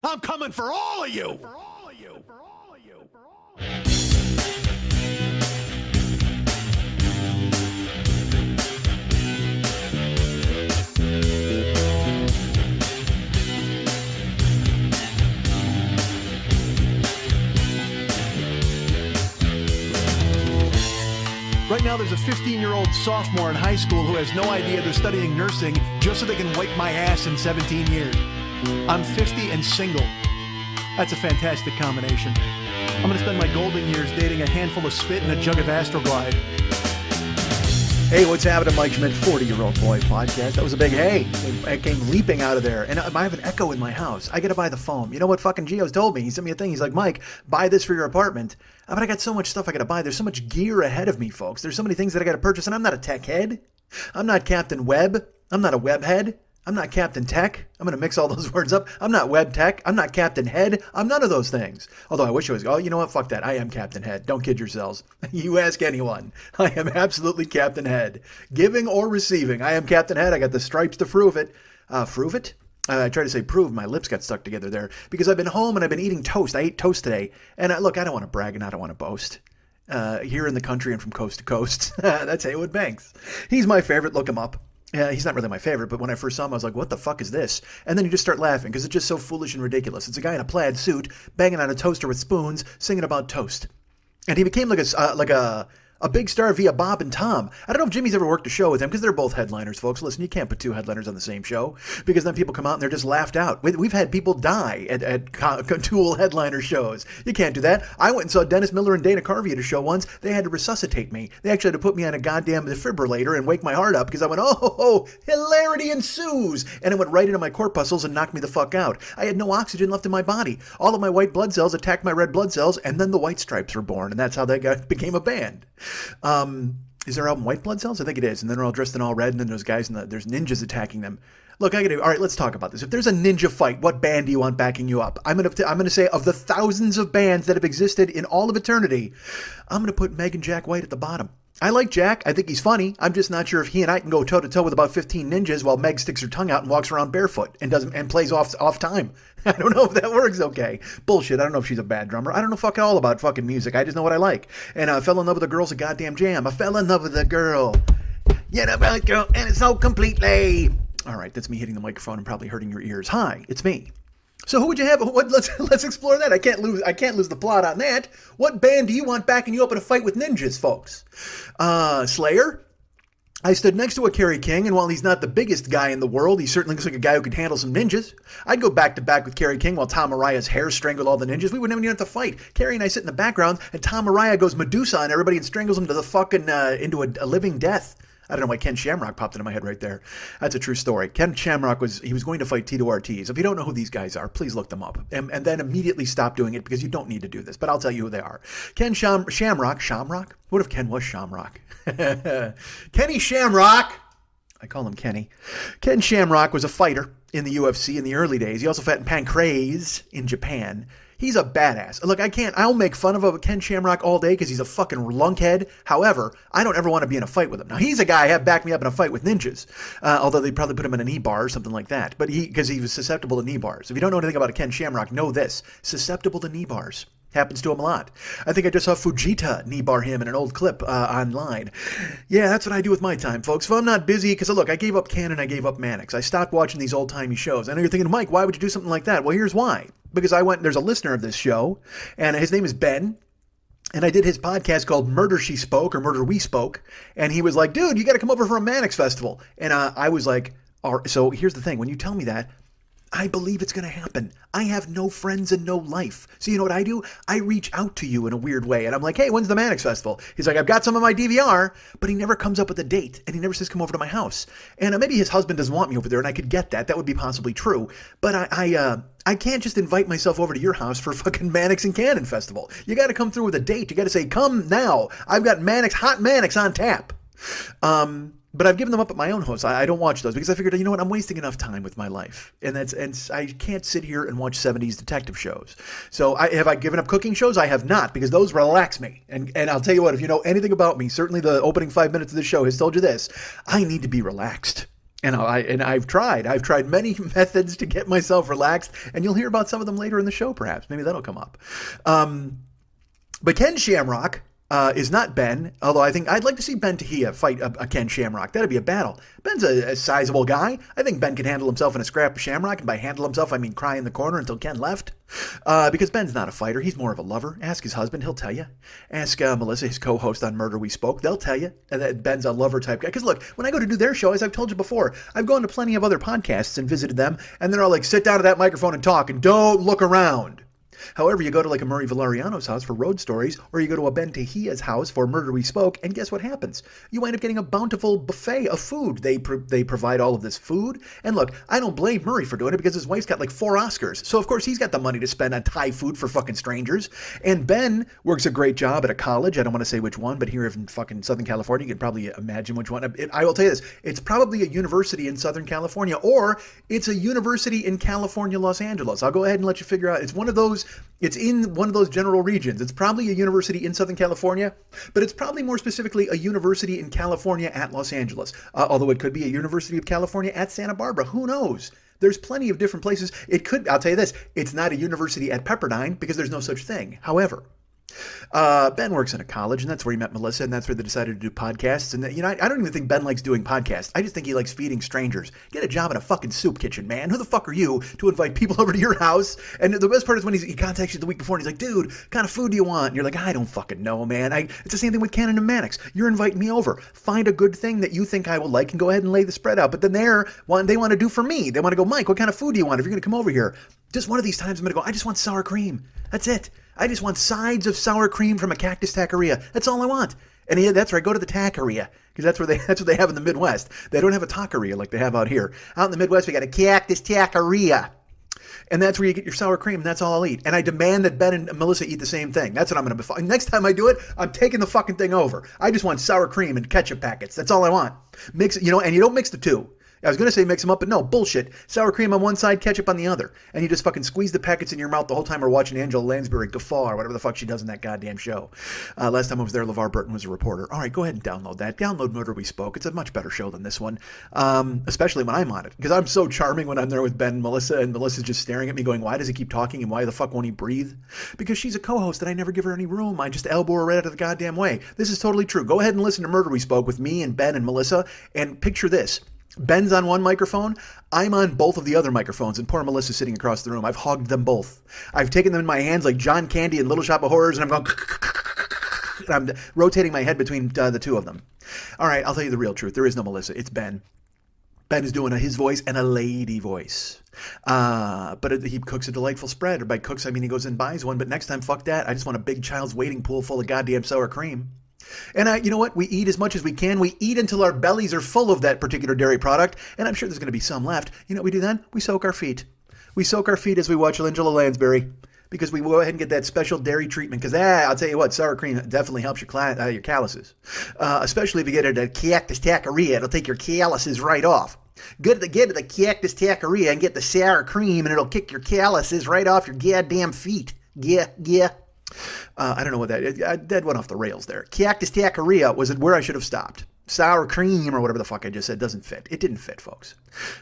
I'm coming for all of you. Right now, there's a 15-year-old sophomore in high school who has no idea they're studying nursing just so they can wipe my ass in 17 years. I'm 50 and single. That's a fantastic combination. I'm going to spend my golden years dating a handful of spit and a jug of Astroglide. Hey, what's happening, Mike Schmidt, 40-Year-Old Boy podcast. That was a big hey. I came leaping out of there. And I have an echo in my house. I got to buy the foam. You know what fucking Gio's told me? He sent me a thing. He's like, Mike, buy this for your apartment. But I got so much stuff I got to buy. There's so much gear ahead of me, folks. There's so many things that I got to purchase. And I'm not a tech head. I'm not Captain Web. I'm not a web head. I'm not Captain Tech. I'm going to mix all those words up. I'm not Web Tech. I'm not Captain Head. I'm none of those things. Although I wish I was. Oh, you know what? Fuck that. I am Captain Head. Don't kid yourselves. You ask anyone. I am absolutely Captain Head. Giving or receiving. I am Captain Head. I got the stripes to prove it. Prove it? I tried to say prove. My lips got stuck together there. Because I've been home and I've been eating toast. I ate toast today. And look, I don't want to brag and I don't want to boast. Here in the country and from coast to coast. That's Haywood Banks. He's my favorite. Look him up. Yeah, he's not really my favorite, but when I first saw him, I was like, what the fuck is this? And then you just start laughing because it's just so foolish and ridiculous. It's a guy in a plaid suit banging on a toaster with spoons, singing about toast. And he became like a big star via Bob and Tom. I don't know if Jimmy's ever worked a show with him because they're both headliners, folks. Listen, you can't put two headliners on the same show because then people come out and they're just laughed out. We've had people die at Tool headliner shows. You can't do that. I went and saw Dennis Miller and Dana Carvey at a show once. They had to resuscitate me. They actually had to put me on a goddamn defibrillator and wake my heart up because I went, oh, hilarity ensues. And it went right into my corpuscles and knocked me the fuck out. I had no oxygen left in my body. All of my white blood cells attacked my red blood cells, and then the White Stripes were born, and that's how they became a band. Is their album White Blood Cells? I think it is. And then they're all dressed in all red, and then there's guys and there's ninjas attacking them. Look, all right, let's talk about this. If there's a ninja fight, what band do you want backing you up? I'm gonna say of the thousands of bands that have existed in all of eternity, I'm gonna put Meg and Jack White at the bottom. I like Jack. I think he's funny. I'm just not sure if he and I can go toe-to-toe with about 15 ninjas while Meg sticks her tongue out and walks around barefoot and plays off time. I don't know if that works okay. Bullshit. I don't know if she's a bad drummer. I don't know fucking all about fucking music. I just know what I like. And I fell in love with a girl's a goddamn jam. I fell in love with a girl. You know about girl, and it's so completely. All right, that's me hitting the microphone and probably hurting your ears. Hi, it's me. So who would you have? Let's explore that. I can't lose the plot on that. What band do you want backing you up in a fight with ninjas, folks? Slayer. I stood next to a Kerry King, and while he's not the biggest guy in the world, he certainly looks like a guy who could handle some ninjas. I'd go back to back with Kerry King while Tom Araya's hair strangled all the ninjas. We wouldn't even have to fight. Kerry and I sit in the background, and Tom Araya goes Medusa on everybody and strangles them to the fucking into a living death. I don't know why Ken Shamrock popped into my head right there. That's a true story. Ken Shamrock was going to fight Tito Ortiz. If you don't know who these guys are, please look them up. And then immediately stop doing it because you don't need to do this. But I'll tell you who they are. Ken Shamrock? What if Ken was Shamrock? Kenny Shamrock. I call him Kenny. Ken Shamrock was a fighter in the UFC in the early days. He also fought in Pancrase in Japan. He's a badass. Look, I'll make fun of a Ken Shamrock all day because he's a fucking lunkhead. However, I don't ever want to be in a fight with him. Now, he's a guy I have backed me up in a fight with ninjas. Although they'd probably put him in a knee bar or something like that. But because he was susceptible to knee bars. If you don't know anything about a Ken Shamrock, know this. Susceptible to knee bars. Happens to him a lot. I think I just saw Fujita knee bar him in an old clip online. Yeah, that's what I do with my time, folks. If I'm not busy, because look, I gave up Canon, I gave up Mannix. I stopped watching these old-timey shows. I know you're thinking, Mike, why would you do something like that? Well, here's why. Because there's a listener of this show, and his name is Ben. And I did his podcast called Murder She Spoke, or Murder We Spoke. And he was like, dude, you got to come over for a Mannix festival. And I was like, all right. So here's the thing. When you tell me that, I believe it's going to happen. I have no friends and no life. So you know what I do? I reach out to you in a weird way. And I'm like, hey, when's the Mannix Festival? He's like, I've got some of my DVR, but he never comes up with a date. And he never says, come over to my house. And maybe his husband doesn't want me over there, and I could get that. That would be possibly true. But I can't just invite myself over to your house for fucking Mannix and Cannon Festival. You got to come through with a date. You got to say, come now. I've got hot Mannix on tap. But I've given them up at my own house. I don't watch those because I figured, you know what, I'm wasting enough time with my life. And I can't sit here and watch 70s detective shows. So have I given up cooking shows? I have not, because those relax me. And I'll tell you what, if you know anything about me, certainly the opening 5 minutes of the show has told you this, I need to be relaxed. And I've tried many methods to get myself relaxed, and you'll hear about some of them later in the show, perhaps. Maybe that'll come up. But Ken Shamrock is not Ben, although I think I'd like to see Ben Tehia fight a Ken Shamrock. That'd be a battle. Ben's a sizable guy. I think Ben can handle himself in a scrap of Shamrock, and by handle himself, I mean cry in the corner until Ken left. Because Ben's not a fighter. He's more of a lover. Ask his husband. He'll tell you. Ask Melissa, his co-host on Murder We Spoke. They'll tell you that Ben's a lover type guy. Because look, when I go to do their show, as I've told you before, I've gone to plenty of other podcasts and visited them, and they're all like, sit down at that microphone and talk, and don't look around. However, you go to like a Murray Valeriano's house for Road Stories, or you go to a Ben Tehia's house for Murder We Spoke, and guess what happens? You wind up getting a bountiful buffet of food. They provide all of this food, and look, I don't blame Murray for doing it because his wife's got like 4 Oscars, so of course he's got the money to spend on Thai food for fucking strangers. And Ben works a great job at a college. I don't want to say which one, but here in fucking Southern California, you can probably imagine which one. I will tell you this, it's probably a university in Southern California, or it's a university in California, Los Angeles. I'll go ahead and let you figure out. It's one of those. It's in one of those general regions. It's probably a university in Southern California, but it's probably more specifically a university in California at Los Angeles. Although it could be a University of California at Santa Barbara. Who knows? There's plenty of different places. It could, I'll tell you this, it's not a university at Pepperdine because there's no such thing. However, Ben works in a college, and that's where he met Melissa, and that's where they decided to do podcasts. And, you know, I don't even think Ben likes doing podcasts. I just think he likes feeding strangers. Get a job in a fucking soup kitchen, man. Who the fuck are you to invite people over to your house? And the best part is when he contacts you the week before, and he's like, dude, what kind of food do you want? And you're like, I don't fucking know, man. It's the same thing with Cannon and Mannix. You're inviting me over. Find a good thing that you think I will like and go ahead and lay the spread out. But then they want to do for me. They want to go, Mike, what kind of food do you want if you're going to come over here? Just one of these times I'm going to go, I just want sour cream. That's it. I just want sides of sour cream from a Cactus Taqueria. That's all I want. And yeah, that's right. Go to the taqueria because that's what they have in the Midwest. They don't have a taqueria like they have out here. Out in the Midwest, we got a Cactus Taqueria. And that's where you get your sour cream, and that's all I'll eat. And I demand that Ben and Melissa eat the same thing. That's what I'm going to be. Next time I do it, I'm taking the fucking thing over. I just want sour cream and ketchup packets. That's all I want. Mix it, and you don't mix the two. I was going to say mix them up, but no, bullshit. Sour cream on one side, ketchup on the other. And you just fucking squeeze the packets in your mouth the whole time we're watching Angela Lansbury guffaw or whatever the fuck she does in that goddamn show. Last time I was there, LeVar Burton was a reporter. All right, go ahead and download that. Download Murder We Spoke. It's a much better show than this one, especially when I'm on it. Because I'm so charming when I'm there with Ben and Melissa's just staring at me going, why does he keep talking and why the fuck won't he breathe? Because she's a co-host and I never give her any room. I just elbow her right out of the goddamn way. This is totally true. Go ahead and listen to Murder We Spoke with me and Ben and Melissa, and picture this. Ben's on one microphone, I'm on both of the other microphones, and poor Melissa's sitting across the room. I've hogged them both. I've taken them in my hands like John Candy in Little Shop of Horrors, and I'm going, and I'm rotating my head between the two of them. All right, I'll tell you the real truth. There is no Melissa. It's Ben. Ben is doing his voice and a lady voice. But he cooks a delightful spread. Or by cooks, I mean he goes and buys one. But next time, fuck that. I just want a big child's waiting pool full of goddamn sour cream. And you know what? We eat as much as we can. We eat until our bellies are full of that particular dairy product. And I'm sure there's going to be some left. You know what we do then? We soak our feet. We soak our feet as we watch Angela Lansbury. Because we go ahead and get that special dairy treatment. Because, I'll tell you what, sour cream definitely helps your calluses. Especially if you get it at Cactus Taqueria. It'll take your calluses right off. Get to the Cactus Taqueria and get the sour cream, and it'll kick your calluses right off your goddamn feet. Yeah. I don't know what that went off the rails there. Cactus Taqueria was where I should have stopped. Sour cream or whatever the fuck I just said doesn't fit. It didn't fit, folks.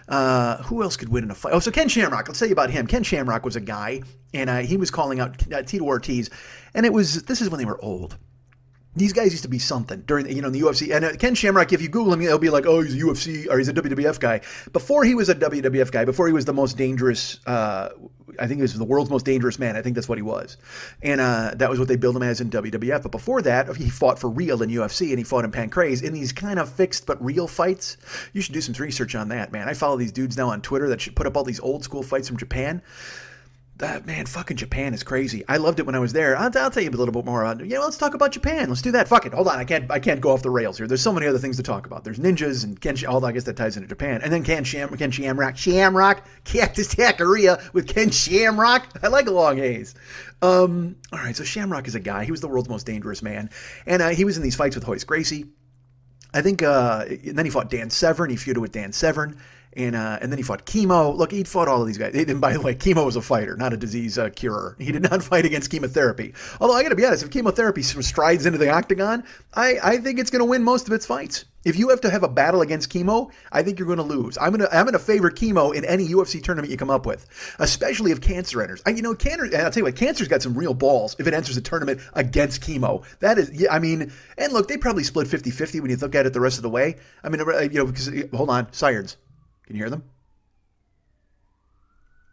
Who else could win in a fight? Oh, so Ken Shamrock. Let's tell you about him. Ken Shamrock was a guy, and he was calling out Tito Ortiz, and this is when they were old. These guys used to be something during, the UFC. And Ken Shamrock, if you Google him, he'll be like, oh, he's a UFC or he's a WWF guy. Before he was a WWF guy, before he was the most dangerous, I think he was the world's most dangerous man. I think that's what he was. And that was what they billed him as in WWF. But before that, he fought for real in UFC, and he fought in Pancrase in these kind of fixed but real fights. You should do some research on that, man. I follow these dudes now on Twitter that should put up all these old school fights from Japan. Man, fucking Japan is crazy. I loved it when I was there. I'll tell you a little bit more on. Let's talk about Japan. Let's do that. Fuck it. Hold on. I can't go off the rails here. There's so many other things to talk about. There's ninjas and although I guess that ties into Japan. And then Ken Shamrock, Cactus Taqueria with Ken Shamrock. I like long A's. All right. So Shamrock is a guy. He was the world's most dangerous man, and he was in these fights with Hoist Gracie. I think, and then he fought Dan Severn. He feuded with Dan Severn. And then he fought Chemo. Look, he fought all of these guys. And by the way, Chemo was a fighter, not a disease curer. He did not fight against chemotherapy. Although I got to be honest, if chemotherapy strides into the octagon, I think it's going to win most of its fights. If you have to have a battle against Chemo, I think you're going to lose. I'm going to favor Chemo in any UFC tournament you come up with, especially if Cancer enters. And I'll tell you what, Cancer's got some real balls if it enters a tournament against Chemo. That is, yeah, I mean, and look, they probably split 50-50 when you look at it the rest of the way. I mean, because, hold on, sirens. Can you hear them?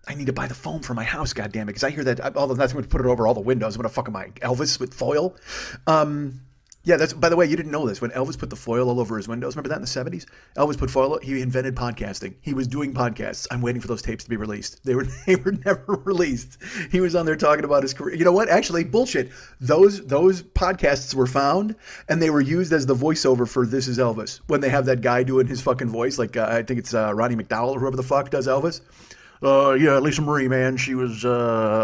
I need to buy the foam for my house, goddammit, because I hear that. Although that's going to put it over all the windows. I'm going to fucking my Elvis with foil. Yeah, that's, by the way, you didn't know this. When Elvis put the foil all over his windows, remember that in the 70s? Elvis put foil, he invented podcasting. He was doing podcasts. I'm waiting for those tapes to be released. They were never released. He was on there talking about his career. You know what? Actually, bullshit. Those podcasts were found, and they were used as the voiceover for This Is Elvis. When they have that guy doing his fucking voice, like I think it's Roddy McDowell or whoever the fuck does Elvis. Yeah, Lisa Marie, man, she was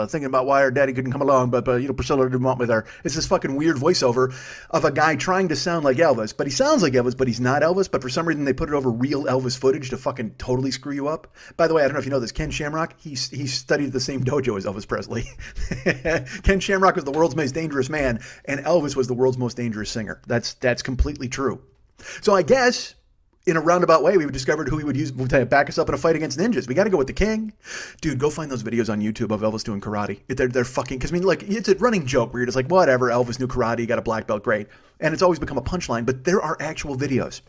thinking about why her daddy couldn't come along, but Priscilla didn't want with her. It's this fucking weird voiceover of a guy trying to sound like Elvis, but he sounds like Elvis, but he's not Elvis. But for some reason, they put it over real Elvis footage to fucking totally screw you up. By the way, I don't know if you know this, Ken Shamrock, he studied at the same dojo as Elvis Presley. Ken Shamrock was the world's most dangerous man, and Elvis was the world's most dangerous singer. That's completely true. So I guess, in a roundabout way, we've discovered who we would use to back us up in a fight against ninjas. We got to go with the king. Dude, go find those videos on YouTube of Elvis doing karate. They're fucking, because I mean, like, it's a running joke where you're just like, whatever, Elvis knew karate, got a black belt, great. And it's always become a punchline, but there are actual videos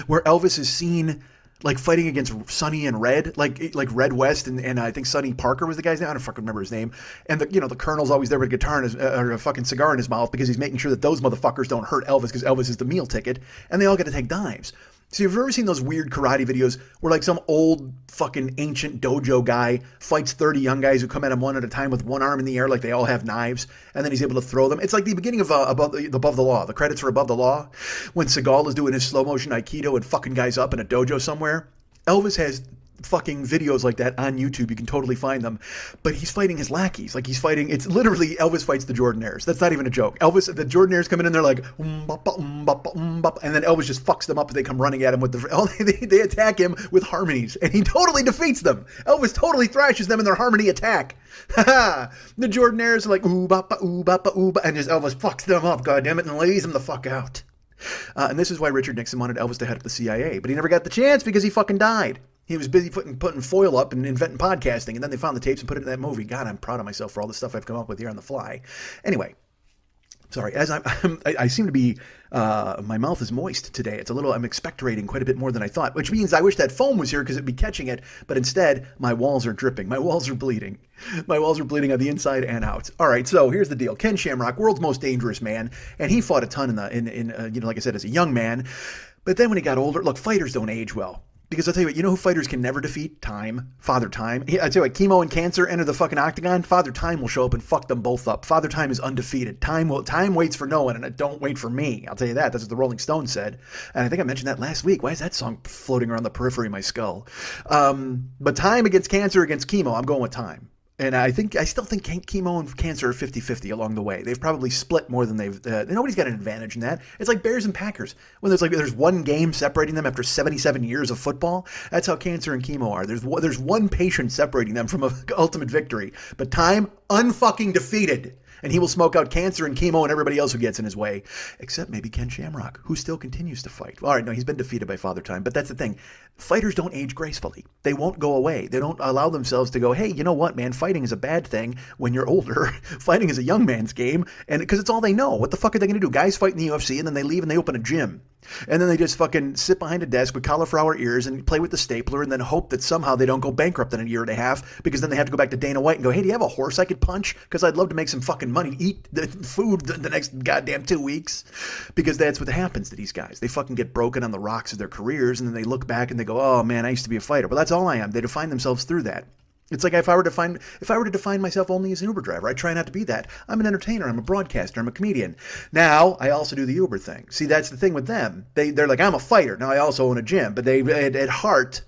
where Elvis is seen like fighting against Sonny and Red, like Red West, and I think Sonny Parker was the guy's name. I don't fucking remember his name. And the Colonel's always there with a guitar in his, or a fucking cigar in his mouth because he's making sure that those motherfuckers don't hurt Elvis because Elvis is the meal ticket, and they all get to take dimes. So you've ever seen those weird karate videos where like some old fucking ancient dojo guy fights 30 young guys who come at him one at a time with one arm in the air like they all have knives, and then he's able to throw them? It's like the beginning of Above the Law. The credits for Above the Law, when Seagal is doing his slow motion Aikido and fucking guys up in a dojo somewhere. Elvis has fucking videos like that on YouTube. You can totally find them. But he's fighting his lackeys. Like, he's fighting, it's literally Elvis fights the Jordanaires. That's not even a joke. The Jordanaires come in, they're like, and then Elvis just fucks them up as they come running at him with they attack him with harmonies, and he totally defeats them. Elvis totally thrashes them in their harmony attack. The Jordanaires are like, ooh, bapa, ooh, bapa, ooh, and just Elvis fucks them up, goddammit, and lays them the fuck out. And this is why Richard Nixon wanted Elvis to head up the CIA, but he never got the chance because he fucking died. He was busy putting foil up and inventing podcasting, and then they found the tapes and put it in that movie. God, I'm proud of myself for all the stuff I've come up with here on the fly. Anyway, sorry, as I seem to be, my mouth is moist today. It's a little, I'm expectorating quite a bit more than I thought, which means I wish that foam was here because it'd be catching it, but instead, my walls are dripping. My walls are bleeding. My walls are bleeding on the inside and out. All right, so here's the deal. Ken Shamrock, world's most dangerous man, and he fought a ton in like I said, as a young man, but then when he got older, look, fighters don't age well. Because I'll tell you what, you know who fighters can never defeat? Time. Father Time. I tell you what, Chemo and Cancer enter the fucking octagon, Father Time will show up and fuck them both up. Father Time is undefeated. Time waits for no one, and it don't wait for me. I'll tell you that. That's what the Rolling Stones said. And I think I mentioned that last week. Why is that song floating around the periphery of my skull? But Time against Cancer against Chemo, I'm going with Time. And I still think Chemo and Cancer are 50-50 along the way. They've probably split more than they've... nobody's got an advantage in that. It's like Bears and Packers. When there's one game separating them after 77 years of football, that's how Cancer and Chemo are. There's one patient separating them from an ultimate victory. But Time, unfucking defeated. And he will smoke out Cancer and Chemo and everybody else who gets in his way. Except maybe Ken Shamrock, who still continues to fight. All right, no, he's been defeated by Father Time. But that's the thing. Fighters don't age gracefully. They won't go away. They don't allow themselves to go, hey, you know what, man? Fighting is a bad thing when you're older. Fighting is a young man's game. And because it's all they know. What the fuck are they going to do? Guys fight in the UFC and then they leave and they open a gym. And then they just fucking sit behind a desk with cauliflower ears and play with the stapler and then hope that somehow they don't go bankrupt in a year and a half, because then they have to go back to Dana White and go, hey, do you have a horse I could punch? Because I'd love to make some fucking money, eat the food the next goddamn 2 weeks. Because that's what happens to these guys. They fucking get broken on the rocks of their careers, and then they look back and they go, oh man, I used to be a fighter. Well, that's all I am. They define themselves through that. It's like if I were to define myself only as an Uber driver, I try not to be that. I'm an entertainer. I'm a broadcaster. I'm a comedian. Now, I also do the Uber thing. See, that's the thing with them. They're like, I'm a fighter. Now, I also own a gym. But at heart,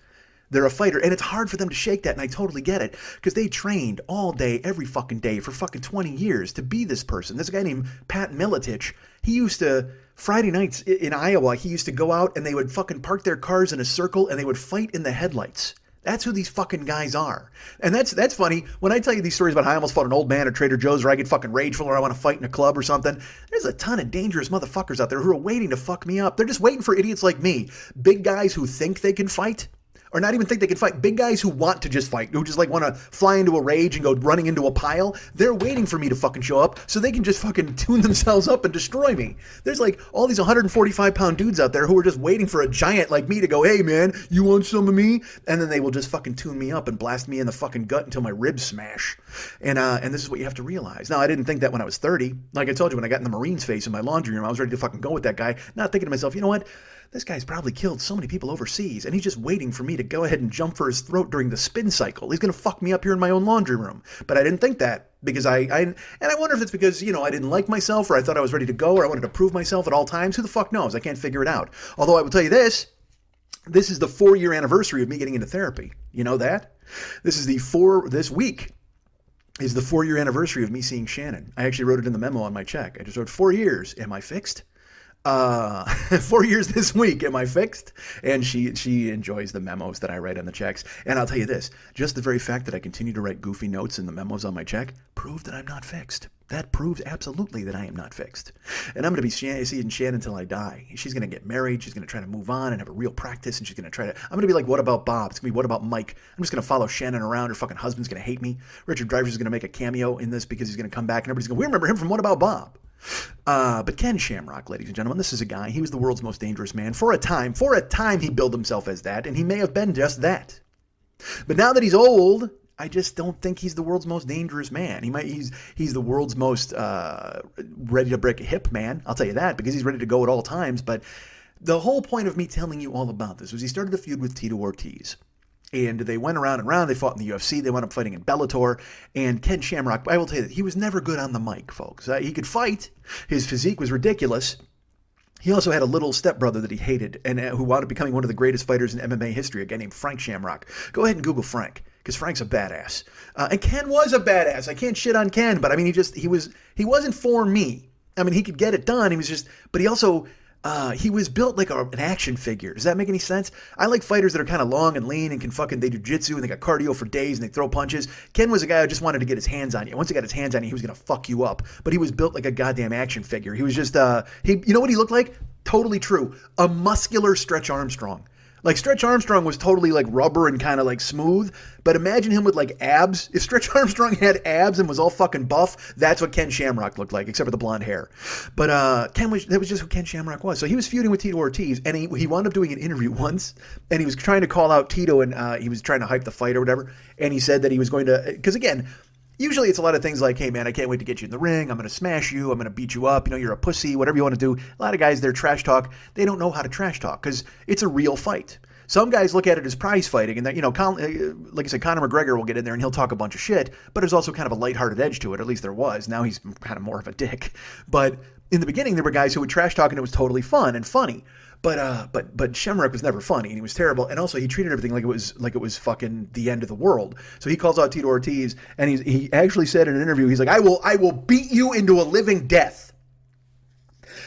They're a fighter, and it's hard for them to shake that, and I totally get it, because they trained all day, every fucking day, for fucking 20 years to be this person. There's a guy named Pat Miletich. He used to, Friday nights in Iowa, he used to go out, and they would fucking park their cars in a circle, and they would fight in the headlights. That's who these fucking guys are. And that's funny. When I tell you these stories about how I almost fought an old man at Trader Joe's, or I get fucking rageful, or I want to fight in a club or something, there's a ton of dangerous motherfuckers out there who are waiting to fuck me up. They're just waiting for idiots like me. Big guys who think they can fight, or not even think they can fight. Big guys who want to just fight, who just like want to fly into a rage and go running into a pile. They're waiting for me to fucking show up so they can just fucking tune themselves up and destroy me. There's like all these 145-pound dudes out there who are just waiting for a giant like me to go, hey man, you want some of me? And then they will just fucking tune me up and blast me in the fucking gut until my ribs smash. And this is what you have to realize. Now, I didn't think that when I was 30. Like I told you, when I got in the Marine's face in my laundry room, I was ready to fucking go with that guy, not thinking to myself, you know what? This guy's probably killed so many people overseas, and he's just waiting for me to go ahead and jump for his throat during the spin cycle. He's going to fuck me up here in my own laundry room. But I didn't think that, because I wonder if it's because, you know, I didn't like myself, or I thought I was ready to go, or I wanted to prove myself at all times. Who the fuck knows? I can't figure it out. Although I will tell you this is the 4-year anniversary of me getting into therapy. You know that? This week is the 4-year anniversary of me seeing Shannon. I actually wrote it in the memo on my check. I just wrote 4 years. Am I fixed? 4 years this week. Am I fixed? And she enjoys the memos that I write on the checks. And I'll tell you this, just the very fact that I continue to write goofy notes in the memos on my check proves that I'm not fixed. That proves absolutely that I am not fixed. And I'm going to be seeing Shannon until I die. She's going to get married. She's going to try to move on and have a real practice. And she's going to I'm going to be like, what about Bob? It's going to be, what about Mike? I'm just going to follow Shannon around. Her fucking husband's going to hate me. Richard Dreyfuss is going to make a cameo in this because he's going to come back and everybody's going to, we remember him from What About Bob? But Ken Shamrock, ladies and gentlemen, this is a guy, he was the world's most dangerous man. For a time he billed himself as that, and he may have been just that. But now that he's old, I just don't think he's the world's most dangerous man. He's the world's most ready to break a hip man, I'll tell you that, because he's ready to go at all times. But the whole point of me telling you all about this was he started a feud with Tito Ortiz. And they went around and around. They fought in the UFC. They wound up fighting in Bellator. And Ken Shamrock, I will tell you that he was never good on the mic, folks. He could fight. His physique was ridiculous. He also had a little stepbrother that he hated and who wound up becoming one of the greatest fighters in MMA history, a guy named Frank Shamrock. Go ahead and Google Frank, because Frank's a badass. And Ken was a badass. I can't shit on Ken, but I mean, he wasn't for me. I mean, he could get it done. But he also... he was built like an action figure. Does that make any sense? I like fighters that are kind of long and lean and they do jiu-jitsu and they got cardio for days and they throw punches. Ken was a guy who just wanted to get his hands on you. Once he got his hands on you, he was going to fuck you up. But he was built like a goddamn action figure. He was just, you know what he looked like? Totally true. A muscular Stretch Armstrong. Like Stretch Armstrong was totally like rubber and kind of like smooth, but imagine him with like abs. If Stretch Armstrong had abs and was all fucking buff, that's what Ken Shamrock looked like, except for the blonde hair. But that was just who Ken Shamrock was. So he was feuding with Tito Ortiz, and he wound up doing an interview once, and he was trying to call out Tito, and he was trying to hype the fight or whatever, and he said that he was going to, because again, usually it's a lot of things like, hey man, I can't wait to get you in the ring. I'm going to smash you. I'm going to beat you up. You know, you're a pussy, whatever you want to do. A lot of guys, they're trash talk. They don't know how to trash talk because it's a real fight. Some guys look at it as prize fighting, and that, you know, like I said, Conor McGregor will get in there and he'll talk a bunch of shit, but there's also kind of a lighthearted edge to it. At least there was. Now he's kind of more of a dick. But in the beginning, there were guys who would trash talk and it was totally fun and funny. But Shamrock was never funny, and he was terrible. And also, he treated everything like it was fucking the end of the world. So he calls out Tito Ortiz, and he actually said in an interview, he's like, I will beat you into a living death.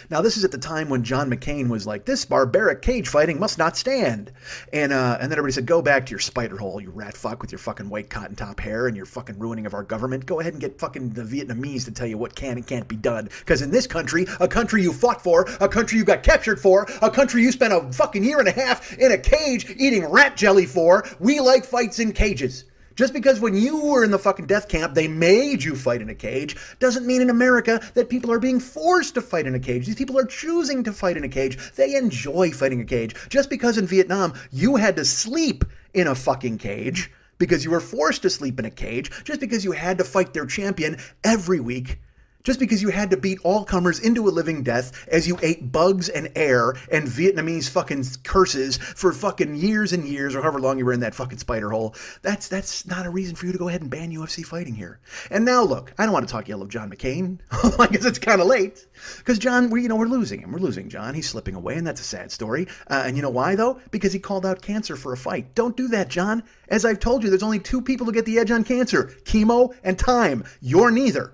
Now, this is at the time when John McCain was like, this barbaric cage fighting must not stand. And then everybody said, go back to your spider hole, you rat fuck, with your fucking white cotton top hair and your fucking ruining of our government. Go ahead and get fucking the Vietnamese to tell you what can and can't be done. Because in this country, a country you fought for, a country you got captured for, a country you spent a fucking year and a half in a cage eating rat jelly for, we like fights in cages. Just because when you were in the fucking death camp, they made you fight in a cage, doesn't mean in America that people are being forced to fight in a cage. These people are choosing to fight in a cage. They enjoy fighting a cage. Just because in Vietnam, you had to sleep in a fucking cage because you were forced to sleep in a cage, just because you had to fight their champion every week, Just because you had to beat all comers into a living death as you ate bugs and air and Vietnamese fucking curses for fucking years and years, or however long you were in that fucking spider hole, that's not a reason for you to go ahead and ban UFC fighting here. And now look, I don't want to talk ill of John McCain. I guess it's kind of late. Because John, we're losing him. We're losing John. He's slipping away, and that's a sad story. And you know why, though? Because he called out cancer for a fight. Don't do that, John. As I've told you, there's only 2 people who get the edge on cancer: chemo and time. You're neither.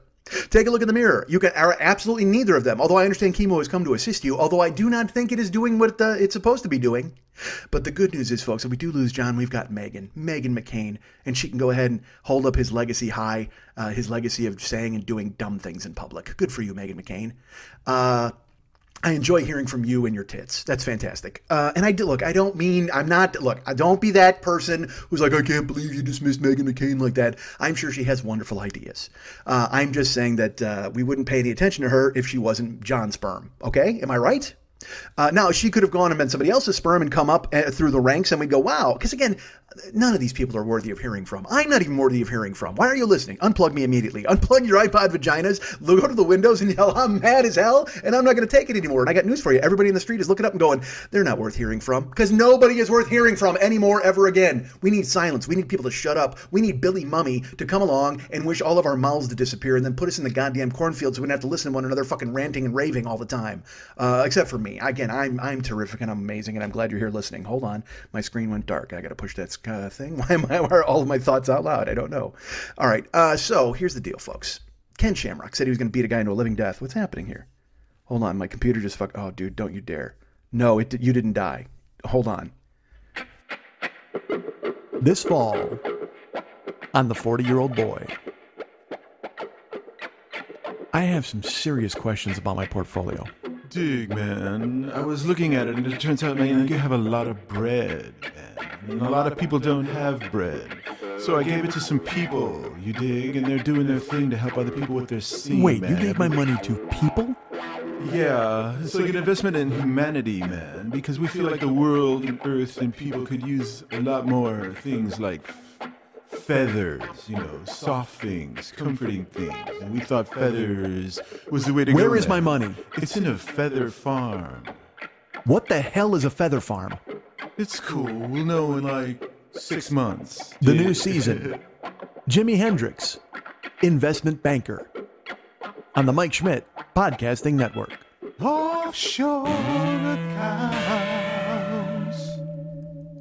Take a look in the mirror. You are absolutely neither of them. Although I understand chemo has come to assist you, although I do not think it is doing what it's supposed to be doing. But the good news is, folks, if we do lose John, we've got Meghan McCain, and she can go ahead and hold up his legacy high, his legacy of saying and doing dumb things in public. Good for you, Meghan McCain. I enjoy hearing from you and your tits. That's fantastic. And don't be that person who's like, I can't believe you dismissed Meghan McCain like that. I'm sure she has wonderful ideas. I'm just saying that we wouldn't pay any attention to her if she wasn't John's sperm. Okay? Am I right? Now, she could have gone and been somebody else's sperm and come up through the ranks, and we go, wow. Because again, none of these people are worthy of hearing from. I'm not even worthy of hearing from. Why are you listening? Unplug me immediately. Unplug your iPod vaginas, go to the windows and yell, I'm mad as hell, and I'm not going to take it anymore. And I got news for you. Everybody in the street is looking up and going, they're not worth hearing from. Because nobody is worth hearing from anymore ever again. We need silence. We need people to shut up. We need Billy Mummy to come along and wish all of our mouths to disappear and then put us in the goddamn cornfield so we don't have to listen to one another fucking ranting and raving all the time. Except for me. Again, I'm terrific and I'm amazing and I'm glad you're here listening. Hold on. My screen went dark. I got to push that thing. Why are all of my thoughts out loud? I don't know. All right. So here's the deal, folks. Ken Shamrock said he was going to beat a guy into a living death. What's happening here? Hold on. My computer just fucked. Oh, dude, don't you dare. No, you didn't die. Hold on. This fall on The 40-Year-Old Boy, I have some serious questions about my portfolio. Dig, man. I was looking at it, and it turns out, man, you have a lot of bread, man. And a lot of people don't have bread. So I gave it to some people, you dig? And they're doing their thing to help other people with their seed, Wait, man. you gave my money to people? Yeah, it's like an investment in humanity, man. Because we feel like the world and earth and people could use a lot more things like feathers, soft things, comforting things. And we thought feathers was the way to go. Where is my money? It's in a feather farm. What the hell is a feather farm? It's cool. We'll know in like 6 months. The new season. Jimi Hendrix, investment banker. On the Mike Schmidt Podcasting Network. Offshore accounts.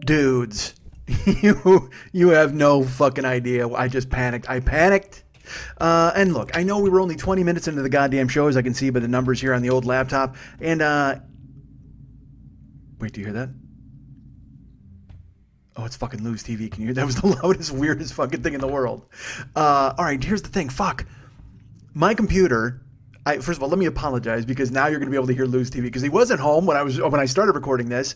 Dudes, you have no fucking idea. I just panicked. I panicked. And look, I know we were only 20 minutes into the goddamn show, as I can see by the numbers here on the old laptop. And, wait, do you hear that? Oh, it's fucking Lose TV. Can you hear that? Was the loudest, weirdest fucking thing in the world. All right, here's the thing. Fuck. My computer... first of all, let me apologize because now you're going to be able to hear Lose TV because he wasn't home when I started recording this.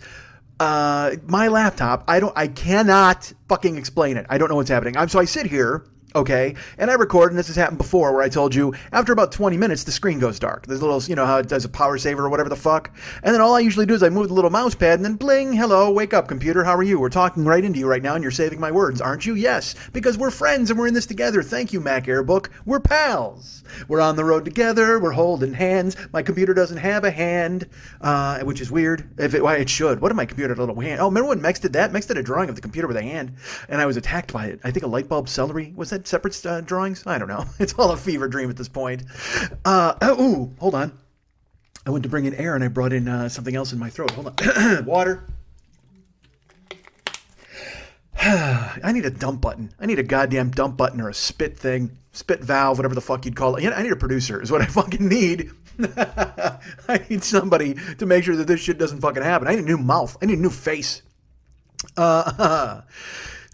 My laptop, I cannot fucking explain it. I don't know what's happening. So I sit here, okay, and I record, and this has happened before where I told you after about 20 minutes, the screen goes dark. There's a little, how it does a power saver or whatever the fuck. And then all I usually do is I move the little mouse pad and then bling, hello, wake up, computer, how are you? We're talking right into you right now and you're saving my words, aren't you? Yes, because we're friends and we're in this together. Thank you, Mac Airbook. We're pals. We're on the road together. We're holding hands. My computer doesn't have a hand, which is weird. It should. What did my computer have a little hand? Oh, remember when Mex did that? Mex did a drawing of the computer with a hand, and I was attacked by it. I think a light bulb celery. Was that separate drawings? I don't know. It's all a fever dream at this point. Hold on. I went to bring in air, and I brought in something else in my throat. Hold on. Water. I need a dump button. I need a goddamn dump button or a spit thing. Spit valve, whatever the fuck you'd call it. I need a producer is what I fucking need. I need somebody to make sure that this shit doesn't fucking happen. I need a new mouth. I need a new face.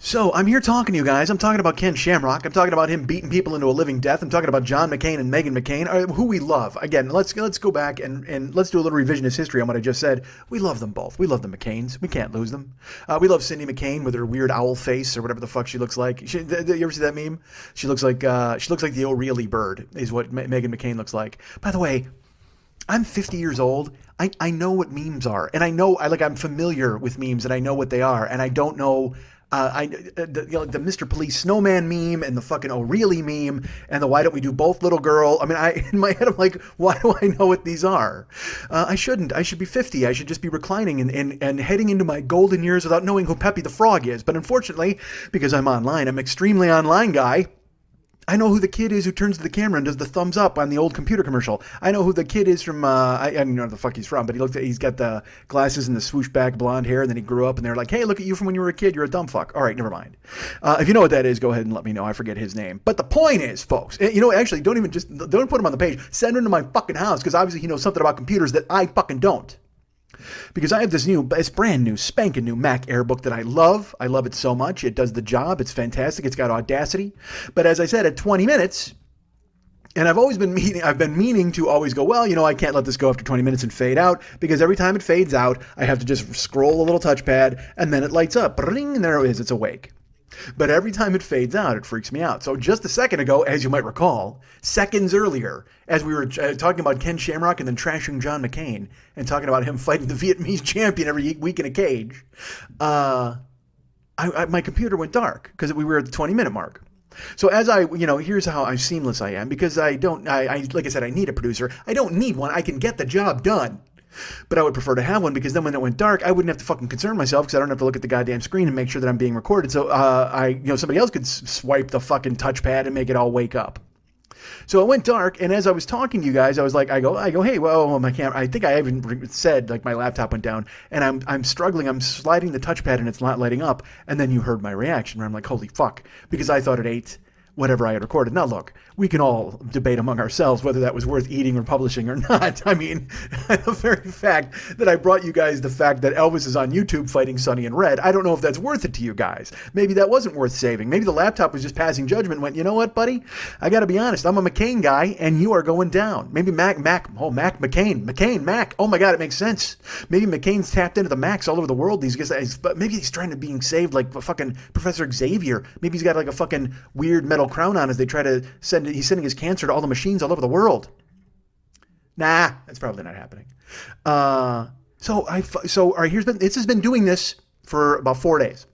So I'm here talking to you guys. I'm talking about Ken Shamrock. I'm talking about him beating people into a living death. I'm talking about John McCain and Meghan McCain, who we love. Again, let's go back and let's do a little revisionist history on what I just said. We love them both. We love the McCains. We can't lose them. We love Cindy McCain with her weird owl face or whatever the fuck she looks like. You ever see that meme? She looks like the O'Reilly bird is what Meghan McCain looks like. By the way, I'm 50 years old. I know what memes are, and I'm familiar with memes, and I know what they are, and I don't know. The Mr. Police Snowman meme and the fucking oh really meme and the why don't we do both little girl. I mean, in my head I'm like, why do I know what these are? I shouldn't. I should be 50. I should just be reclining and heading into my golden years without knowing who Peppy the Frog is. But unfortunately, because I'm online, I'm extremely online guy. I know who the kid is who turns to the camera and does the thumbs up on the old computer commercial. I know who the kid is from, I don't know where the fuck he's from, but he's got the glasses and the swoosh back blonde hair, and then he grew up, and they're like, hey, look at you from when you were a kid. You're a dumb fuck. All right, never mind. If you know what that is, go ahead and let me know. I forget his name. But the point is, folks, actually, don't put him on the page. Send him to my fucking house, because obviously he knows something about computers that I fucking don't. Because I have this it's brand new, spanking new Mac Airbook that I love. I love it so much. It does the job. It's fantastic. It's got Audacity. But as I said, at 20 minutes, and I've been meaning to always go, well, I can't let this go after 20 minutes and fade out, because every time it fades out, I have to just scroll a little touchpad, and then it lights up. Ring, and there it is. It's awake. But every time it fades out, it freaks me out. So just a second ago, as you might recall, seconds earlier, as we were talking about Ken Shamrock and then trashing John McCain and talking about him fighting the Vietnamese champion every week in a cage, my computer went dark because we were at the 20-minute mark. So as here's how seamless I am, because like I said, I need a producer. I don't need one. I can get the job done. But I would prefer to have one, because then when it went dark, I wouldn't have to fucking concern myself, because I don't have to look at the goddamn screen and make sure that I'm being recorded. So somebody else could swipe the fucking touchpad and make it all wake up. So it went dark, and as I was talking to you guys, I was like, I go, hey, well, my camera. I think I even said like my laptop went down, and I'm struggling. I'm sliding the touchpad, and it's not lighting up. And then you heard my reaction, where I'm like, holy fuck, because I thought it ate whatever I had recorded. Now, look, we can all debate among ourselves whether that was worth eating or publishing or not. I mean, the very fact that I brought you guys the fact that Elvis is on YouTube fighting Sonny and Red, I don't know if that's worth it to you guys. Maybe that wasn't worth saving. Maybe the laptop was just passing judgment and went, you know what, buddy? I got to be honest. I'm a McCain guy, and you are going down. Maybe McCain. Oh my God, it makes sense. Maybe McCain's tapped into the Macs all over the world. But maybe he's trying to being saved like fucking Professor Xavier. Maybe he's got like a fucking weird metal crown on as they try to he's sending his cancer to all the machines all over the world. Nah, that's probably not happening. This has been doing this for about 4 days.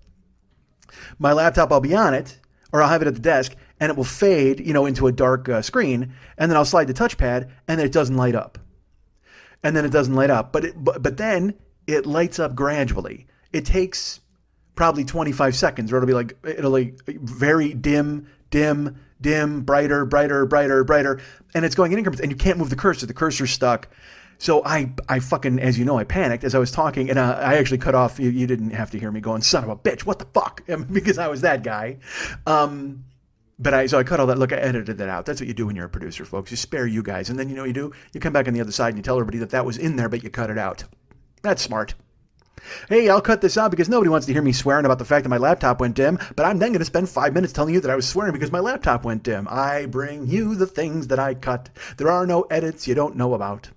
My laptop, I'll be on it, or I'll have it at the desk, and it will fade, into a dark screen, and then I'll slide the touchpad, and then it doesn't light up. And then it doesn't light up, but then it lights up gradually. It takes probably 25 seconds, or it'll be very dim, brighter, and it's going in increments, and you can't move the cursor. The cursor's stuck. So I fucking, as you know, I panicked as I was talking, and I actually cut off. You didn't have to hear me going, son of a bitch, what the fuck? Because I was that guy. So I cut all that. Look, I edited that out. That's what you do when you're a producer, folks. You spare you guys, and then you know what you do? You come back on the other side and you tell everybody that was in there, but you cut it out. That's smart. Hey, I'll cut this out because nobody wants to hear me swearing about the fact that my laptop went dim, but I'm then going to spend 5 minutes telling you that I was swearing because my laptop went dim. I bring you the things that I cut. There are no edits you don't know about.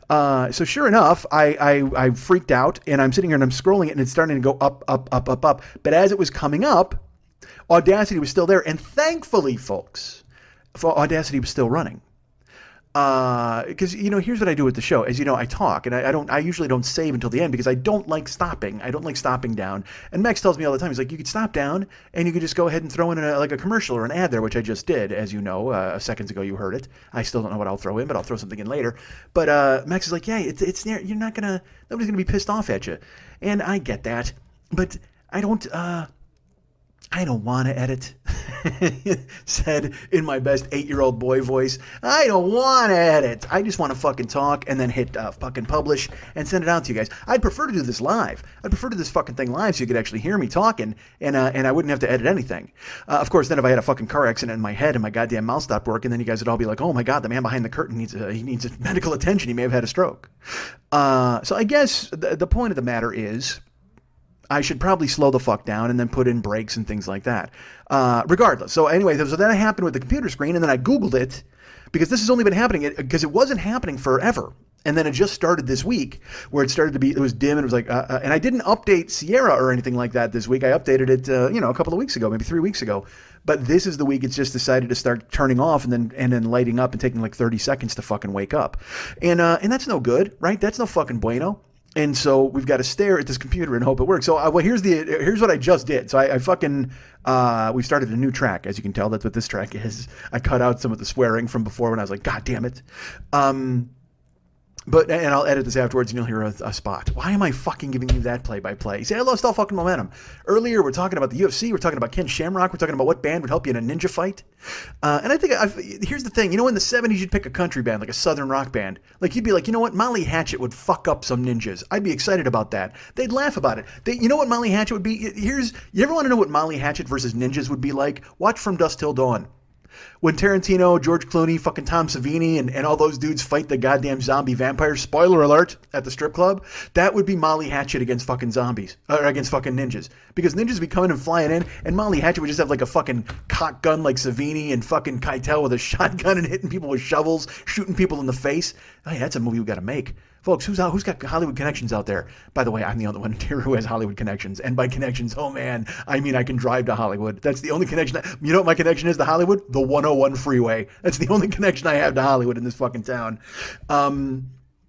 So sure enough, I freaked out, and I'm sitting here and I'm scrolling it, and it's starting to go up. But as it was coming up, Audacity was still there, and thankfully, folks, Audacity was still running. Because here's what I do with the show. As you know, I talk, and I usually don't save until the end because I don't like stopping. I don't like stopping down. And Max tells me all the time, he's like, you could stop down and you could just go ahead and throw in a commercial or an ad there, which I just did. As you know, seconds ago you heard it. I still don't know what I'll throw in, but I'll throw something in later. But Max is like, yeah, it's near. Nobody's gonna be pissed off at you, and I get that, but I don't want to edit, said in my best 8-year-old boy voice. I don't want to edit. I just want to fucking talk and then hit fucking publish and send it out to you guys. I'd prefer to do this live. I'd prefer to do this fucking thing live so you could actually hear me talking and I wouldn't have to edit anything. Of course, then if I had a fucking car accident in my head and my goddamn mouth stopped working, then you guys would all be like, oh my God, the man behind the curtain needs medical attention. He may have had a stroke. So I guess the point of the matter is, I should probably slow the fuck down and then put in breaks and things like that. Regardless. So anyway, so then it happened with the computer screen, and then I Googled it because this has only been happening because it wasn't happening forever. And then it just started this week where it was dim and it was like, and I didn't update Sierra or anything like that this week. I updated it, a couple of weeks ago, maybe 3 weeks ago. But this is the week it's just decided to start turning off and then lighting up and taking like 30 seconds to fucking wake up. And that's no good, right? That's no fucking bueno. And so we've got to stare at this computer and hope it works. So here's what I just did. So I we started a new track. As you can tell, that's what this track is. I cut out some of the swearing from before when I was like, God damn it. And I'll edit this afterwards and you'll hear a spot. Why am I fucking giving you that play-by-play? See, I lost all fucking momentum. Earlier, we're talking about the UFC. We're talking about Ken Shamrock. We're talking about what band would help you in a ninja fight. And I think, here's the thing. You know, in the 70s, you'd pick a country band, like a southern rock band. Like, you'd be like, you know what? Molly Hatchet would fuck up some ninjas. I'd be excited about that. They'd laugh about it. You know what Molly Hatchet would be? You ever want to know what Molly Hatchet versus ninjas would be like? Watch From Dusk Till Dawn. When Tarantino, George Clooney, fucking Tom Savini, and all those dudes fight the goddamn zombie vampires, spoiler alert, at the strip club, that would be Molly Hatchet against fucking zombies, or against fucking ninjas. Because ninjas would be coming and flying in, and Molly Hatchet would just have like a fucking cock gun like Savini and fucking Keitel with a shotgun and hitting people with shovels, shooting people in the face. Hey, that's a movie we got to make. Folks, who's got Hollywood connections out there? By the way, I'm the only one here who has Hollywood connections. And by connections, oh man, I mean I can drive to Hollywood. That's the only connection. You know what my connection is to Hollywood? The 101 freeway. That's the only connection I have to Hollywood in this fucking town.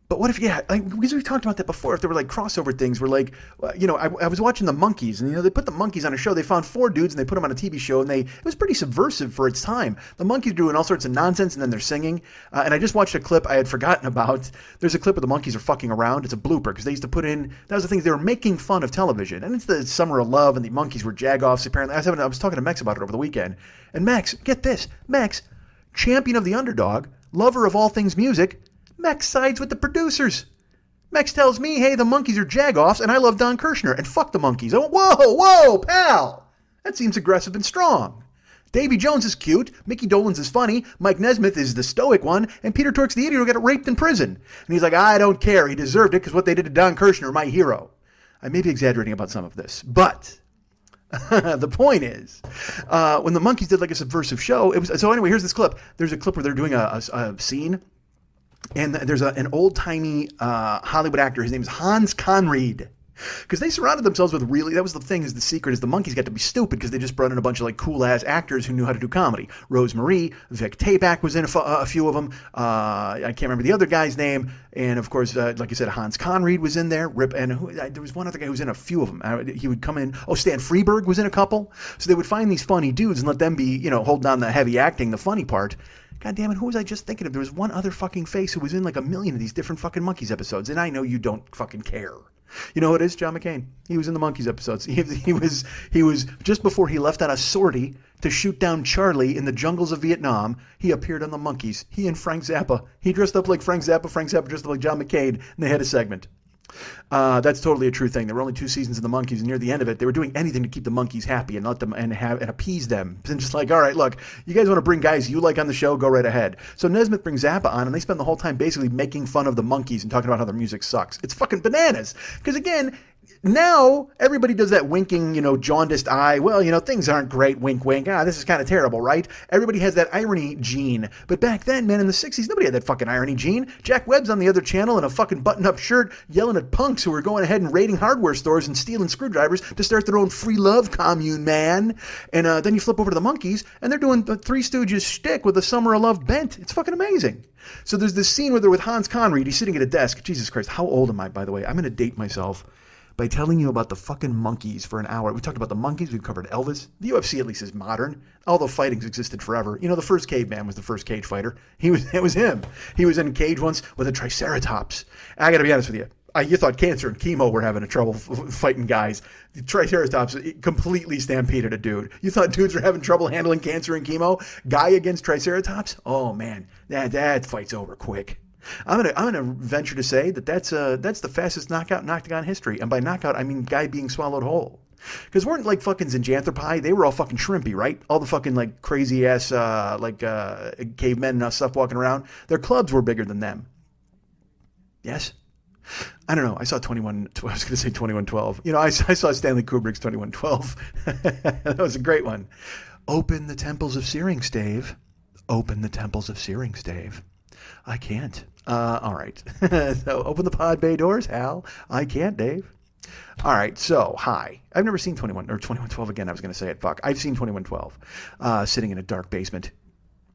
But what if, because we talked about that before, if there were like crossover things where like, I was watching the Monkees and, they put the Monkees on a show. They found 4 dudes and they put them on a TV show and it was pretty subversive for its time. The Monkees are doing all sorts of nonsense and then they're singing. And I just watched a clip I had forgotten about. There's a clip where the Monkees are fucking around. It's a blooper because they used to put in, that was the thing, they were making fun of television. And it's the Summer of Love and the Monkees were jagoffs apparently. I was talking to Max about it over the weekend. And Max, get this, Max, champion of the underdog, lover of all things music, Max sides with the producers. Max tells me, hey, the Monkees are jagoffs, and I love Don Kirshner, and fuck the Monkees. Oh, whoa, pal. That seems aggressive and strong. Davy Jones is cute, Mickey Dolenz is funny, Mike Nesmith is the stoic one, and Peter Tork's the idiot who got raped in prison. And he's like, I don't care. He deserved it because what they did to Don Kirshner, my hero. I may be exaggerating about some of this, but the point is, when the Monkees did like a subversive show, so anyway, here's this clip. There's a clip where they're doing a scene. And there's an old-timey Hollywood actor. His name is Hans Conried. Because they surrounded themselves with that was the thing, is the secret, is the Monkees got to be stupid because they just brought in a bunch of like cool-ass actors who knew how to do comedy. Rose Marie, Vic Tayback was in a few of them. I can't remember the other guy's name. And of course, like I said, Hans Conried was in there. There was one other guy who was in a few of them. He would come in. Oh, Stan Freberg was in a couple. So they would find these funny dudes and let them be, hold down the heavy acting, the funny part. God damn it, who was I just thinking of? There was one other fucking face who was in like a million of these different fucking Monkees episodes, and I know you don't fucking care. You know who it is? John McCain. He was in the Monkees episodes. He was just before he left on a sortie to shoot down Charlie in the jungles of Vietnam. He appeared on the Monkees. He and Frank Zappa. He dressed up like Frank Zappa. Frank Zappa dressed up like John McCain, and they had a segment. That's totally a true thing. There were only 2 seasons of the Monkees, and near the end of it, they were doing anything to keep the Monkees happy and let them and appease them. And just like, all right, look, you guys want to bring guys you like on the show, go right ahead. So Nesmith brings Zappa on, and they spend the whole time basically making fun of the Monkees and talking about how their music sucks. It's fucking bananas. Because again, now everybody does that winking, jaundiced eye. Well, things aren't great. Wink, wink. This is kind of terrible, right? Everybody has that irony gene. But back then, man, in the 60s, nobody had that fucking irony gene. Jack Webb's on the other channel in a fucking button-up shirt yelling at punks who were going ahead and raiding hardware stores and stealing screwdrivers to start their own free love commune, man. And then you flip over to the Monkees, and they're doing the Three Stooges shtick with the Summer of Love bent. It's fucking amazing. So there's this scene where they're with Hans Conried. He's sitting at a desk. Jesus Christ, how old am I, by the way? I'm going to date myself by telling you about the fucking Monkees for an hour. We talked about the Monkees. We've covered Elvis. The UFC at least is modern. Although fighting's existed forever. The first caveman was the first cage fighter. It was him. He was in a cage once with a triceratops. I got to be honest with you. You thought cancer and chemo were having a trouble fighting guys. The triceratops completely stampeded a dude. You thought dudes were having trouble handling cancer and chemo? Guy against triceratops? Oh man, that fight's over quick. I'm gonna venture to say that's the fastest knockout in octagon history, and by knockout I mean guy being swallowed whole. Because weren't like fucking Zinjanthropi, they were all fucking shrimpy, right? All the fucking like crazy ass cavemen and stuff walking around. Their clubs were bigger than them. Yes. I don't know. I saw 2112. I saw Stanley Kubrick's 2112. That was a great one. Open the temples of Syrinx, Dave. Open the temples of Syrinx, Dave. I can't. All right. So open the pod bay doors, Hal. I can't, Dave. All right. So, hi. I've never seen 2112 again. I was going to say it. Fuck. I've seen 2112 sitting in a dark basement,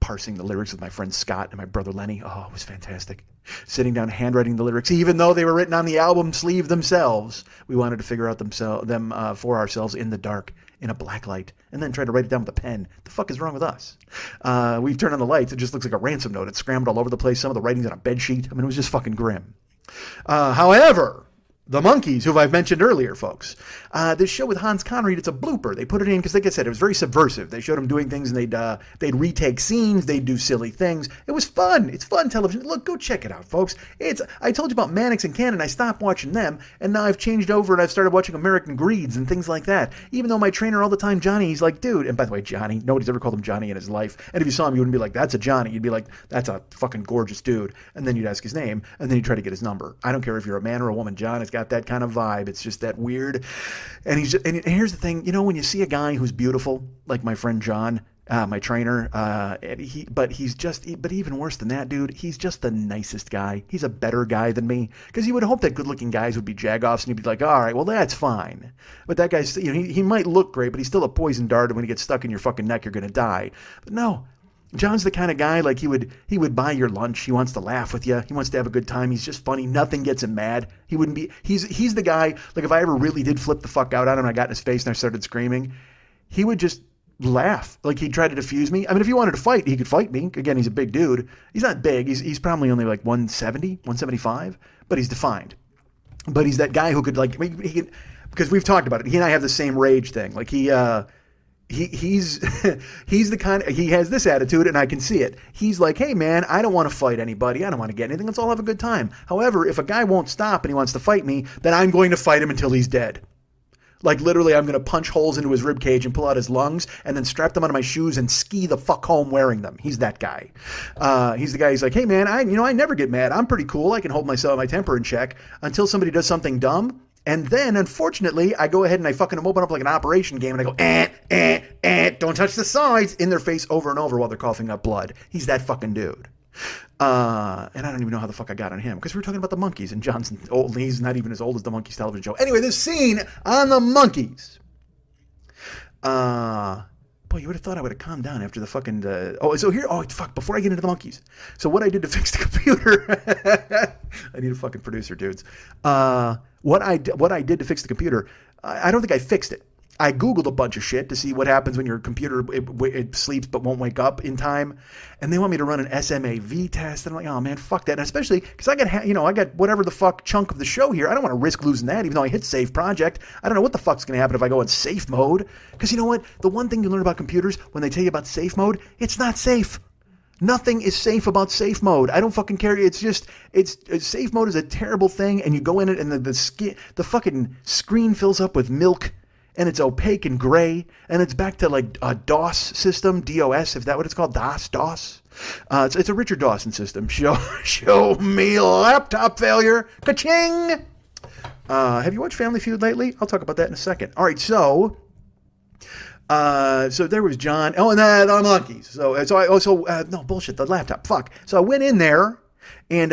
parsing the lyrics with my friend Scott and my brother Lenny. Oh, it was fantastic. Sitting down, handwriting the lyrics, even though they were written on the album sleeve themselves. We wanted to figure out them for ourselves in the dark, in a black light, and then try to write it down with a pen. The fuck is wrong with us? We turned on the lights. It just looks like a ransom note. It's scrambled all over the place. Some of the writing's on a bed sheet. I mean, it was just fucking grim. However, the Monkees, who I've mentioned earlier, folks. This show with Hans Conried, it's a blooper. They put it in because, like I said, it was very subversive. They showed him doing things, and they'd retake scenes. They'd do silly things. It was fun. It's fun television. Look, go check it out, folks. I told you about Mannix and Cannon. I stopped watching them, and now I've changed over, and I've started watching American Greeds and things like that. Even though my trainer all the time, Johnny, he's like, dude. And by the way, Johnny, nobody's ever called him Johnny in his life. And if you saw him, you wouldn't be like, that's a Johnny. You'd be like, that's a fucking gorgeous dude. And then you'd ask his name, and then you'd try to get his number. I don't care if you're a man or a woman. John has got that kind of vibe. It's just that weird. And and here's the thing, when you see a guy who's beautiful, like my friend John, my trainer, but even worse than that, dude, he's just the nicest guy. He's a better guy than me, because you would hope that good-looking guys would be jagoffs, and you'd be like, all right, well, that's fine. But that guy's, he might look great, but he's still a poison dart, and when he gets stuck in your fucking neck, you're going to die. But no. John's the kind of guy, like, he would buy your lunch. He wants to laugh with you. He wants to have a good time. He's just funny. Nothing gets him mad. He's the guy, like, if I ever really did flip the fuck out on him and I got in his face and I started screaming, he would just laugh. Like, he'd try to defuse me. I mean, if he wanted to fight, he could fight me. Again, he's a big dude. He's not big. He's probably only like 170, 175, but he's defined. But he's that guy who could, like, he could, because we've talked about it. He and I have the same rage thing. Like, he's the kind of, he has this attitude, and I can see it. He's like, hey man, I don't want to fight anybody. I don't want to get anything. Let's all have a good time. However, if a guy won't stop and he wants to fight me, then I'm going to fight him until he's dead. Like, literally, I'm going to punch holes into his rib cage and pull out his lungs and then strap them onto my shoes and ski the fuck home wearing them. He's that guy. He's the guy who's like, hey man, I never get mad. I'm pretty cool. I can hold my temper in check until somebody does something dumb. And then, unfortunately, I go ahead and I fucking open up like an operation game and I go, don't touch the sides, in their face over and over while they're coughing up blood. He's that fucking dude. And I don't even know how the fuck I got on him, because we were talking about the Monkees, and Johnson, he's not even as old as the Monkees television show. Anyway, this scene on the Monkees. Boy, you would have thought I would have calmed down after the fucking... before I get into the Monkees. So what I did to fix the computer... I need a fucking producer, dudes. What I did to fix the computer, I don't think I fixed it. I Googled a bunch of shit to see what happens when your computer it sleeps but won't wake up in time. And they want me to run an SMAV test. And I'm like, oh man, fuck that. And especially because I got whatever the fuck chunk of the show here. I don't want to risk losing that, even though I hit save project. I don't know what the fuck's going to happen if I go in safe mode. Because you know what? The one thing you learn about computers when they tell you about safe mode, it's not safe. Nothing is safe about safe mode. I don't fucking care. It's safe mode is a terrible thing. And you go in it and the fucking screen fills up with milk. And it's opaque and gray, and it's back to like a DOS system, DOS, if that's what it's called, DOS. It's a Richard Dawson system. Show me laptop failure. Ka-ching! Have you watched Family Feud lately? I'll talk about that in a second. All right, so there was John. Oh, and the Monkees. No bullshit. The laptop. Fuck. So I went in there. And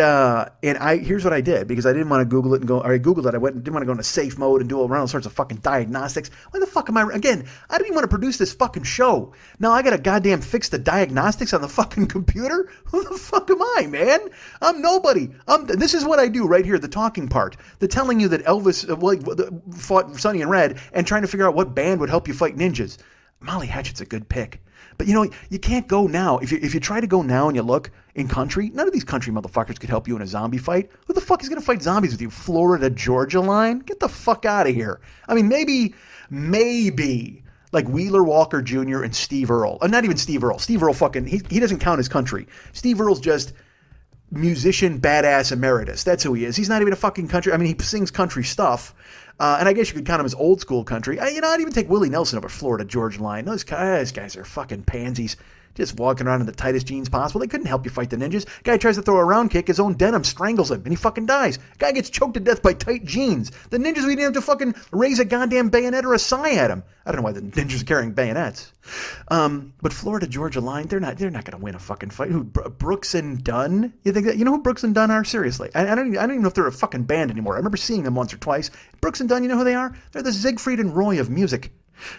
here's what I did, because I didn't want to Google it I Googled it. Didn't want to go into safe mode and do all sorts of fucking diagnostics. Why the fuck am I, again, I didn't even want to produce this fucking show. Now I got to goddamn fix the diagnostics on the fucking computer? Who the fuck am I, man? I'm nobody. This is what I do right here, the talking part. The telling you that Elvis fought Sonny and Red and trying to figure out what band would help you fight ninjas. Molly Hatchet's a good pick. But you can't go now. If you try to go now and you look in country, none of these country motherfuckers could help you in a zombie fight. Who the fuck is going to fight zombies with you? Florida, Georgia line? Get the fuck out of here. I mean, maybe like Wheeler Walker Jr. and Steve Earle. Not even Steve Earle. Steve Earle fucking, he doesn't count as country. Steve Earle's just musician badass emeritus. That's who he is. He's not even a fucking country. I mean, he sings country stuff. And I guess you could count him as old school country. I'd even take Willie Nelson over Florida Georgia line. Those guys are fucking pansies. Just walking around in the tightest jeans possible. They couldn't help you fight the ninjas. Guy tries to throw a round kick, his own denim strangles him, and he fucking dies. Guy gets choked to death by tight jeans. The ninjas, we didn't have to fucking raise a goddamn bayonet or a sai at him. I don't know why the ninjas are carrying bayonets. But Florida Georgia line, they're not going to win a fucking fight. Who, Brooks and Dunn? You think that? You know who Brooks and Dunn are? Seriously, I don't even know if they're a fucking band anymore. I remember seeing them once or twice. Brooks and Dunn, you know who they are? They're the Siegfried and Roy of music.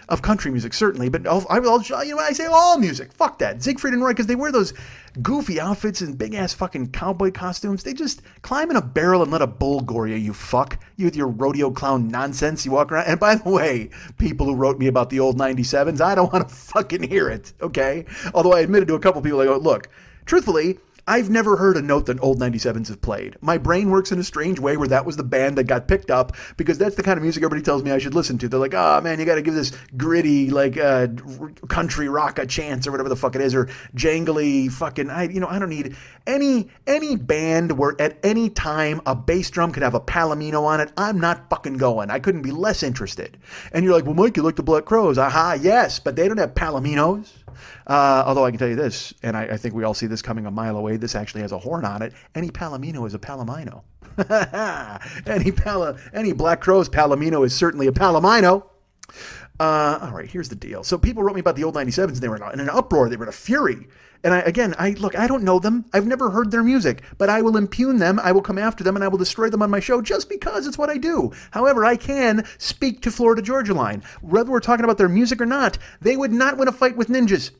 of country music, certainly, but I say all music. Fuck that. Siegfried and Roy, because they wear those goofy outfits and big-ass fucking cowboy costumes. They just climb in a barrel and let a bull gore you fuck. You with your rodeo clown nonsense. You walk around. And by the way, people who wrote me about the old 97s, I don't want to fucking hear it, okay? Although I admitted to a couple people, I go, look, truthfully, I've never heard a note that old 97s have played. My brain works in a strange way where that was the band that got picked up because that's the kind of music everybody tells me I should listen to. They're like, oh man, you got to give this gritty, like country rock a chance or whatever the fuck it is, or jangly fucking, I don't need any band where at any time a bass drum could have a palomino on it. I'm not fucking going. I couldn't be less interested. And you're like, well, Mike, you like the Black Crowes. Aha, yes, but they don't have palominos. Although I can tell you this, and I think we all see this coming a mile away, this actually has a horn on it. Any palomino is a palomino. Any Black Crowes palomino is certainly a palomino. All right, here's the deal. So people wrote me about the old 97s, and they were in an uproar. They were in a fury. And I don't know them. I've never heard their music, but I will impugn them. I will come after them, and I will destroy them on my show just because it's what I do. However, I can speak to Florida Georgia Line. Whether we're talking about their music or not, they would not win a fight with ninjas.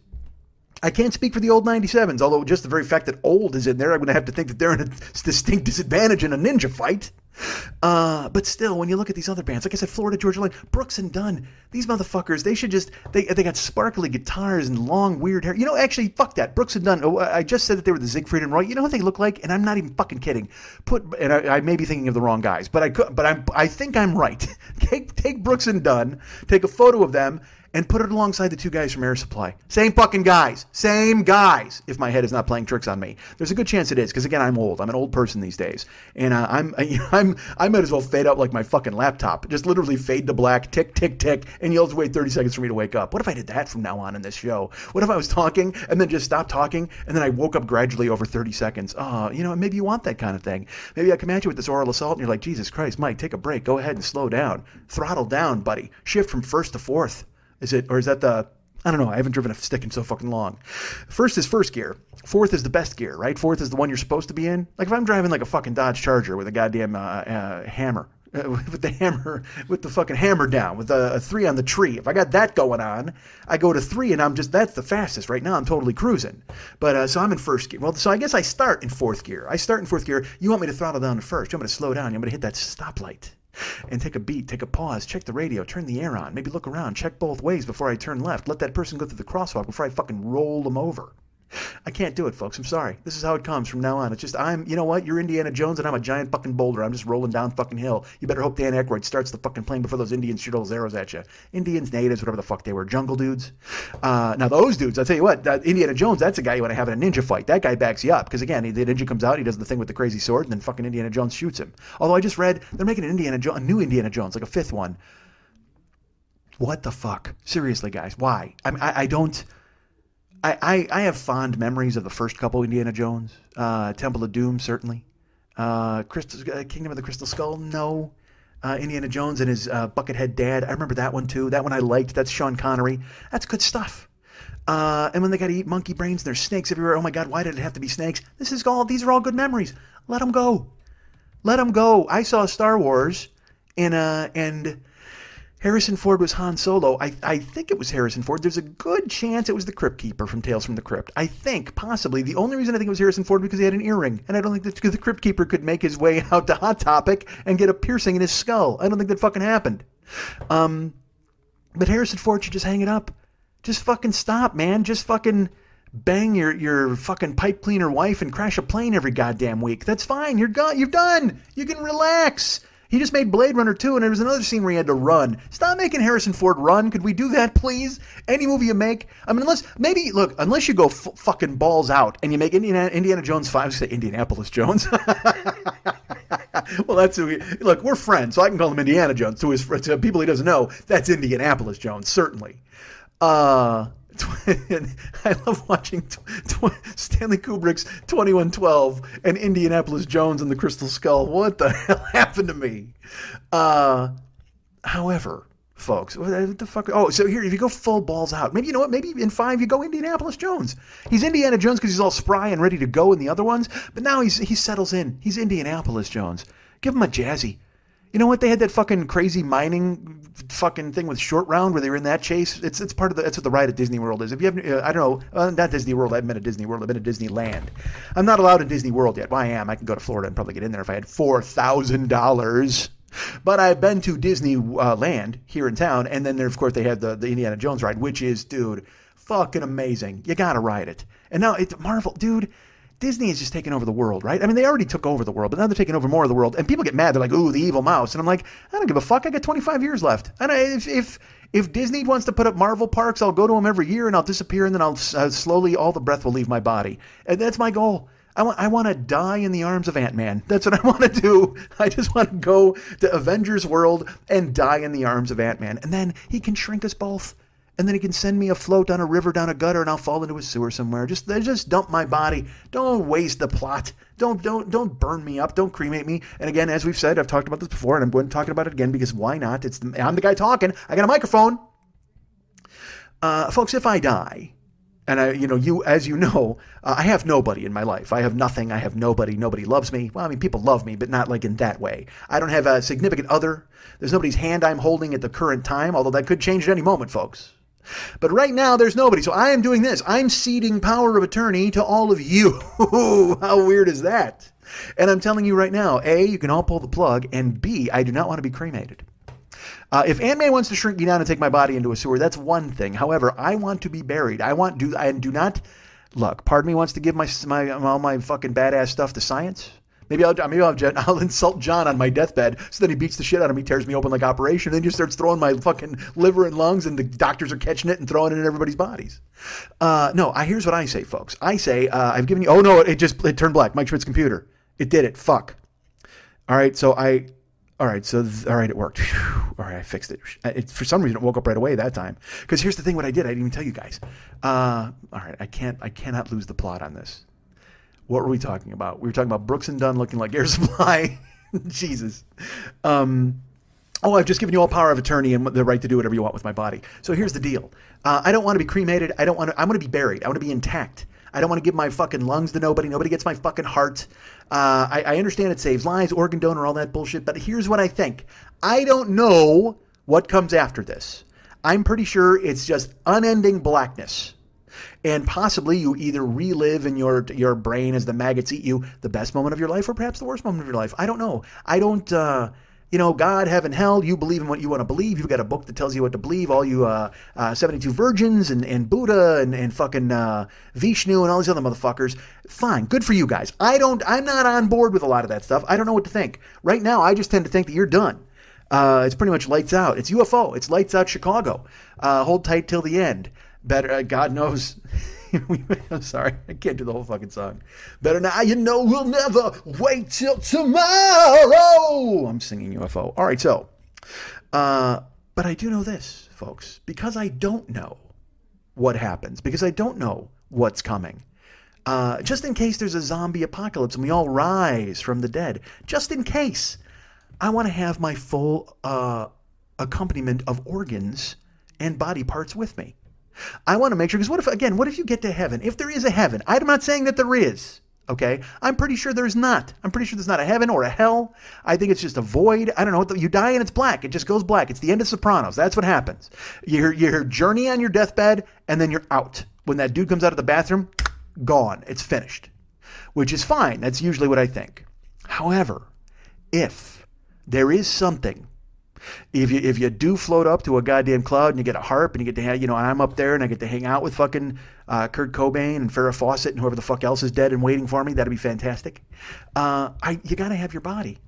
I can't speak for the old 97s, although just the very fact that old is in there, I'm going to have to think that they're in a distinct disadvantage in a ninja fight. But still, when you look at these other bands, like I said, Florida Georgia Line, Brooks and Dunn, these motherfuckers, they should just, they got sparkly guitars and long weird hair. Actually, fuck that. Brooks and Dunn, I just said that they were the Siegfried and Roy. You know what they look like? And I'm not even fucking kidding. I may be thinking of the wrong guys, but I think I'm right. Take Brooks and Dunn, take a photo of them, and put it alongside the two guys from Air Supply. Same fucking guys. Same guys. If my head is not playing tricks on me. There's a good chance it is, because again, I'm old. I'm an old person these days. And I might as well fade out like my fucking laptop. Just literally fade to black, tick, tick, tick, and you'll have to wait 30 seconds for me to wake up. What if I did that from now on in this show? What if I was talking and then just stopped talking and then I woke up gradually over 30 seconds? Maybe you want that kind of thing. Maybe I come at you with this oral assault and you're like, Jesus Christ, Mike, take a break. Go ahead and slow down. Throttle down, buddy. Shift from first to fourth. Is that the, I don't know, I haven't driven a stick in so fucking long. First is first gear. Fourth is the best gear, right? Fourth is the one you're supposed to be in. Like if I'm driving like a fucking Dodge Charger with a goddamn hammer, with the fucking hammer down, with a 3 on the tree. If I got that going on, I go to 3 and that's the fastest. Right now I'm totally cruising. But so I'm in first gear. Well, so I guess I start in fourth gear. You want me to throttle down to first. You want me to slow down. You want me to hit that stoplight. And take a beat, take a pause, check the radio, turn the air on, maybe look around, check both ways before I turn left, let that person go through the crosswalk before I fucking roll them over. I can't do it, folks. I'm sorry. This is how it comes from now on. It's just, you know what? You're Indiana Jones and I'm a giant fucking boulder. I'm just rolling down fucking hill. You better hope Dan Aykroyd starts the fucking plane before those Indians shoot all those arrows at you. Indians, natives, whatever the fuck they were. Jungle dudes. Now those dudes, I'll tell you what, Indiana Jones, that's a guy you want to have in a ninja fight. That guy backs you up. Because again, the ninja comes out, he does the thing with the crazy sword, and then fucking Indiana Jones shoots him. Although I just read, they're making a new Indiana Jones, like a 5th one. What the fuck? Seriously, guys. Why? I have fond memories of the first couple Indiana Jones. Temple of Doom, certainly. Kingdom of the Crystal Skull, no. Indiana Jones and his Buckethead dad, I remember that one too. That one I liked. That's Sean Connery. That's good stuff. And when they got to eat monkey brains and there's snakes everywhere, oh my God, why did it have to be snakes? These are all good memories. Let them go. Let them go. I saw Star Wars and Harrison Ford was Han Solo. I think it was Harrison Ford. There's a good chance it was the Crypt Keeper from Tales from the Crypt. I think, possibly. The only reason I think it was Harrison Ford because he had an earring. And I don't think that the Crypt Keeper could make his way out to Hot Topic and get a piercing in his skull. I don't think that fucking happened. But Harrison Ford should just hang it up. Just fucking stop, man. Just fucking bang your fucking pipe cleaner wife and crash a plane every goddamn week. That's fine. You're done. You can relax. He just made Blade Runner 2, and there was another scene where he had to run. Stop making Harrison Ford run. Could we do that, please? Any movie you make. I mean, unless you go fucking balls out and you make Indiana Jones 5, say Indianapolis Jones. Well, that's who look, we're friends, so I can call him Indiana Jones. To people he doesn't know, that's Indianapolis Jones, certainly. I love watching Stanley Kubrick's 2112 and Indianapolis Jones and the Crystal Skull. What the hell happened to me? However, folks, what the fuck? Oh, so here, if you go full balls out, maybe, you know what? Maybe in 5 you go Indianapolis Jones. He's Indiana Jones because he's all spry and ready to go in the other ones, but now he settles in. He's Indianapolis Jones. Give him a jazzy. You know what? They had that fucking crazy mining fucking thing with Short Round where they were in that chase. It's part of that's what the ride at Disney World is. If you have, I don't know, not Disney World. I haven't been to Disney World. I've been to Disneyland. I'm not allowed in Disney World yet. Well, I am. I can go to Florida and probably get in there if I had $4,000. But I've been to Disneyland here in town, and then there, of course, they have the Indiana Jones ride, which is, dude, fucking amazing. You gotta ride it. And now it's Marvel, dude. Disney is just taking over the world, right? I mean, they already took over the world, but now they're taking over more of the world. And people get mad. They're like, ooh, the evil mouse. And I'm like, I don't give a fuck. I got 25 years left. And if Disney wants to put up Marvel parks, I'll go to them every year and I'll disappear and then I'll slowly, all the breath will leave my body. And that's my goal. I want to die in the arms of Ant-Man. That's what I want to do. I just want to go to Avengers World and die in the arms of Ant-Man. And then he can shrink us both. And then he can send me afloat down a river, down a gutter, and I'll fall into a sewer somewhere. Just dump my body. Don't waste the plot. Don't burn me up. Don't cremate me. And again, as we've said, I've talked about this before, and I'm going to talk about it again because why not? I'm the guy talking. I got a microphone. Folks, if I die, and as you know, I have nobody in my life. I have nothing. I have nobody. Nobody loves me. Well, I mean, people love me, but not like in that way. I don't have a significant other. There's nobody's hand I'm holding at the current time, although that could change at any moment, folks. But right now, there's nobody. So I am doing this. I'm ceding power of attorney to all of you. How weird is that? And I'm telling you right now, A, you can all pull the plug, and B, I do not want to be cremated. If Ant-Man wants to shrink me down and take my body into a sewer, that's one thing. However, I want to be buried. I do not, look, part of me wants to give all my fucking badass stuff to science. Maybe I'll insult John on my deathbed, so then he beats the shit out of me, tears me open like Operation, and then just starts throwing my fucking liver and lungs, and the doctors are catching it and throwing it in everybody's bodies. Here's what I say, folks. I say, I've given you, oh no, it turned black. Mike Schmidt's computer. It did it. Fuck. All right, it worked. Whew. All right, I fixed it. For some reason, it woke up right away that time. Because here's the thing, what I did, I didn't even tell you guys. All right, I cannot lose the plot on this. What were we talking about? We were talking about Brooks and Dunn looking like Air Supply. Jesus. I've just given you all power of attorney and the right to do whatever you want with my body. So here's the deal. I don't want to be cremated. I want to be buried. I want to be intact. I don't want to give my fucking lungs to nobody. Nobody gets my fucking heart. I understand it saves lives, organ donor, all that bullshit. But here's what I think. I don't know what comes after this. I'm pretty sure it's just unending blackness. And possibly you either relive in your brain as the maggots eat you the best moment of your life or perhaps the worst moment of your life. I don't know. I don't, God, heaven, hell, you believe in what you want to believe. You've got a book that tells you what to believe. All you 72 virgins and Buddha and fucking Vishnu and all these other motherfuckers. Fine. Good for you guys. I'm not on board with a lot of that stuff. I don't know what to think. Right now, I just tend to think that you're done. It's pretty much lights out. It's UFO. It's lights out Chicago. Hold tight till the end. Better, God knows. I'm sorry, I can't do the whole fucking song. Better now, we'll never wait till tomorrow. I'm singing UFO. All right, so, but I do know this, folks, because I don't know what happens, because I don't know what's coming. Just in case there's a zombie apocalypse and we all rise from the dead, just in case, I want to have my full accompaniment of organs and body parts with me. I want to make sure, because what if you get to heaven? If there is a heaven, I'm not saying that there is, okay? I'm pretty sure there's not. I'm pretty sure there's not a heaven or a hell. I think it's just a void. I don't know. You die and it's black. It just goes black. It's the end of Sopranos. That's what happens. Your journey on your deathbed, and then you're out. When that dude comes out of the bathroom, gone. It's finished, which is fine. That's usually what I think. However, if there is something, if you do float up to a goddamn cloud and you get a harp and you get to I'm up there and I get to hang out with fucking Kurt Cobain and Farrah Fawcett and whoever the fuck else is dead and waiting for me, that'd be fantastic. You got to have your body.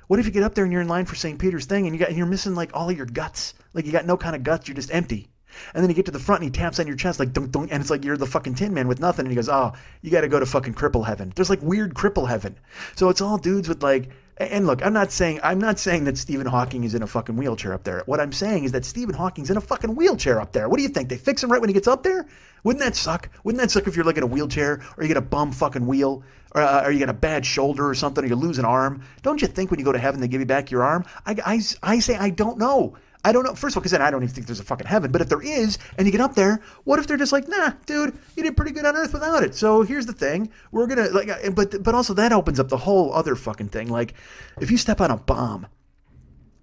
What if you get up there and you're in line for St. Peter's thing and you're missing like all of your guts, like you got no kind of guts, you're just empty. And then you get to the front and he taps on your chest like dunk dunk, and it's like you're the fucking Tin Man with nothing. And he goes, "Oh, you got to go to fucking cripple heaven." There's like weird cripple heaven. So it's all dudes with like. And look, I'm not saying that Stephen Hawking is in a fucking wheelchair up there. What I'm saying is that Stephen Hawking's in a fucking wheelchair up there. What do you think? They fix him right when he gets up there? Wouldn't that suck? Wouldn't that suck if you're like in a wheelchair or you get a bum fucking wheel or you get a bad shoulder or something or you lose an arm? Don't you think when you go to heaven they give you back your arm? I say I don't know. I don't know. First of all, because then I don't even think there's a fucking heaven. But if there is, and you get up there, what if they're just like, nah, dude, you did pretty good on Earth without it. So here's the thing. We're going to, but also that opens up the whole other fucking thing. Like, if you step on a bomb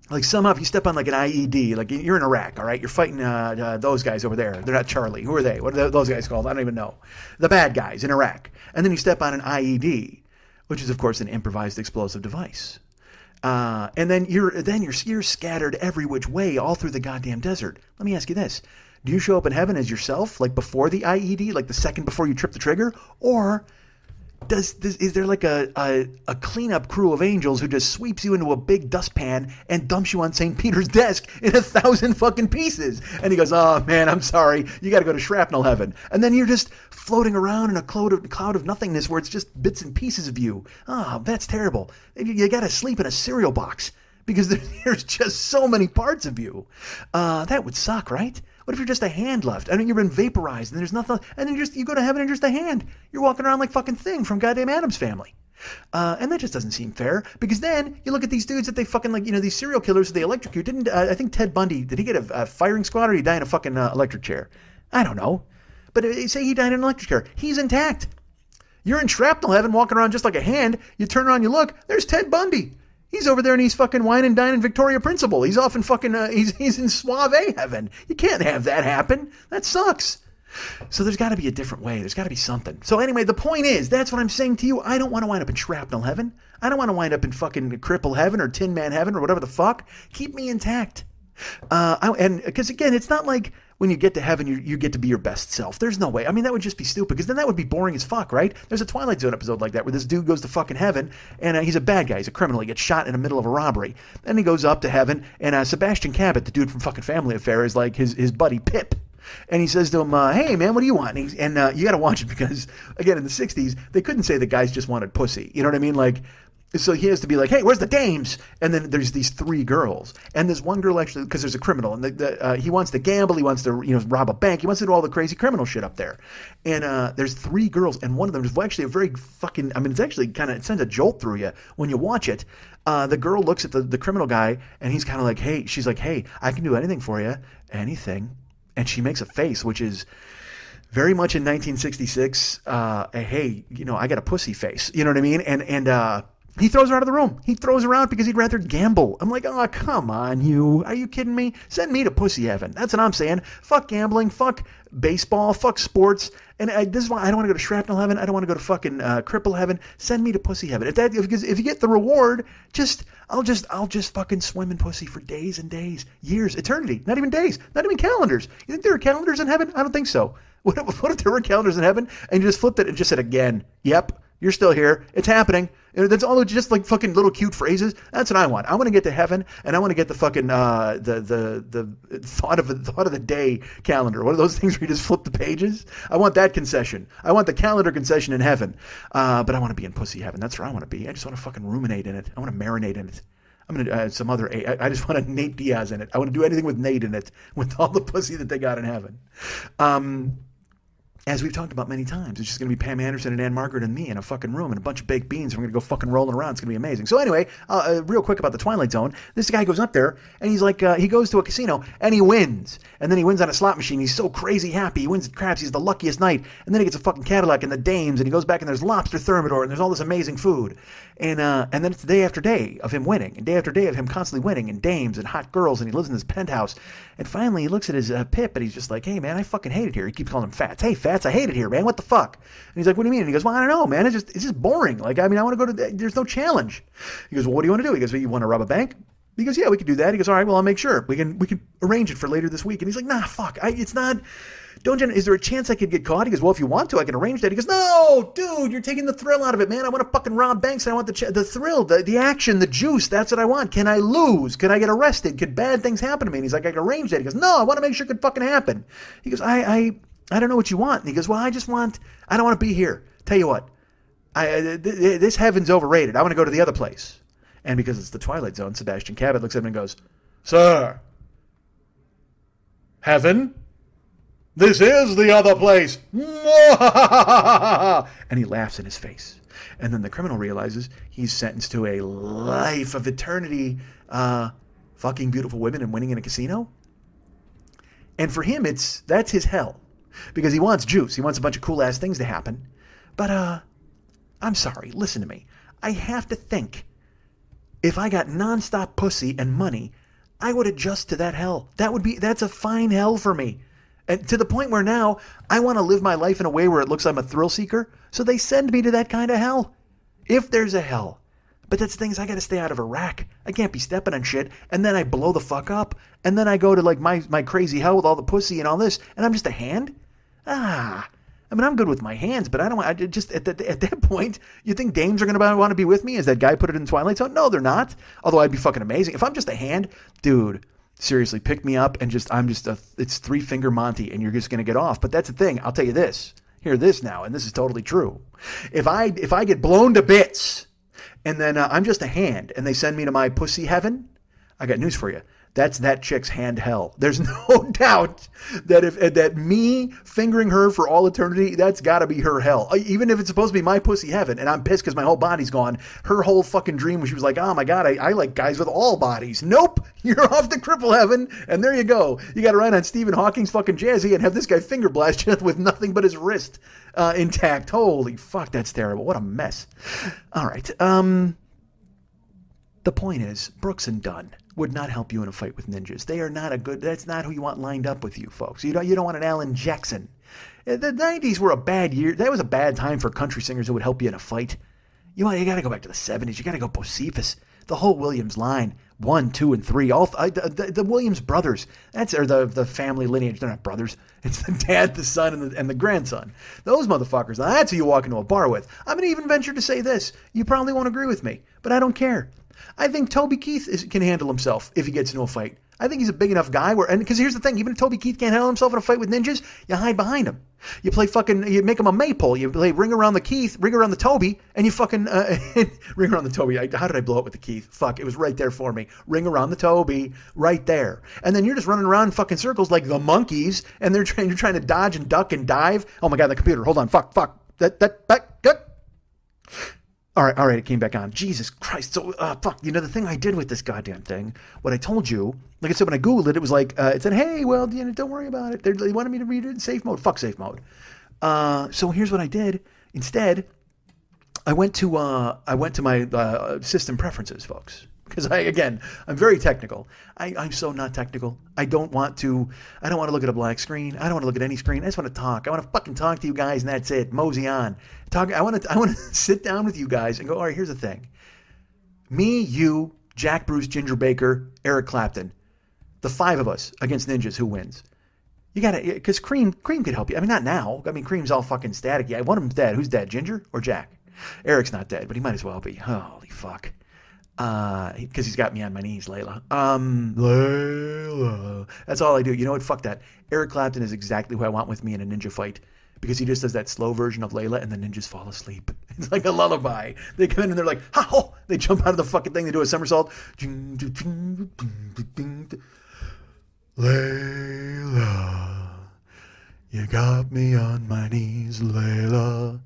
Like somehow if you step on like an IED, like you're in Iraq, all right? You're fighting those guys over there. They're not Charlie. Who are they? What are those guys called? I don't even know. The bad guys in Iraq. And then you step on an IED, which is of course an improvised explosive device. And then you're scattered every which way all through the goddamn desert. Let me ask you this. Do you show up in heaven as yourself, like before the IED, like the second before you trip the trigger? Or is there like a cleanup crew of angels who just sweeps you into a big dustpan and dumps you on St. Peter's desk in 1,000 fucking pieces? And he goes, oh man, I'm sorry. You got to go to shrapnel heaven. And then you're just floating around in a cloud of nothingness where it's just bits and pieces of you. Oh, that's terrible. You got to sleep in a cereal box because there's just so many parts of you. That would suck, right? What if you're just a hand left? I mean, you've been vaporized and there's nothing, and then you go to heaven and you're just a hand. You're walking around like fucking Thing from goddamn Addams Family. And that just doesn't seem fair, because then you look at these dudes that they fucking like, these serial killers that they electrocute. Didn't, I think Ted Bundy, did he get a firing squad or did he die in a fucking electric chair? I don't know. But say he died in an electric chair. He's intact. You're in shrapnel heaven walking around just like a hand. You turn around, you look, there's Ted Bundy. He's over there and he's fucking wine and dine in Victoria Principal. He's off in fucking, he's in Suave heaven. You can't have that happen. That sucks. So there's got to be a different way. There's got to be something. So anyway, the point is, that's what I'm saying to you. I don't want to wind up in shrapnel heaven. I don't want to wind up in fucking cripple heaven or Tin Man heaven or whatever the fuck. Keep me intact. And because again, it's not like when you get to heaven, you get to be your best self. There's no way. I mean, that would just be stupid, because then that would be boring as fuck, right? There's a Twilight Zone episode like that where this dude goes to fucking heaven, and he's a bad guy. He's a criminal. He gets shot in the middle of a robbery. Then he goes up to heaven, and Sebastian Cabot, the dude from fucking Family Affair, is like his buddy Pip. And he says to him, hey, man, what do you want? And you got to watch it because, again, in the 60s, they couldn't say the guys just wanted pussy. You know what I mean? Like, so he has to be like, hey, where's the dames? And then there's these three girls. And there's one girl actually, because there's a criminal. And he wants to gamble. He wants to rob a bank. He wants to do all the crazy criminal shit up there. And there's three girls. And one of them is actually a very fucking, I mean, it's actually kind of, it sends a jolt through you when you watch it. The girl looks at the criminal guy, and he's kind of like, hey, she's like, hey, I can do anything for you. Anything. And she makes a face, which is very much in 1966, hey, I got a pussy face. You know what I mean? And he throws her out of the room. He throws her out because he'd rather gamble. I'm like, oh, come on, you. Are you kidding me? Send me to pussy heaven. That's what I'm saying. Fuck gambling. Fuck baseball. Fuck sports. And this is why I don't want to go to shrapnel heaven. I don't want to go to fucking cripple heaven. Send me to pussy heaven. If you get the reward, I'll just fucking swim in pussy for days and days, years, eternity. Not even days. Not even calendars. You think there are calendars in heaven? I don't think so. What if there were calendars in heaven and you just flipped it and just said again? Yep. You're still here. It's happening. That's all just like fucking little cute phrases. That's what I want. I want to get to heaven, and I want to get the fucking the thought of the day calendar. One of those things where you just flip the pages. I want that concession. I want the calendar concession in heaven. But I want to be in pussy heaven. That's where I want to be. I just want to fucking ruminate in it. I want to marinate in it. I'm gonna some other. I just want a Nate Diaz in it. I want to do anything with Nate in it, with all the pussy that they got in heaven. As we've talked about many times, it's just going to be Pam Anderson and Ann Margaret and me in a fucking room and a bunch of baked beans. We're going to go fucking rolling around. It's going to be amazing. So anyway, real quick about the Twilight Zone. This guy goes up there, and he's like, he goes to a casino, and he wins. And then he wins on a slot machine. He's so crazy happy. He wins at craps. He's the luckiest night. And then he gets a fucking Cadillac and the dames, and he goes back, and there's lobster thermidor, and there's all this amazing food. And then it's day after day of him winning, and day after day of him constantly winning, and dames and hot girls, and he lives in this penthouse. And finally, he looks at his Pip, and he's just like, hey, man, I fucking hate it here. He keeps calling him Fats. Hey, Fats, I hate it here, man. What the fuck? And he's like, what do you mean? And he goes, well, I don't know, man. It's just boring. Like, I mean, I want to go to, there's no challenge. He goes, well, what do you want to do? He goes, well, you want to rob a bank? He goes, yeah, we could do that. He goes, all right, well, I'll make sure. We can arrange it for later this week. And he's like, nah, fuck. It's not, is there a chance I could get caught? He goes, well, if you want to, I can arrange that. He goes, no, dude, you're taking the thrill out of it, man. I want to fucking rob banks. And I want the thrill, the action, the juice. That's what I want. Can I lose? Could I get arrested? Could bad things happen to me? And he's like, I can arrange that. He goes, no, I want to make sure it could fucking happen. He goes, I don't know what you want. And he goes, well, I don't want to be here. Tell you what, this heaven's overrated. I want to go to the other place. And because it's the Twilight Zone, Sebastian Cabot looks at him and goes, sir, heaven? This is the other place. And he laughs in his face. And then the criminal realizes he's sentenced to a life of eternity fucking beautiful women and winning in a casino. And for him, that's his hell. Because he wants juice. He wants a bunch of cool-ass things to happen. But, I'm sorry. Listen to me. I have to think. if I got nonstop pussy and money, I would adjust to that hell. That's a fine hell for me. And to the point where now I want to live my life in a way where it looks like I'm a thrill seeker. So they send me to that kind of hell. If there's a hell. But that's the thing is I got to stay out of Iraq. I can't be stepping on shit. And then I blow the fuck up. And then I go to like my crazy hell with all the pussy and all this. And I'm just a hand? I mean, I'm good with my hands, but I just at that point, you think dames are going to want to be with me? As that guy put it in Twilight Zone? No, they're not. Although I'd be fucking amazing. If I'm just a hand, dude, seriously, pick me up and it's 3-finger Monty and you're just going to get off. But that's the thing. I'll tell you this. Hear this now, and this is totally true. If I get blown to bits and then I'm just a hand and they send me to my pussy heaven, I got news for you. That's that chick's hand hell. There's no doubt that me fingering her for all eternity, that's got to be her hell. Even if it's supposed to be my pussy heaven, and I'm pissed because my whole body's gone. Her whole fucking dream was she was like, oh my God, I like guys with all bodies. Nope, you're off to cripple heaven, and there you go. You got to ride on Stephen Hawking's fucking Jazzy and have this guy finger blast you with nothing but his wrist intact. Holy fuck, that's terrible. What a mess. All right. The point is, Brooks and Dunn would not help you in a fight with ninjas. They are not that's not who you want lined up with you, folks. You don't want an Alan Jackson. The 90s were a bad year. That was a bad time for country singers who would help you in a fight. You got to go back to the 70s. You got to go Bocephus. The whole Williams line, 1, 2, and 3. All the Williams brothers. Or the family lineage. They're not brothers. It's the dad, the son, and the grandson. Those motherfuckers. Now that's who you walk into a bar with. I'm going to even venture to say this. You probably won't agree with me, but I don't care. I think Toby Keith can handle himself if he gets into a fight. I think he's a big enough guy because here's the thing, even if Toby Keith can't handle himself in a fight with ninjas, you hide behind him. You make him a maypole. You play ring around the Toby, and you fucking ring around the Toby. How did I blow it with the Keith? Fuck, it was right there for me. Ring around the Toby, right there. And then you're just running around in fucking circles like the monkeys, and you're trying to dodge and duck and dive. Oh my God, the computer. Hold on. Fuck. All right, it came back on. Jesus Christ. So, fuck, the thing I did with this goddamn thing, what I told you, like I said, when I Googled it, it was like, it said, hey, well, don't worry about it. They wanted me to read it in safe mode. Fuck safe mode. So here's what I did. Instead, I went to my system preferences, folks. Because I'm very technical. I'm so not technical. I don't want to look at a black screen. I don't want to look at any screen. I just want to talk. I want to fucking talk to you guys, and that's it. Mosey on. I want to sit down with you guys and go, all right, here's the thing. Me, you, Jack Bruce, Ginger Baker, Eric Clapton. The 5 of us against ninjas. Who wins? You got to, because Cream could help you. I mean, not now. I mean, Cream's all fucking static. Yeah, one of them's dead. Who's dead? Ginger or Jack? Eric's not dead, but he might as well be. Holy fuck. Because he's got me on my knees, Layla. Layla. That's all I do. You know what? Fuck that. Eric Clapton is exactly who I want with me in a ninja fight. Because he just does that slow version of Layla and the ninjas fall asleep. It's like a lullaby. They come in and they're like, how? They jump out of the fucking thing. They do a somersault. Layla, you got me on my knees, Layla.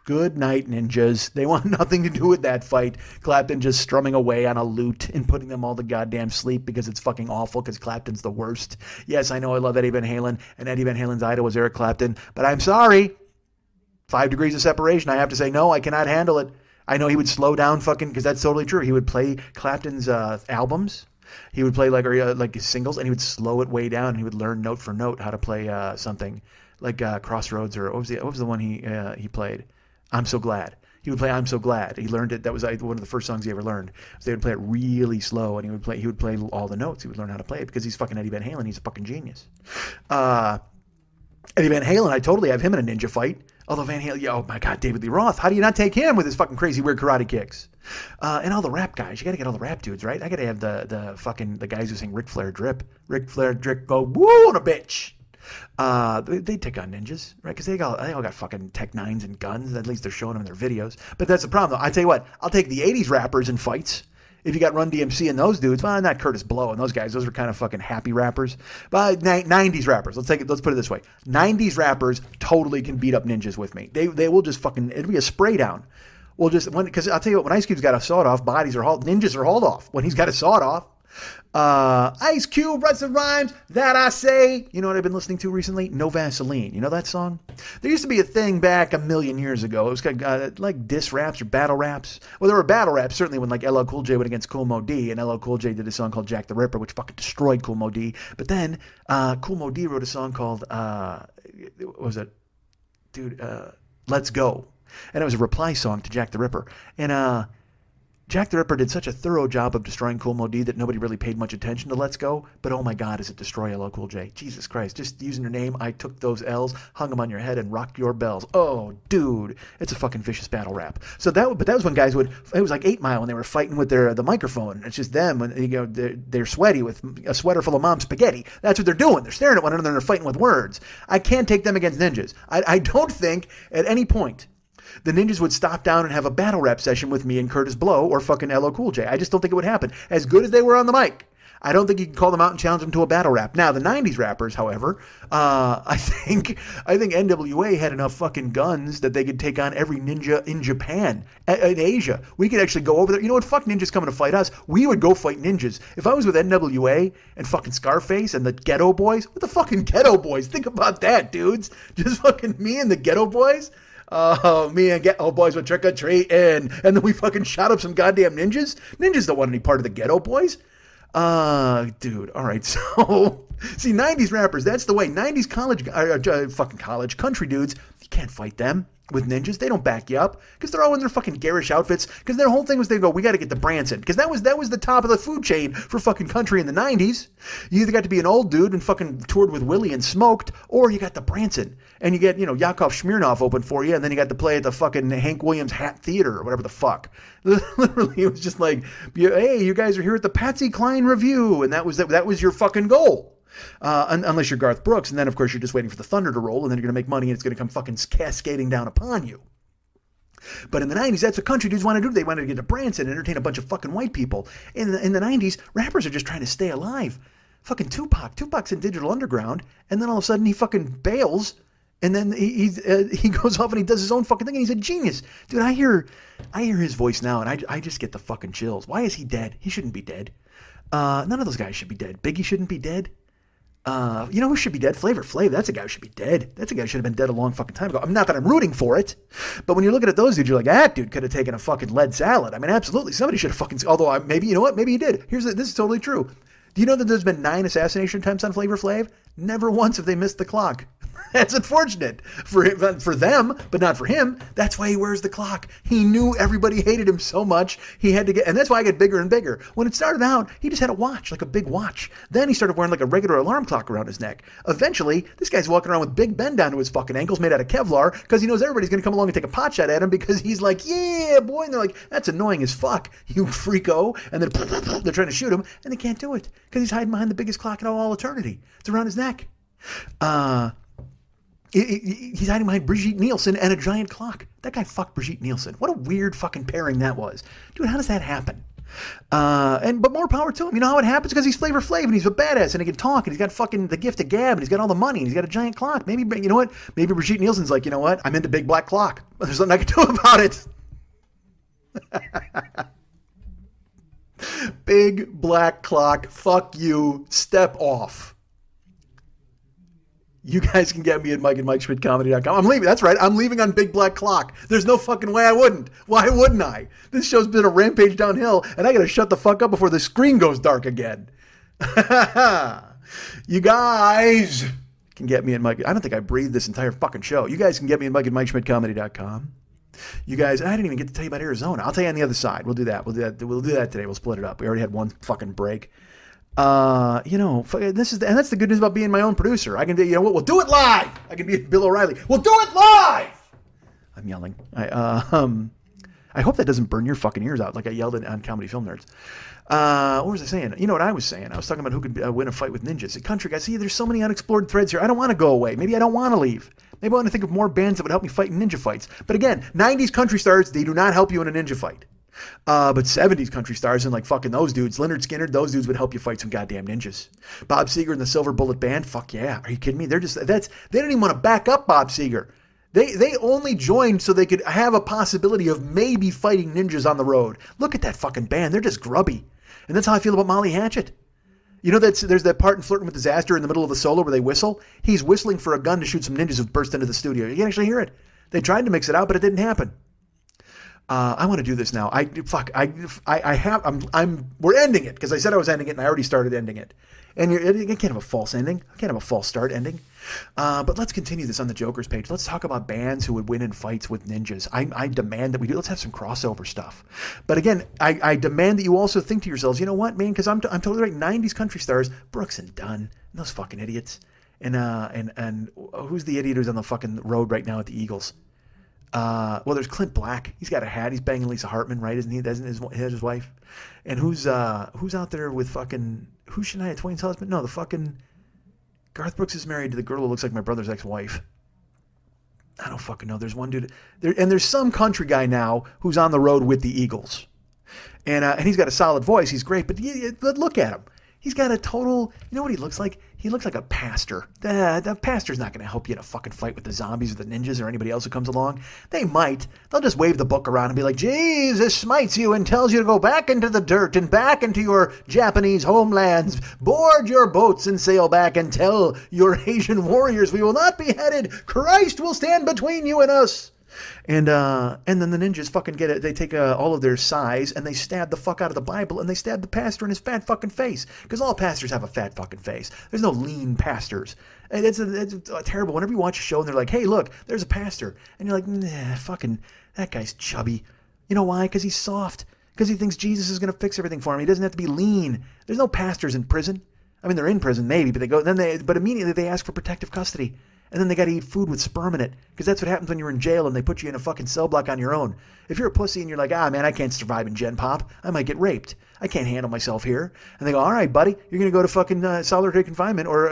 Good night, ninjas. They want nothing to do with that fight. Clapton just strumming away on a lute and putting them all to goddamn sleep because it's fucking awful because Clapton's the worst. Yes, I know I love Eddie Van Halen, and Eddie Van Halen's idol was Eric Clapton, but I'm sorry. 5 degrees of separation. I have to say, no, I cannot handle it. I know he would slow down fucking, because that's totally true. He would play Clapton's albums. He would play like his singles, and he would slow it way down, and he would learn note for note how to play something like Crossroads, or what was the one he played? I'm So Glad. He would play I'm So Glad. He learned it. That was one of the first songs he ever learned. So they would play it really slow, and he would play all the notes. He would learn how to play it because he's fucking Eddie Van Halen. He's a fucking genius. Eddie Van Halen, I totally have him in a ninja fight. Although Van Halen, oh my God, David Lee Roth. How do you not take him with his fucking crazy weird karate kicks? And all the rap guys. You got to get all the rap dudes, right? I got to have the guys who sing Ric Flair drip. Ric Flair drip go woo on a bitch. They take on ninjas, right? Because they all got fucking Tech 9s and guns. At least they're showing them in their videos. But that's the problem, though. I tell you what, I'll take the 80s rappers in fights. If you got Run DMC and those dudes, well, not Curtis Blow and those guys. Those were kind of fucking happy rappers. But 90s rappers, let's put it this way. 90s rappers totally can beat up ninjas with me. They will just fucking, it'll be a spray down. Because I'll tell you what, when Ice Cube's got a sawed off, ninjas are hauled off. When he's got a sawed off, Ice Cube writes some rhymes that I say. You know what I've been listening to recently? No Vaseline. You know that song? There used to be a thing back a million years ago. It was like diss raps or battle raps. Well, there were battle raps, certainly when like LL Cool J went against Kool Moe Dee, and LL Cool J did a song called Jack the Ripper, which fucking destroyed Kool Moe Dee. But then Kool Moe Dee wrote a song called, what was it? Dude, Let's Go. And it was a reply song to Jack the Ripper. And Jack the Ripper did such a thorough job of destroying Kool Moe Dee that nobody really paid much attention to Let's Go. But oh my God, does it destroy LL Cool J? Jesus Christ, just using your name, I took those L's, hung them on your head, and rocked your bells. Oh, dude, it's a fucking vicious battle rap. So but that was when guys it was like 8 Mile when they were fighting with the microphone. It's just them, and you know, they're sweaty with a sweater full of mom's spaghetti. That's what they're doing. They're staring at one another and they're fighting with words. I can't take them against ninjas. I don't think at any point the ninjas would stop down and have a battle rap session with me and Curtis Blow or fucking LL Cool J. I just don't think it would happen. As good as they were on the mic, I don't think you can call them out and challenge them to a battle rap. Now, the 90s rappers, however, I think NWA had enough fucking guns that they could take on every ninja in Japan, in Asia. We could actually go over there. You know what? Fuck ninjas coming to fight us. We would go fight ninjas. If I was with NWA and fucking Scarface and the Ghetto Boys, what the fucking Ghetto Boys? Think about that, dudes. Just fucking me and the Ghetto Boys. Me and Ghetto Boys would trick or treat, and then we fucking shot up some goddamn ninjas. Ninjas don't want any part of the Ghetto Boys. Dude, all right. So, see, 90s rappers, that's the way. 90s college country dudes, you can't fight them with ninjas. They don't back you up because they're all in their fucking garish outfits. Because their whole thing was they go, we got to get the Branson, because that was the top of the food chain for fucking country in the 90s. You either got to be an old dude and fucking toured with Willie and smoked, or you got the Branson. And you get, Yakov Smirnoff open for you, and then you got to play at the fucking Hank Williams Hat Theater or whatever the fuck. Literally, it was just like, hey, you guys are here at the Patsy Cline Review, and that was your fucking goal. Unless you're Garth Brooks, and then of course you're just waiting for the thunder to roll, and then you're going to make money, and it's going to come fucking cascading down upon you. But in the 90s, that's what country dudes wanted to do. They wanted to get to Branson and entertain a bunch of fucking white people. In the 90s, rappers are just trying to stay alive. Fucking Tupac's in Digital Underground, and then all of a sudden he fucking bails. And then he goes off and he does his own fucking thing, and he's a genius. Dude, I hear his voice now, and I just get the fucking chills. Why is he dead? He shouldn't be dead. None of those guys should be dead. Biggie shouldn't be dead. You know who should be dead? Flavor Flav. That's a guy who should be dead. That's a guy who should have been dead a long fucking time ago. I'm not that I'm rooting for it, but when you're looking at those dudes, you're like, that dude could have taken a fucking lead salad. I mean, absolutely. Somebody should have fucking, although maybe, you know what? Maybe he did. This is totally true. Do you know that there's been 9 assassination attempts on Flavor Flav? Never once have they missed the clock. That's unfortunate for them, but not for him. That's why he wears the clock. He knew everybody hated him so much. He had to get, and that's why I get bigger and bigger. When it started out, he just had a watch, like a big watch. Then he started wearing like a regular alarm clock around his neck. Eventually, this guy's walking around with Big Ben down to his fucking ankles made out of Kevlar because he knows everybody's going to come along and take a pot shot at him because he's like, yeah, boy. And they're like, that's annoying as fuck, you freako. And then they're trying to shoot him, and they can't do it because he's hiding behind the biggest clock in all eternity. It's around his neck. He's hiding behind Brigitte Nielsen and a giant clock. That guy fucked Brigitte Nielsen. What a weird fucking pairing that was. Dude, how does that happen? But more power to him. You know how it happens? Because he's Flavor Flav and he's a badass and he can talk and he's got fucking the gift of gab and he's got all the money and he's got a giant clock. Maybe, you know what? Maybe Brigitte Nielsen's like, you know what? I'm into big black clock. There's nothing I can do about it. Big black clock. Fuck you. Step off. You guys can get me at MikeandMikeSchmidtComedy.com. I'm leaving. That's right. I'm leaving on Big Black Clock. There's no fucking way I wouldn't. Why wouldn't I? This show's been a rampage downhill, and I got to shut the fuck up before the screen goes dark again. You guys can get me at Mike. I don't think I breathed this entire fucking show. You guys can get me at MikeandMikeSchmidtComedy.com. You guys, I didn't even get to tell you about Arizona. I'll tell you on the other side. We'll do that. We'll do that today. We'll split it up. We already had one fucking break. That's the good news about being my own producer. I can do, you know what? We'll do it live. I can be Bill O'Reilly. We'll do it live. I'm yelling. I hope that doesn't burn your fucking ears out like I yelled on Comedy Film Nerds. What was I saying? You know what I was saying? I was talking about who could win a fight with ninjas. Country guys, see, there's so many unexplored threads here. I don't want to go away. Maybe I don't want to leave. Maybe I want to think of more bands that would help me fight in ninja fights. But again, 90s country stars, they do not help you in a ninja fight. But 70s country stars and like fucking those dudes, Lynyrd Skynyrd, those dudes would help you fight some goddamn ninjas. Bob Seger and the Silver Bullet Band, fuck yeah. Are you kidding me? They don't even want to back up Bob Seger. They only joined so they could have a possibility of maybe fighting ninjas on the road. Look at that fucking band. They're just grubby. And that's how I feel about Molly Hatchet. You know, there's that part in Flirting with Disaster in the middle of the solo where they whistle. He's whistling for a gun to shoot some ninjas who've burst into the studio. You can actually hear it. They tried to mix it out, but it didn't happen. I want to do this now. We're ending it because I said I was ending it and I already started ending it. And you can't have a false ending. I can't have a false start ending. But let's continue this on the Joker's page. Let's talk about bands who would win in fights with ninjas. I demand that we do. Let's have some crossover stuff. But again, I demand that you also think to yourselves, you know what, man? Because I'm totally right. 90s country stars, Brooks and Dunn, those fucking idiots. And who's the idiot who's on the fucking road right now at the Eagles? Well, there's Clint Black. He's got a hat. He's banging Lisa Hartman, right? Isn't he? Doesn't his wife? And who's out there with fucking, who's Shania Twain's husband? No, the fucking Garth Brooks is married to the girl who looks like my brother's ex-wife. I don't fucking know. There's one dude there, and there's some country guy now who's on the road with the Eagles, and he's got a solid voice. He's great, but look at him. He's got a total, you know what he looks like? He looks like a pastor. The pastor's not going to help you in a fucking fight with the zombies or the ninjas or anybody else who comes along. They might. They'll just wave the book around and be like, Jesus smites you and tells you to go back into the dirt and back into your Japanese homelands. Board your boats and sail back and tell your Asian warriors we will not be headed. Christ will stand between you and us. And then the ninjas fucking get it. They take all of their size and they stab the fuck out of the Bible and they stab the pastor in his fat fucking face. Because all pastors have a fat fucking face. There's no lean pastors. And it's terrible. Whenever you watch a show and they're like, hey, look, there's a pastor. And you're like, nah, fucking, that guy's chubby. You know why? Because he's soft. Because he thinks Jesus is going to fix everything for him. He doesn't have to be lean. There's no pastors in prison. I mean, they're in prison maybe, but immediately they ask for protective custody. And then they got to eat food with sperm in it. Because that's what happens when you're in jail and they put you in a fucking cell block on your own. If you're a pussy and you're like, man, I can't survive in Gen Pop. I might get raped. I can't handle myself here. And they go, all right, buddy, you're going to go to fucking solitary confinement or,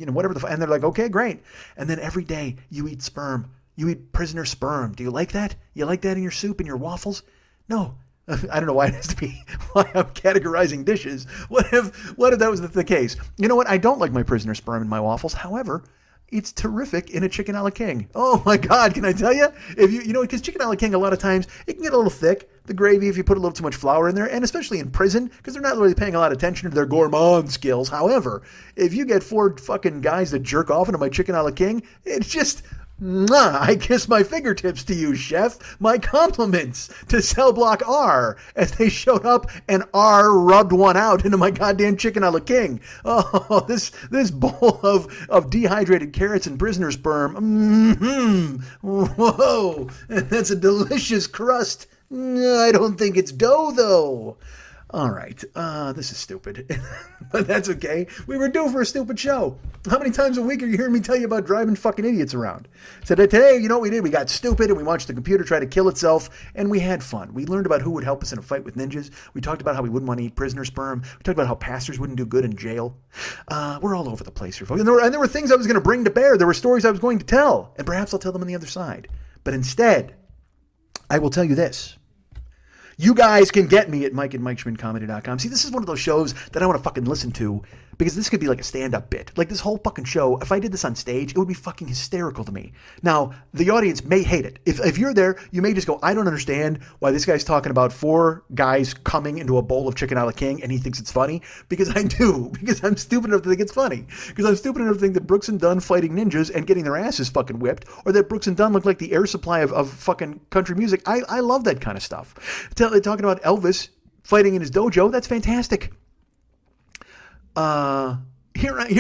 whatever and they're like, okay, great. And then every day you eat sperm. You eat prisoner sperm. Do you like that? You like that in your soup and your waffles? No. I don't know why it has to be, why I'm categorizing dishes. What if that was the case? You know what? I don't like my prisoner sperm in my waffles. However, it's terrific in a chicken a la king. Oh my God, can I tell you? If because chicken a la king, a lot of times, it can get a little thick, the gravy, if you put a little too much flour in there, and especially in prison, because they're not really paying a lot of attention to their gourmand skills. However, if you get 4 fucking guys that jerk off into my chicken a la king, it's just... I kiss my fingertips to you, chef. My compliments to Cell Block R as they showed up and R rubbed one out into my goddamn chicken a la king. Oh, this bowl of dehydrated carrots and prisoner sperm. Whoa, that's a delicious crust. I don't think it's dough, though. All right, this is stupid, but that's okay. We were due for a stupid show. How many times a week are you hearing me tell you about driving fucking idiots around? So today, you know what we did? We got stupid and we watched the computer try to kill itself, and we had fun. We learned about who would help us in a fight with ninjas. We talked about how we wouldn't want to eat prisoner sperm. We talked about how pastors wouldn't do good in jail. We're all over the place here, folks. And there were things I was going to bring to bear. There were stories I was going to tell, and perhaps I'll tell them on the other side. But instead, I will tell you this. You guys can get me at mike@MikeSchmidtComedy.com. See, this is one of those shows that I want to fucking listen to because this could be like a stand-up bit. Like this whole fucking show, if I did this on stage, it would be fucking hysterical to me. Now, the audience may hate it. If you're there, you may just go, I don't understand why this guy's talking about 4 guys coming into a bowl of chicken a la king and he thinks it's funny. Because I do. Because I'm stupid enough to think it's funny. Because I'm stupid enough to think that Brooks and Dunn fighting ninjas and getting their asses fucking whipped, or that Brooks and Dunn look like the air supply of fucking country music. I love that kind of stuff. Talking about Elvis fighting in his dojo, that's fantastic. Here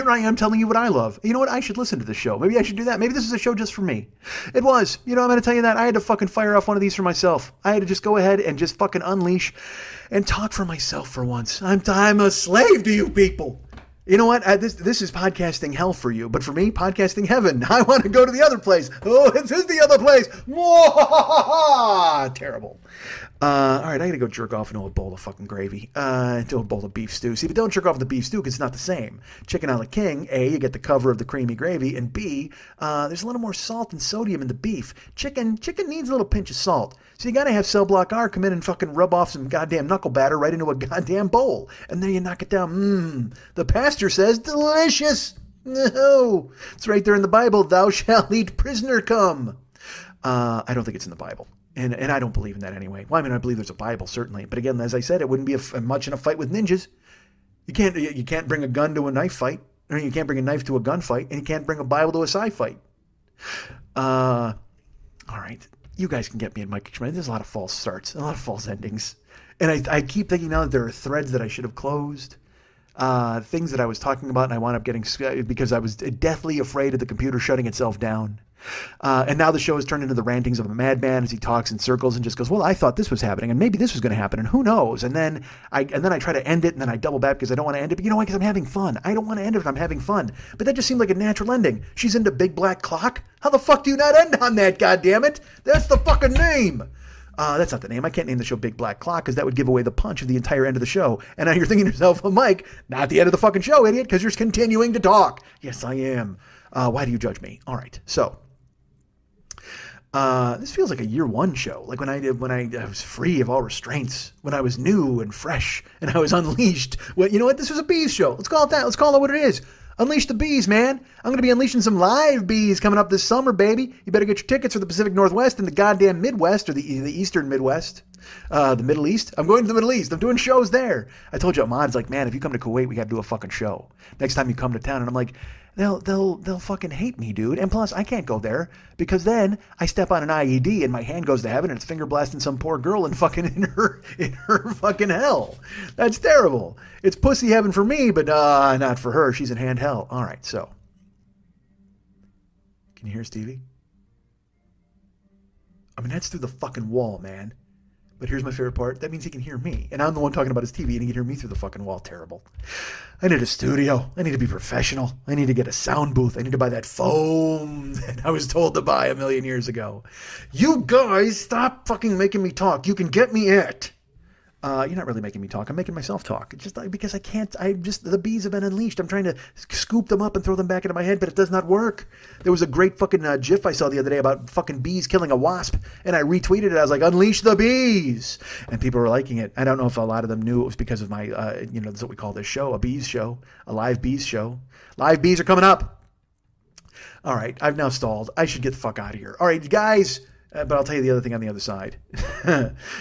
I am telling you what I love. You know what? I should listen to this show. Maybe I should do that. Maybe this is a show just for me. It was. I'm going to tell you that. I had to fucking fire off one of these for myself. I had to just go ahead and just fucking unleash and talk for myself for once. I'm a slave to you people. You know what? This is podcasting hell for you, but for me, podcasting heaven. I want to go to the other place. Oh, this is the other place. Terrible. All right, I gotta go jerk off into a bowl of fucking gravy, into a bowl of beef stew. See, but don't jerk off the beef stew because it's not the same. Chicken a la king, A, you get the cover of the creamy gravy, and B, there's a little more salt and sodium in the beef. Chicken needs a little pinch of salt. So you gotta have Cell Block R come in and fucking rub off some goddamn knuckle batter right into a goddamn bowl. And then you knock it down. The pastor says, delicious. No, it's right there in the Bible. Thou shalt eat prisoner cum. I don't think it's in the Bible. And I don't believe in that anyway. Well, I mean, I believe there's a Bible, certainly. But again, as I said, it wouldn't be much in a fight with ninjas. You can't bring a gun to a knife fight. Or you can't bring a knife to a gunfight. And you can't bring a Bible to a sci fight. All right. You guys can get me at Mike Schmidt. There's a lot of false starts, a lot of false endings. And I keep thinking now that there are threads that I should have closed. Things that I was talking about and I wound up getting because I was deathly afraid of the computer shutting itself down. And now the show has turned into the rantings of a madman as he talks in circles and just goes, well, I thought this was happening and maybe this was going to happen and who knows? And then I try to end it and then I double back because I don't want to end it. But you know why? Because I'm having fun. I don't want to end it if I'm having fun. But that just seemed like a natural ending. She's into Big Black Clock. How the fuck do you not end on that, goddammit? That's the fucking name. That's not the name. I can't name the show Big Black Clock because that would give away the punch of the entire end of the show. And now you're thinking to yourself, well, Mike, not the end of the fucking show, idiot, because you're continuing to talk. Yes, I am. Why do you judge me? All right. So this feels like a year one show. Like when I was free of all restraints, when I was new and fresh and I was unleashed. Well, you know what? This was a bees show. Let's call it that. Let's call it what it is. Unleash the bees, man. I'm going to be unleashing some live bees coming up this summer, baby. You better get your tickets for the Pacific Northwest and the goddamn Midwest, or the Eastern Midwest, the Middle East. I'm going to the Middle East. I'm doing shows there. I told you, Ahmad's like, man, if you come to Kuwait, we got to do a fucking show. Next time you come to town. And I'm like, they'll fucking hate me, dude. And plus, I can't go there because then I step on an IED and my hand goes to heaven and it's finger blasting some poor girl in her fucking hell. That's terrible. It's pussy heaven for me, but not for her. She's in hand hell. All right, so. Can you hear Stevie? I mean, that's through the fucking wall, man. But here's my favorite part. That means he can hear me. And I'm the one talking about his TV and he can hear me through the fucking wall. Terrible. I need a studio. I need to be professional. I need to get a sound booth. I need to buy that foam that I was told to buy a million years ago. You guys, stop fucking making me talk. You can get me at. You're not really making me talk. I'm making myself talk. It's just because I can't. The bees have been unleashed. I'm trying to scoop them up and throw them back into my head, but it does not work. There was a great fucking GIF I saw the other day about fucking bees killing a wasp, and I retweeted it. I was like, "Unleash the bees," and people were liking it. I don't know if a lot of them knew it was because of my, that's what we call this show, a bees show, a live bees show. Live bees are coming up. All right, I've now stalled. I should get the fuck out of here. All right, guys, but I'll tell you the other thing on the other side.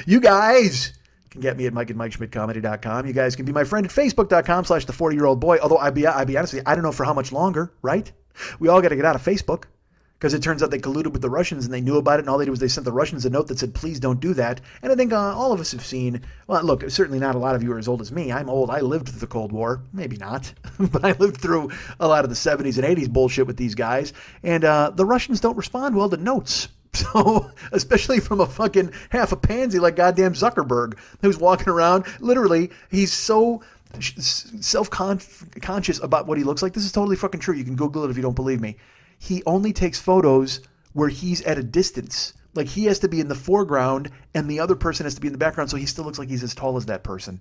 You guys can get me at Mike at MikeSchmidtComedy.com. You guys can be my friend at Facebook.com/the40-year-old-boy. Although I'll be honest with you, I don't know for how much longer, right? We all got to get out of Facebook because it turns out they colluded with the Russians and they knew about it. And all they did was they sent the Russians a note that said, please don't do that. And I think all of us have seen, well, look, certainly not a lot of you are as old as me. I'm old. I lived through the Cold War. Maybe not. But I lived through a lot of the 70s and 80s bullshit with these guys. And the Russians don't respond well to notes. So, especially from a fucking half a pansy like goddamn Zuckerberg, who's walking around, literally, he's so self-conscious about what he looks like. This is totally fucking true. You can Google it if you don't believe me. He only takes photos where he's at a distance. Like, he has to be in the foreground and the other person has to be in the background, so he still looks like he's as tall as that person.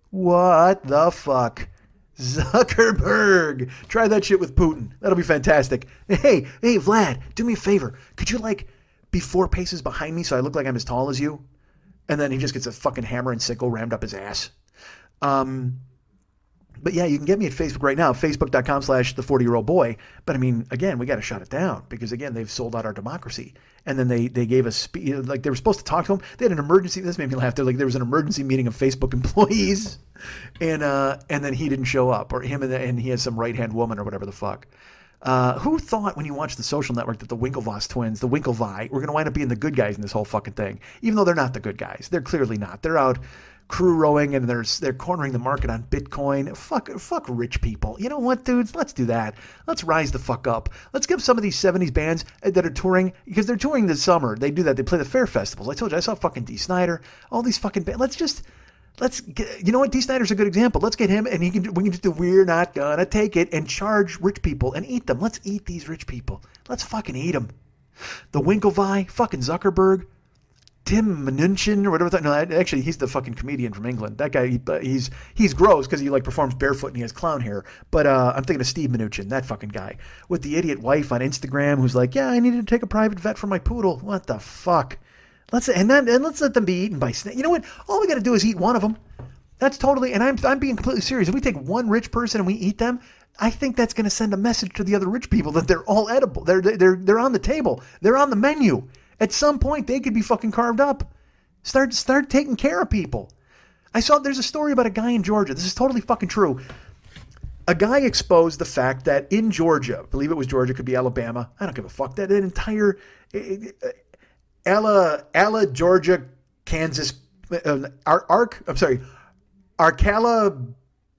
What the fuck? Zuckerberg. Try that shit with Putin. That'll be fantastic. Hey, Vlad, do me a favor. Could you, be 4 paces behind me so I look like I'm as tall as you? And then he just gets a fucking hammer and sickle rammed up his ass. But yeah, you can get me at Facebook right now, Facebook.com/the40-year-old-boy. But I mean, again, we got to shut it down because again, they've sold out our democracy. And then they gave us, they were supposed to talk to him. They had an emergency. This made me laugh. There was an emergency meeting of Facebook employees. And then he didn't show up, or him and he has some right-hand woman or whatever the fuck. Who thought when you watched The Social Network that the Winklevoss twins, the Winklevi, were going to wind up being the good guys in this whole fucking thing? Even though they're not the good guys. They're clearly not. They're out crew rowing and they're cornering the market on Bitcoin. Fuck rich people. You know what, dudes? Let's do that. Let's rise the fuck up. Let's give some of these 70s bands that are touring, because they're touring this summer. They do that. They play the fair festivals. I told you, I saw fucking Dee Snider. All these fucking bands. Let's get, you know what? Dee Snider's a good example. Let's get him and we can just do We're Not Gonna Take It and charge rich people and eat them. Let's eat these rich people. Let's fucking eat them. The Winklevi, fucking Zuckerberg, Tim Mnuchin or whatever. No, actually, he's the fucking comedian from England. That guy, he's gross because he performs barefoot and he has clown hair. But I'm thinking of Steve Mnuchin, that fucking guy with the idiot wife on Instagram who's like, yeah, I needed to take a private vet for my poodle. What the fuck? Let's let them be eaten by snakes. You know what? All we got to do is eat one of them. That's totally, and I'm being completely serious. If we take one rich person and we eat them, I think that's going to send a message to the other rich people that they're all edible. They're on the table. They're on the menu. At some point, they could be fucking carved up. Start taking care of people. There's a story about a guy in Georgia. This is totally fucking true. A guy exposed the fact that in Georgia, I believe it was Georgia, could be Alabama. I don't give a fuck. That entire Georgia, Kansas, Arcala,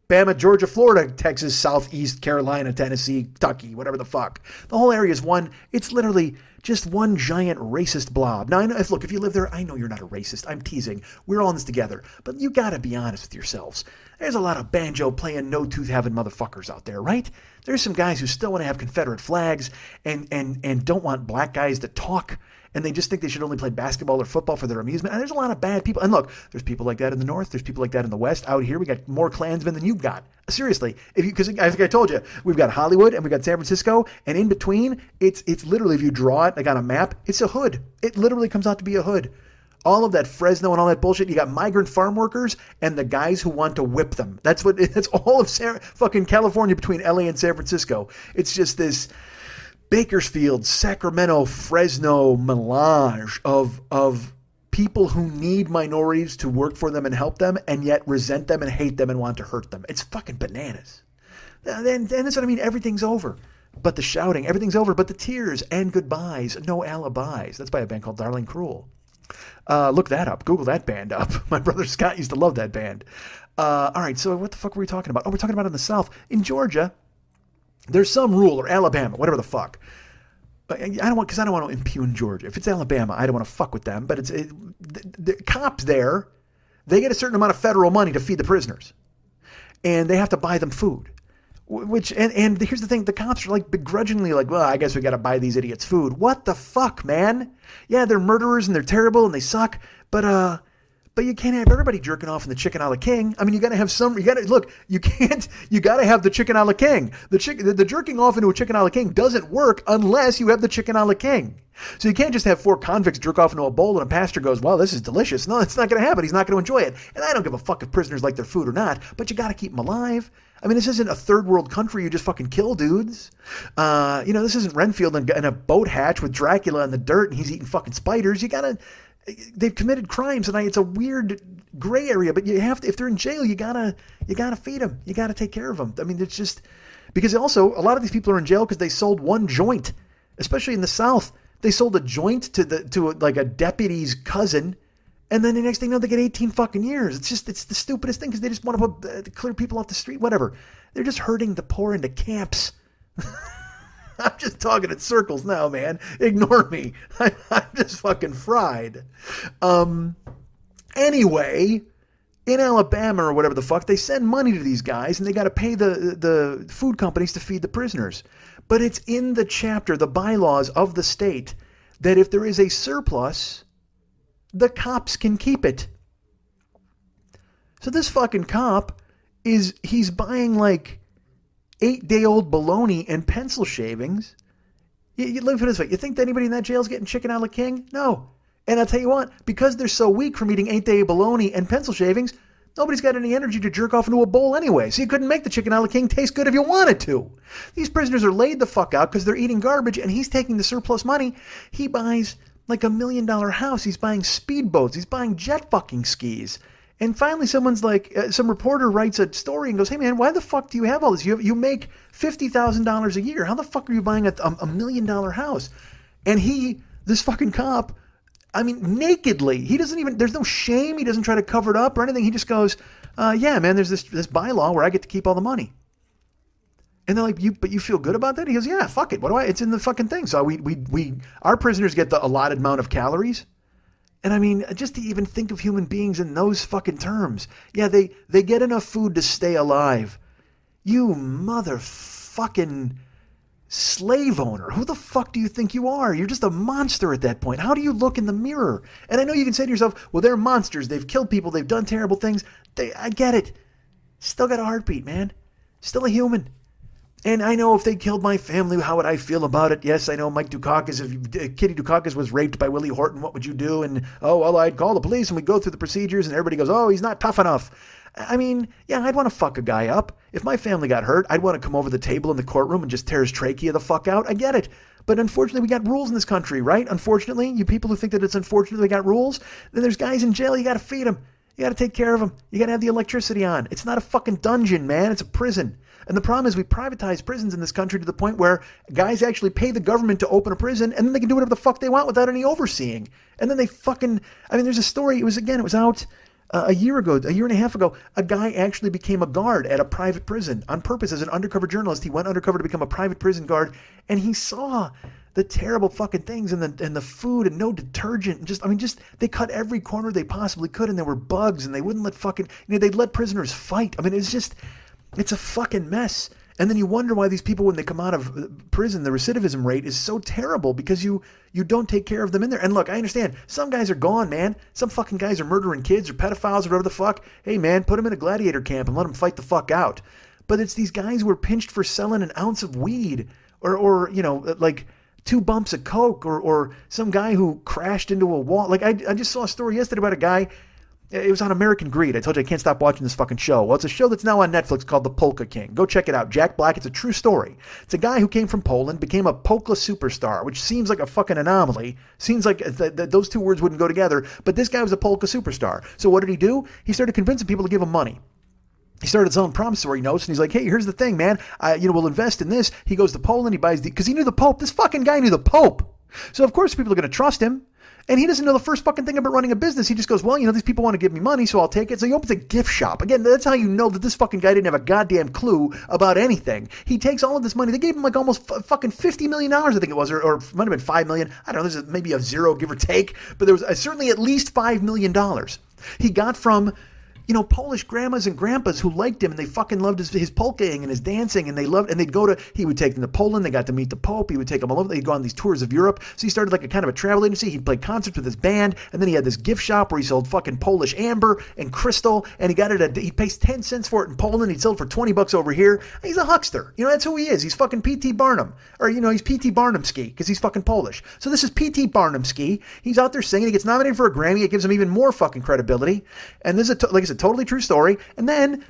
Bama, Georgia, Florida, Texas, Southeast, Carolina, Tennessee, Kentucky, whatever the fuck. The whole area is it's literally just one giant racist blob. Now, look, if you live there, I know you're not a racist. I'm teasing. We're all in this together. But you gotta be honest with yourselves. There's a lot of banjo-playing, no-tooth-having motherfuckers out there, right? There's some guys who still want to have Confederate flags and don't want black guys to talk, and they just think they should only play basketball or football for their amusement. And there's a lot of bad people. And look, there's people like that in the North. There's people like that in the West. Out here, we got more Klansmen than you've got. Seriously. Because like I told you, we've got Hollywood and we've got San Francisco. And in between, it's literally, if you draw it like on a map, it's a hood. It literally comes out to be a hood. All of that Fresno and all that bullshit. You got migrant farm workers and the guys who want to whip them. That's all of fucking California between LA and San Francisco. It's just this Bakersfield, Sacramento, Fresno melange of people who need minorities to work for them and help them, and yet resent them and hate them and want to hurt them. It's fucking bananas. And that's what I mean. Everything's over. But the shouting, everything's over. But the tears and goodbyes, no alibis. That's by a band called Darling Cruel. Look that up. Google that band up. My brother Scott used to love that band. All right, so what the fuck were we talking about? Oh, we're talking about in the South. In Georgia, there's some rule, or Alabama, whatever the fuck. I don't want to impugn Georgia. If it's Alabama, I don't want to fuck with them. But the cops there, they get a certain amount of federal money to feed the prisoners, and they have to buy them food. And here's the thing: the cops are like begrudgingly like, well, I guess we got to buy these idiots food. What the fuck, man? Yeah, they're murderers and they're terrible and they suck, but you can't have everybody jerking off in the chicken a la king. I mean, you got to have some. You got to have the chicken a la king. The jerking off into a chicken a la king doesn't work unless you have the chicken a la king. So you can't just have 4 convicts jerk off into a bowl and a pastor goes, well, this is delicious. No, it's not going to happen. He's not going to enjoy it. And I don't give a fuck if prisoners like their food or not, but you got to keep them alive. I mean, this isn't a third world country. You just fucking kill dudes. This isn't Renfield in a boat hatch with Dracula in the dirt and he's eating fucking spiders. They've committed crimes, and it's a weird gray area. But you have to, if they're in jail, you gotta feed them. You gotta take care of them. I mean, it's just because also a lot of these people are in jail because they sold one joint, especially in the South. They sold a joint to a deputy's cousin, and then the next thing you know, they get 18 fucking years. It's the stupidest thing because they just want to clear people off the street. Whatever. They're just herding the poor into camps. I'm just talking in circles now, man. Ignore me. I'm just fucking fried. Anyway, in Alabama or whatever the fuck, they send money to these guys and they got to pay the food companies to feed the prisoners. But it's in the chapter, the bylaws of the state, that if there is a surplus, the cops can keep it. So this fucking cop he's buying like 8-day-old bologna and pencil shavings. You look at it this way. You think that anybody in that jail is getting chicken a la king? No. And I'll tell you what, because they're so weak from eating 8-day bologna and pencil shavings, nobody's got any energy to jerk off into a bowl anyway. So you couldn't make the chicken a la king taste good if you wanted to. These prisoners are laid the fuck out because they're eating garbage, and he's taking the surplus money. He buys like $1 million house. He's buying speedboats. He's buying jet fucking skis. And finally, someone's like, some reporter writes a story and goes, hey, man, why the fuck do you have all this? You make $50,000 a year. How the fuck are you buying a $1 million house? And this fucking cop, I mean, nakedly, he doesn't even, there's no shame. He doesn't try to cover it up or anything. He just goes, yeah, man, there's this bylaw where I get to keep all the money. And they're like, but you feel good about that? He goes, yeah, fuck it. It's in the fucking thing. So our prisoners get the allotted amount of calories. And I mean, just to even think of human beings in those fucking terms. Yeah, they get enough food to stay alive. You motherfucking slave owner. Who the fuck do you think you are? You're just a monster at that point. How do you look in the mirror? And I know you can say to yourself, well, they're monsters. They've killed people. They've done terrible things. I get it. Still got a heartbeat, man. Still a human. And I know if they killed my family, how would I feel about it? Yes, I know Mike Dukakis, if Kitty Dukakis was raped by Willie Horton, what would you do? And, oh, well, I'd call the police and we'd go through the procedures and everybody goes, oh, he's not tough enough. I mean, yeah, I'd want to fuck a guy up. If my family got hurt, I'd want to come over the table in the courtroom and just tear his trachea the fuck out. I get it. But unfortunately, we got rules in this country, right? Unfortunately, you people who think that it's unfortunate we got rules, then there's guys in jail, you got to feed them. You got to take care of them. You got to have the electricity on. It's not a fucking dungeon, man. It's a prison. And the problem is we privatize prisons in this country to the point where guys actually pay the government to open a prison and then they can do whatever the fuck they want without any overseeing. And then they fucking, I mean, there's a story. It was out a year and a half ago. A guy actually became a guard at a private prison on purpose as an undercover journalist. He went undercover to become a private prison guard, and he saw the terrible fucking things and the food and no detergent and just they cut every corner they possibly could, and there were bugs, and they wouldn't let fucking, they'd let prisoners fight. I mean, it's a fucking mess. And then you wonder why these people, when they come out of prison, the recidivism rate is so terrible, because you don't take care of them in there. And look, I understand. Some guys are gone, man. Some fucking guys are murdering kids or pedophiles or whatever the fuck. Hey, man, put them in a gladiator camp and let them fight the fuck out. But it's these guys who are pinched for selling an ounce of weed or like 2 bumps of coke or some guy who crashed into a wall. Like I just saw a story yesterday about a guy. It was on American Greed. I told you I can't stop watching this fucking show. Well, it's a show that's now on Netflix called The Polka King. Go check it out. Jack Black. It's a true story. It's a guy who came from Poland, became a polka superstar, which seems like a fucking anomaly. Seems like those two words wouldn't go together. But this guy was a polka superstar. So what did he do? He started convincing people to give him money. He started selling promissory notes, and he's like, hey, here's the thing, man. We'll invest in this. He goes to Poland. He buys because he knew the Pope. This fucking guy knew the Pope. So, of course, people are going to trust him. And he doesn't know the first fucking thing about running a business. He just goes, well, these people want to give me money, so I'll take it. So he opens a gift shop. Again, that's how you know that this fucking guy didn't have a goddamn clue about anything. He takes all of this money. They gave him like almost fucking $50 million, I think it was, or it might have been $5 million. I don't know. There's maybe a zero, give or take. But there was certainly at least $5 million. He got from Polish grandmas and grandpas who liked him, and they fucking loved his polkaing and his dancing, and he would take them to Poland. They got to meet the Pope. He would take them all over. They'd go on these tours of Europe. So he started like a kind of a travel agency. He'd play concerts with his band, and then he had this gift shop where he sold fucking Polish amber and crystal, and he got it he pays 10 cents for it in Poland. He'd sell it for $20 over here. He's a huckster. That's who he is. He's fucking P.T. Barnum. Or, he's P.T. Barnumski because he's fucking Polish. So this is P.T. Barnumski. He's out there singing. He gets nominated for a Grammy. It gives him even more fucking credibility. And this is, like I said, totally true story. And then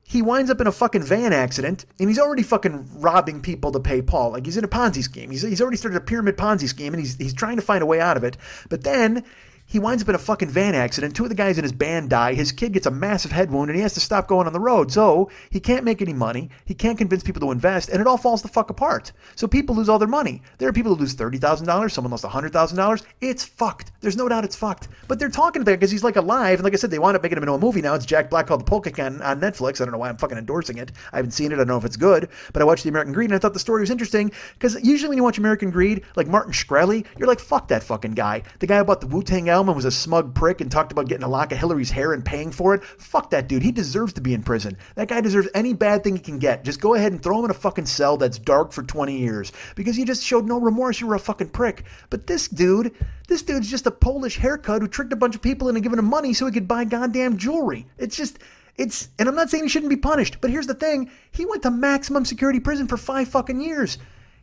he winds up in a fucking van accident, and he's already fucking robbing people to pay Paul. Like, he's in a Ponzi scheme. He's already started a pyramid Ponzi scheme, and he's trying to find a way out of it. But then he winds up in a fucking van accident. 2 of the guys in his band die. His kid gets a massive head wound, and he has to stop going on the road. So he can't make any money. He can't convince people to invest, and it all falls the fuck apart. So people lose all their money. There are people who lose $30,000. Someone lost $100,000. It's fucked. There's no doubt it's fucked. But they're talking about it because he's like alive. And like I said, they wound up making him into a movie now. It's Jack Black called The Polka King on Netflix. I don't know why I'm fucking endorsing it. I haven't seen it. I don't know if it's good. But I watched the American Greed, and I thought the story was interesting because usually when you watch American Greed, like Martin Shkreli, you're like, fuck that fucking guy. The guy who bought the Wu-Tang album and was a smug prick and talked about getting a lock of Hillary's hair and paying for it. Fuck that dude. He deserves to be in prison. That guy deserves any bad thing he can get. Just go ahead and throw him in a fucking cell that's dark for 20 years because you just showed no remorse. You were a fucking prick. But this dude's just a Polish haircut who tricked a bunch of people into giving him money so he could buy goddamn jewelry. And I'm not saying he shouldn't be punished, but here's the thing. He went to maximum security prison for 5 fucking years.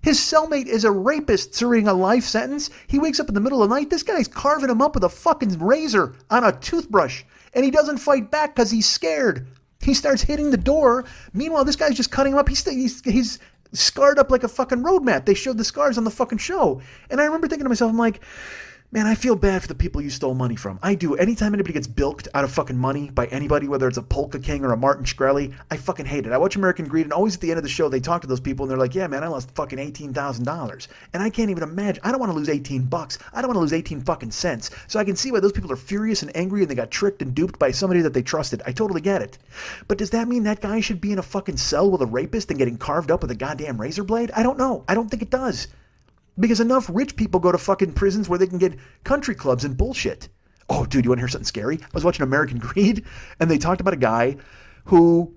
His cellmate is a rapist serving a life sentence. He wakes up in the middle of the night. This guy's carving him up with a fucking razor on a toothbrush. And he doesn't fight back because he's scared. He starts hitting the door. Meanwhile, this guy's just cutting him up. He's scarred up like a fucking road map. They showed the scars on the fucking show. And I remember thinking to myself, I'm like, man, I feel bad for the people you stole money from. I do. Anytime anybody gets bilked out of fucking money by anybody, whether it's a Polka King or a Martin Shkreli, I fucking hate it. I watch American Greed, and always at the end of the show, they talk to those people, and they're like, yeah, man, I lost fucking $18,000. And I can't even imagine. I don't want to lose $18. I don't want to lose 18 fucking cents. So I can see why those people are furious and angry, and they got tricked and duped by somebody that they trusted. I totally get it. But does that mean that guy should be in a fucking cell with a rapist and getting carved up with a goddamn razor blade? I don't know. I don't think it does. Because enough rich people go to fucking prisons where they can get country clubs and bullshit. Oh, dude, you want to hear something scary? I was watching American Greed, and they talked about a guy who,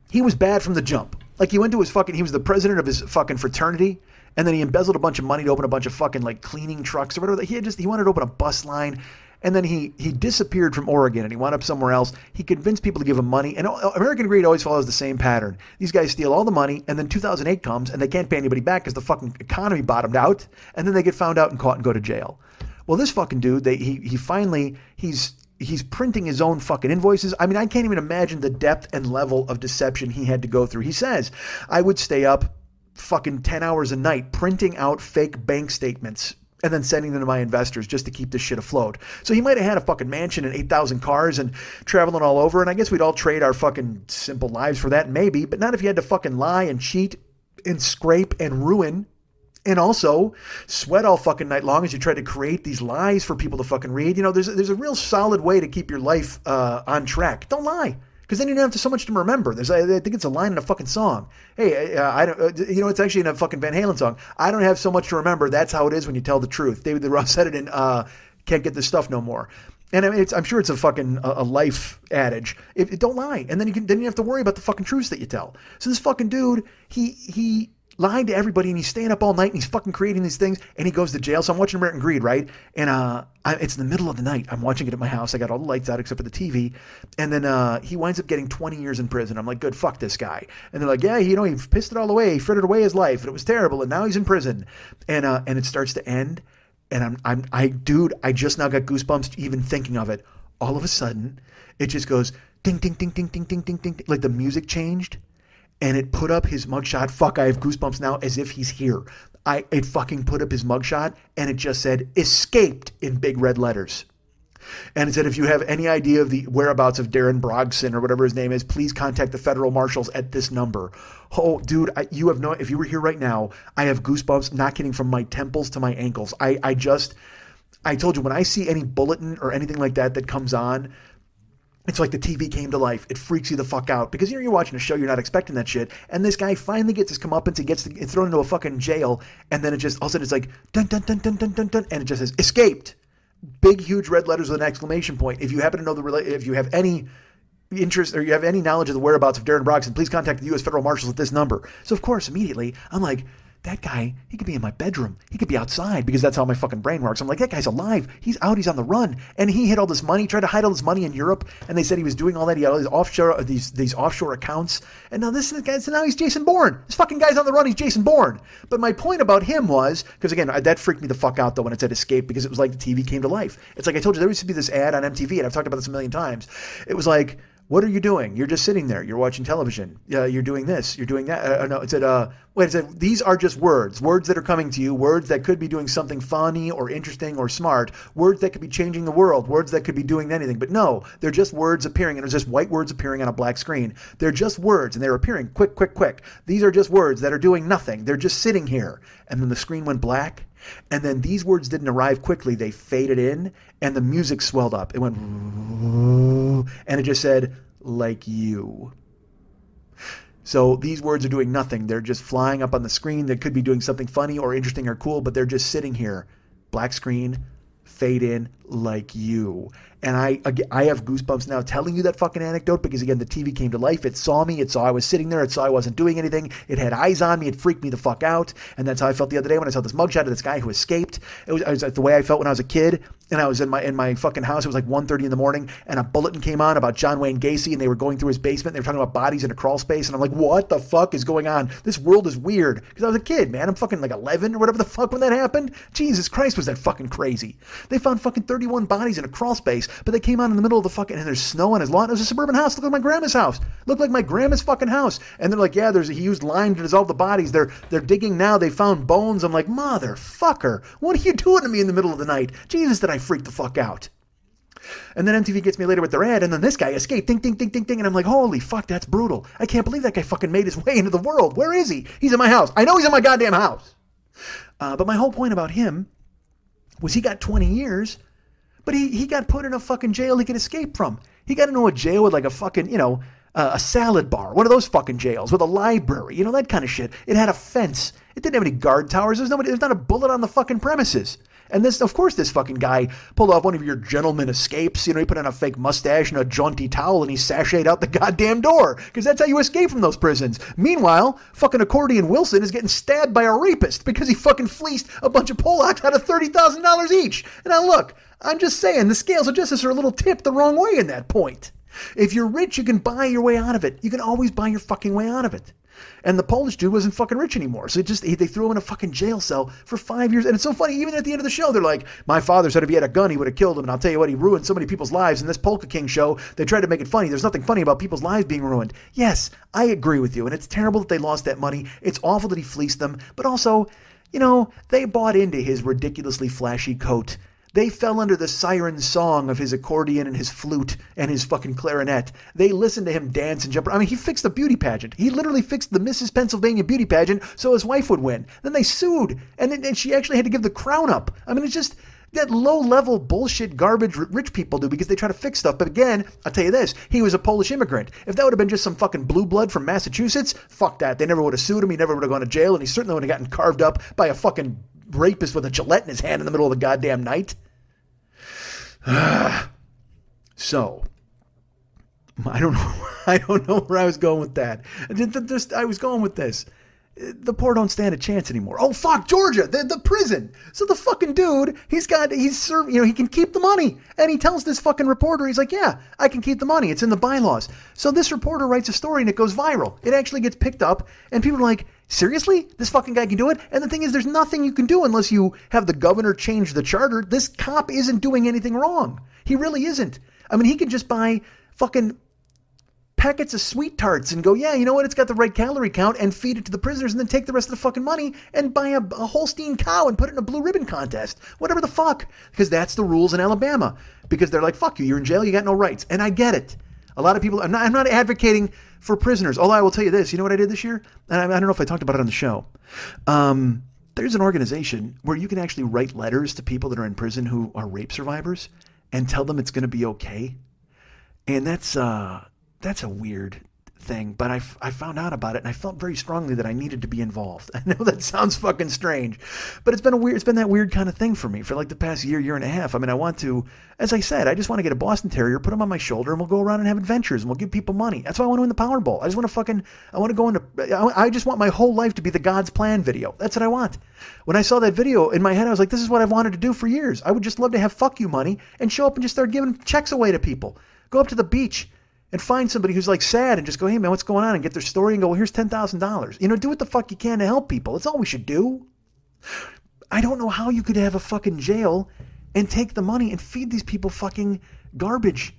he was bad from the jump. Like, he was the president of his fucking fraternity, and then he embezzled a bunch of money to open a bunch of fucking, like, cleaning trucks or whatever. He wanted to open a bus line. And then he disappeared from Oregon, and he wound up somewhere else. He convinced people to give him money. And American Greed always follows the same pattern. These guys steal all the money, and then 2008 comes, and they can't pay anybody back because the fucking economy bottomed out. And then they get found out and caught and go to jail. Well, this fucking dude, he's he's printing his own fucking invoices. I mean, I can't even imagine the depth and level of deception he had to go through. He says, I would stay up fucking 10 hours a night printing out fake bank statements and then sending them to my investors just to keep this shit afloat. So he might have had a fucking mansion and 8,000 cars and traveling all over. And I guess we'd all trade our fucking simple lives for that, maybe, but not if you had to fucking lie and cheat and scrape and ruin and also sweat all fucking night long as you try to create these lies for people to fucking read. You know, there's a real solid way to keep your life on track. Don't lie, because then you don't have so much to remember. I think it's a line in a fucking song. Hey, I don't. You know, it's actually in a fucking Van Halen song. I don't have so much to remember. That's how it is when you tell the truth. David Lee Roth said it in "Can't Get This Stuff No More." And I mean, I'm sure it's a fucking a life adage. Don't lie, and then you have to worry about the fucking truths that you tell. So this fucking dude, he lied to everybody, and he's staying up all night, and he's fucking creating these things, and he goes to jail. So I'm watching American Greed, right? And it's in the middle of the night. I'm watching it at my house. I got all the lights out except for the TV. And then he winds up getting 20 years in prison. I'm like, good, fuck this guy. And they're like, yeah, you know, he pissed it all away. He frittered away his life, and it was terrible, and now he's in prison. And it starts to end, and I just now got goosebumps even thinking of it. All of a sudden, it just goes ding, ding, ding, ding, ding, ding, ding, ding, like the music changed. And it put up his mugshot. Fuck, I have goosebumps now as if he's here. It fucking put up his mugshot, and it just said, escaped in big red letters. And it said, if you have any idea of the whereabouts of Darren Brogson or whatever his name is, please contact the federal marshals at this number. Oh, dude, if you were here right now, I have goosebumps, not kidding, from my temples to my ankles. I told you, when I see any bulletin or anything like that comes on, it's like the TV came to life. It freaks you the fuck out because you're watching a show, you're not expecting that shit. And this guy finally gets his comeuppance, he gets thrown into a fucking jail, and then it just all of a sudden it's like dun dun dun dun dun dun dun, and it just says escaped, big huge red letters with an exclamation point. If you happen to know if you have any interest or you have any knowledge of the whereabouts of Darren Brogson, please contact the U.S. Federal Marshals at this number. So of course, immediately I'm like, that guy, he could be in my bedroom. He could be outside, because that's how my fucking brain works. I'm like, that guy's alive. He's out. He's on the run. And he hid all this money, tried to hide all this money in Europe. And they said he was doing all that. He had all these offshore accounts. And now this guy, so now he's Jason Bourne. This fucking guy's on the run. He's Jason Bourne. But my point about him was, because again, that freaked me the fuck out though when it said escape, because it was like the TV came to life. It's like I told you, there used to be this ad on MTV, and I've talked about this a million times. It was like, what are you doing? You're just sitting there. You're watching television. You're doing this. You're doing that. No, it said, these are just words that are coming to you, words that could be doing something funny or interesting or smart, words that could be changing the world, words that could be doing anything. But no, they're just words appearing, and it's just white words appearing on a black screen. They're just words, and they're appearing quick, quick, quick. These are just words that are doing nothing. They're just sitting here. And then the screen went black, and then these words didn't arrive quickly. They faded in, and the music swelled up. It went, and it just said, like you. So these words are doing nothing. They're just flying up on the screen. They could be doing something funny or interesting or cool, but they're just sitting here. Black screen, fade in, like you. And I have goosebumps now telling you that fucking anecdote, because again, the TV came to life. It saw me. It saw I was sitting there. It saw I wasn't doing anything. It had eyes on me. It freaked me the fuck out. And that's how I felt the other day when I saw this mugshot of this guy who escaped. It was the way I felt when I was a kid, and I was in my fucking house. It was like 1:30 in the morning, and a bulletin came on about John Wayne Gacy, and they were going through his basement. They were talking about bodies in a crawl space, and I'm like, what the fuck is going on? This world is weird. Because I was a kid, man. I'm fucking like 11 or whatever the fuck when that happened. Jesus Christ, was that fucking crazy. They found fucking 31 bodies in a crawl space, but they came out in the middle of the fucking, and there's snow on his lawn. It was a suburban house. Looked like my grandma's house. Looked like my grandma's fucking house. And they're like, yeah, he used lime to dissolve the bodies. They're digging now. They found bones. I'm like, motherfucker, what are you doing to me in the middle of the night? Jesus, did I freak the fuck out. And then MTV gets me later with their ad, and then this guy escaped, ding, ding, ding, ding, ding, and I'm like, holy fuck, that's brutal. I can't believe that guy fucking made his way into the world. Where is he? He's in my house. I know he's in my goddamn house. But my whole point about him was he got 20 years, but he got put in a fucking jail he could escape from. He got into a jail with like a fucking, a salad bar, one of those fucking jails with a library, that kind of shit. It had a fence. It didn't have any guard towers. There's not a bullet on the fucking premises. And this fucking guy pulled off one of your gentleman escapes. He put on a fake mustache and a jaunty towel, and he sashayed out the goddamn door, because that's how you escape from those prisons. Meanwhile, fucking Accordion Wilson is getting stabbed by a rapist because he fucking fleeced a bunch of Polacks out of $30,000 each. And now look, I'm just saying, the scales of justice are a little tipped the wrong way in that point. If you're rich, you can buy your way out of it. You can always buy your fucking way out of it. And the Polish dude wasn't fucking rich anymore. So they threw him in a fucking jail cell for 5 years. And it's so funny, even at the end of the show, they're like, my father said if he had a gun, he would have killed him. And I'll tell you what, he ruined so many people's lives. In this Polka King show, they tried to make it funny. There's nothing funny about people's lives being ruined. Yes, I agree with you. And it's terrible that they lost that money. It's awful that he fleeced them. But also, they bought into his ridiculously flashy coat. They fell under the siren song of his accordion and his flute and his fucking clarinet. They listened to him dance and jump. I mean, he fixed a beauty pageant. He literally fixed the Mrs. Pennsylvania beauty pageant so his wife would win. Then they sued, and then she actually had to give the crown up. I mean, it's just that low-level bullshit garbage rich people do because they try to fix stuff. But again, I'll tell you this, he was a Polish immigrant. If that would have been just some fucking blue blood from Massachusetts, fuck that. They never would have sued him. He never would have gone to jail, and he certainly would have gotten carved up by a fucking rapist with a Gillette in his hand in the middle of the goddamn night. So, I don't know where I was going with that. I was going with this. The poor don't stand a chance anymore. Oh, fuck, Georgia, the prison. So the fucking dude, he's served, he can keep the money. And he tells this fucking reporter, he's like, yeah, I can keep the money. It's in the bylaws. So this reporter writes a story and it goes viral. It actually gets picked up and people are like, seriously? This fucking guy can do it? And the thing is, there's nothing you can do unless you have the governor change the charter. This cop isn't doing anything wrong. He really isn't. I mean, he can just buy fucking packets of sweet tarts and go, yeah, you know what? It's got the right calorie count and feed it to the prisoners and then take the rest of the fucking money and buy a Holstein cow and put it in a blue ribbon contest. Whatever the fuck. Because that's the rules in Alabama. Because they're like, fuck you. You're in jail. You got no rights. And I get it. A lot of people, I'm not advocating for prisoners. Although I will tell you this. You know what I did this year? And I don't know if I talked about it on the show. There's an organization where you can actually write letters to people that are in prison who are rape survivors and tell them it's going to be okay. And that's a weird thing, but I found out about it and I felt very strongly that I needed to be involved. I know that sounds fucking strange, but it's been that weird kind of thing for me for like the past year and a half. I mean, I want to, as I said, I just want to get a Boston Terrier, put him on my shoulder, and we'll go around and have adventures and we'll give people money. That's why I want to win the Powerball. I just want my whole life to be the God's Plan video. That's what I want. When I saw that video in my head, I was like, this is what I've wanted to do for years. I would just love to have fuck you money and show up and just start giving checks away to people. Go up to the beach and find somebody who's like sad and just go, hey man, what's going on? And get their story and go, well, here's $10,000. Do what the fuck you can to help people. That's all we should do. I don't know how you could have a fucking jail and take the money and feed these people fucking garbage.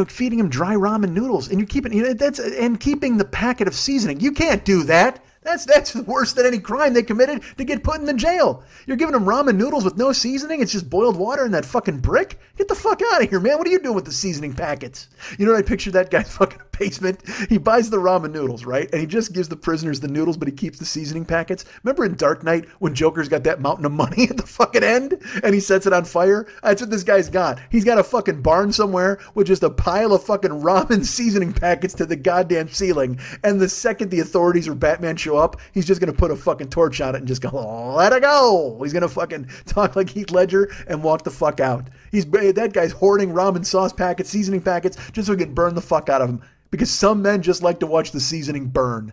Feeding them dry ramen noodles and you're keeping, and keeping the packet of seasoning. You can't do that. That's worse than any crime they committed to get put in the jail. You're giving them ramen noodles with no seasoning. It's just boiled water in that fucking brick. Get the fuck out of here, man. What are you doing with the seasoning packets? You know what I picture that guy's fucking basement? He buys the ramen noodles, right? And he just gives the prisoners the noodles, but he keeps the seasoning packets. Remember in Dark Knight when Joker's got that mountain of money at the fucking end and he sets it on fire? That's what this guy's got. He's got a fucking barn somewhere with just a pile of fucking ramen seasoning packets to the goddamn ceiling. And the second the authorities or Batman show up, he's just going to put a fucking torch on it and just go, let it go. He's going to fucking talk like Heath Ledger and walk the fuck out. That guy's hoarding ramen sauce packets, seasoning packets, just so he can burn the fuck out of them. Because some men just like to watch the seasoning burn.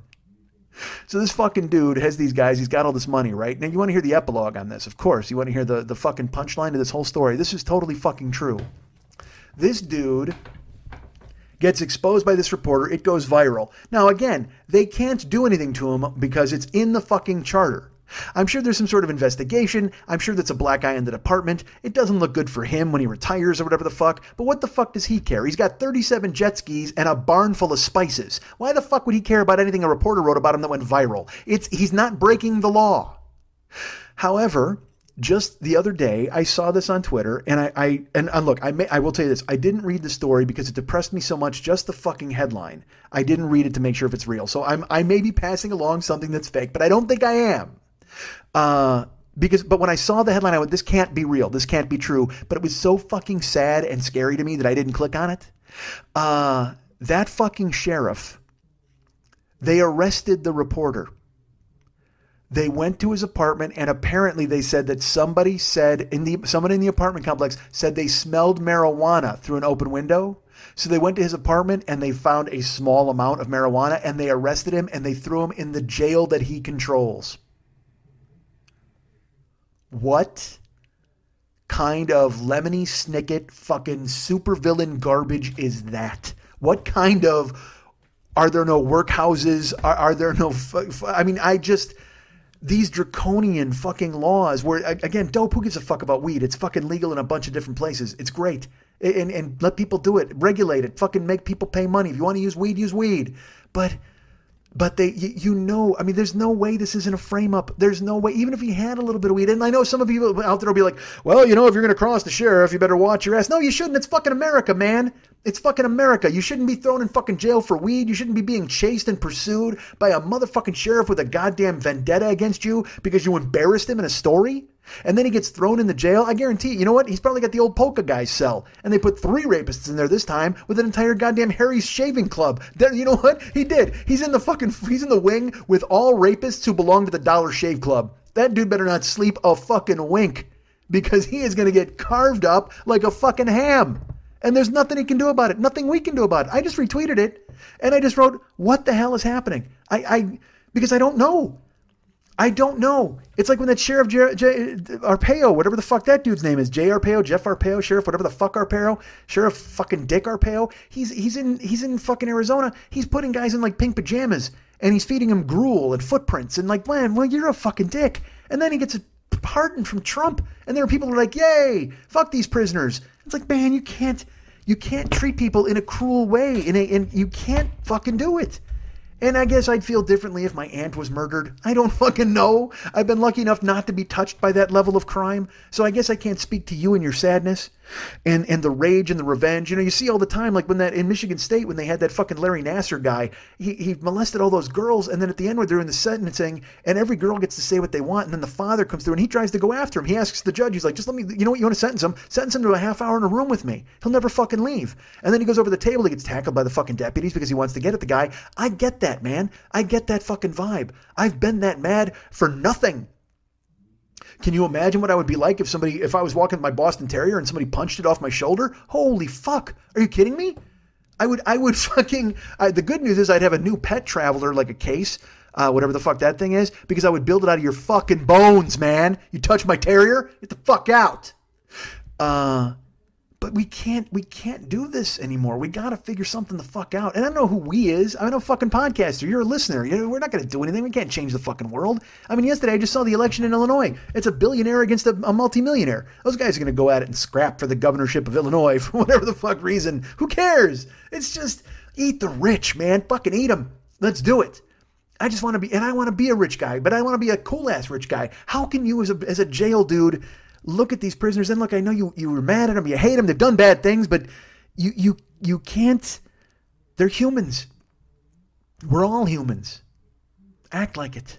So this fucking dude has these guys, he's got all this money, right? Now you want to hear the epilogue on this, of course. You want to hear the fucking punchline to this whole story. This is totally fucking true. This dude gets exposed by this reporter. It goes viral. Now, again, they can't do anything to him because it's in the fucking charter. I'm sure there's some sort of investigation. I'm sure that's a black eye in the department. It doesn't look good for him when he retires or whatever the fuck. But what the fuck does he care? He's got 37 jet skis and a barn full of spices. Why the fuck would he care about anything a reporter wrote about him that went viral? He's not breaking the law. However, just the other day, I saw this on Twitter, and I will tell you this. I didn't read the story because it depressed me so much, just the fucking headline. I didn't read it to make sure if it's real. So I may be passing along something that's fake, but I don't think I am. But when I saw the headline, I went, this can't be real. This can't be true. But it was so fucking sad and scary to me that I didn't click on it. That fucking sheriff, they arrested the reporter. They went to his apartment, and apparently they said that someone in the apartment complex said they smelled marijuana through an open window. So they went to his apartment and they found a small amount of marijuana and they arrested him and they threw him in the jail that he controls. What kind of Lemony Snicket fucking supervillain garbage is that? What kind of Are there no workhouses? Are there no... I mean, these draconian fucking laws where, again, dope, who gives a fuck about weed? It's fucking legal in a bunch of different places. It's great. And let people do it. Regulate it. Fucking make people pay money. If you want to use weed, use weed. But they, I mean, there's no way this isn't a frame up. There's no way, even if he had a little bit of weed. And I know some of you out there will be like, well, if you're going to cross the sheriff, you better watch your ass. No, you shouldn't. It's fucking America, man. It's fucking America. You shouldn't be thrown in fucking jail for weed. You shouldn't be being chased and pursued by a motherfucking sheriff with a goddamn vendetta against you because you embarrassed him in a story. And then he gets thrown in the jail. I guarantee you know what? He's probably got the old polka guy's cell. And they put 3 rapists in there this time with an entire goddamn Harry's shaving club. You know what? He did. He's in the wing with all rapists who belong to the Dollar Shave Club. That dude better not sleep a fucking wink because he is going to get carved up like a fucking ham. And there's nothing he can do about it. Nothing we can do about it. I just retweeted it. And I just wrote, what the hell is happening? Because I don't know. I don't know. It's like when that Sheriff Arpaio, whatever the fuck that dude's name is, J. Arpaio, Jeff Arpaio, Sheriff, whatever the fuck Arpaio, Sheriff fucking Dick Arpaio, he's in fucking Arizona. He's putting guys in like pink pajamas and he's feeding them gruel and footprints and like, man, well, you're a fucking dick. And then he gets pardoned from Trump. And there are people who are like, yay, fuck these prisoners. It's like, man, you can't treat people in a cruel way and you can't fucking do it. And I guess I'd feel differently if my aunt was murdered. I don't fucking know. I've been lucky enough not to be touched by that level of crime. So I guess I can't speak to you and your sadness and the rage and the revenge. You see all the time, like when in Michigan State, when they had that fucking Larry Nassar guy, he molested all those girls. And then at the end, when they're in the sentencing and every girl gets to say what they want. And then the father comes through and he tries to go after him. He asks the judge, he's like, just let me, you know what, you want to sentence him to a half hour in a room with me. He'll never fucking leave. And then he goes over the table. He gets tackled by the fucking deputies because he wants to get at the guy. I get that, man. I get that fucking vibe. I've been that mad for nothing. Can you imagine what I would be like if I was walking with my Boston Terrier and somebody punched it off my shoulder? Holy fuck. Are you kidding me? I would fucking, the good news is I'd have a new pet traveler, like a case, whatever the fuck that thing is, because I would build it out of your fucking bones, man. You touch my terrier, get the fuck out. But we can't do this anymore. We got to figure something the fuck out. And I don't know who we is. I'm a fucking podcaster. You're a listener. We're not going to do anything. We can't change the fucking world. I mean, yesterday I just saw the election in Illinois. It's a billionaire against a multimillionaire. Those guys are going to go at it and scrap for the governorship of Illinois for whatever the fuck reason. Who cares? It's just eat the rich, man. Fucking eat them. Let's do it. I just want to be, and I want to be a rich guy, but I want to be a cool ass rich guy. How can you as a jail dude look at these prisoners and look, I know you were mad at them, you hate them, they've done bad things, but you can't, they're humans. We're all humans. Act like it.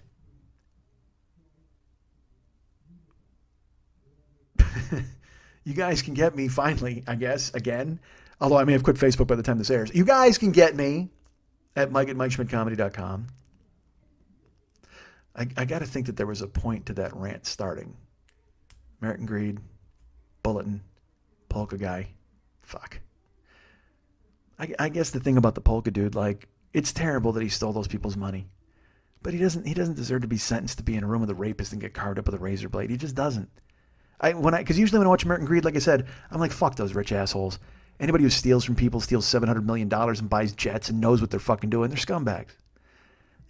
You guys can get me finally, I guess, again, although I may have quit Facebook by the time this airs. You guys can get me at Mike@MikeSchmidtComedy.com. I got to think that there was a point to that rant starting. American Greed, Bulletin, Polka Guy. Fuck. I guess the thing about the Polka dude, like, it's terrible that he stole those people's money. But he doesn't deserve to be sentenced to be in a room with a rapist and get carved up with a razor blade. He just doesn't. Because usually when I watch American Greed, like I said, I'm like, fuck those rich assholes. Anybody who steals from people, steals $700 million and buys jets and knows what they're fucking doing, they're scumbags.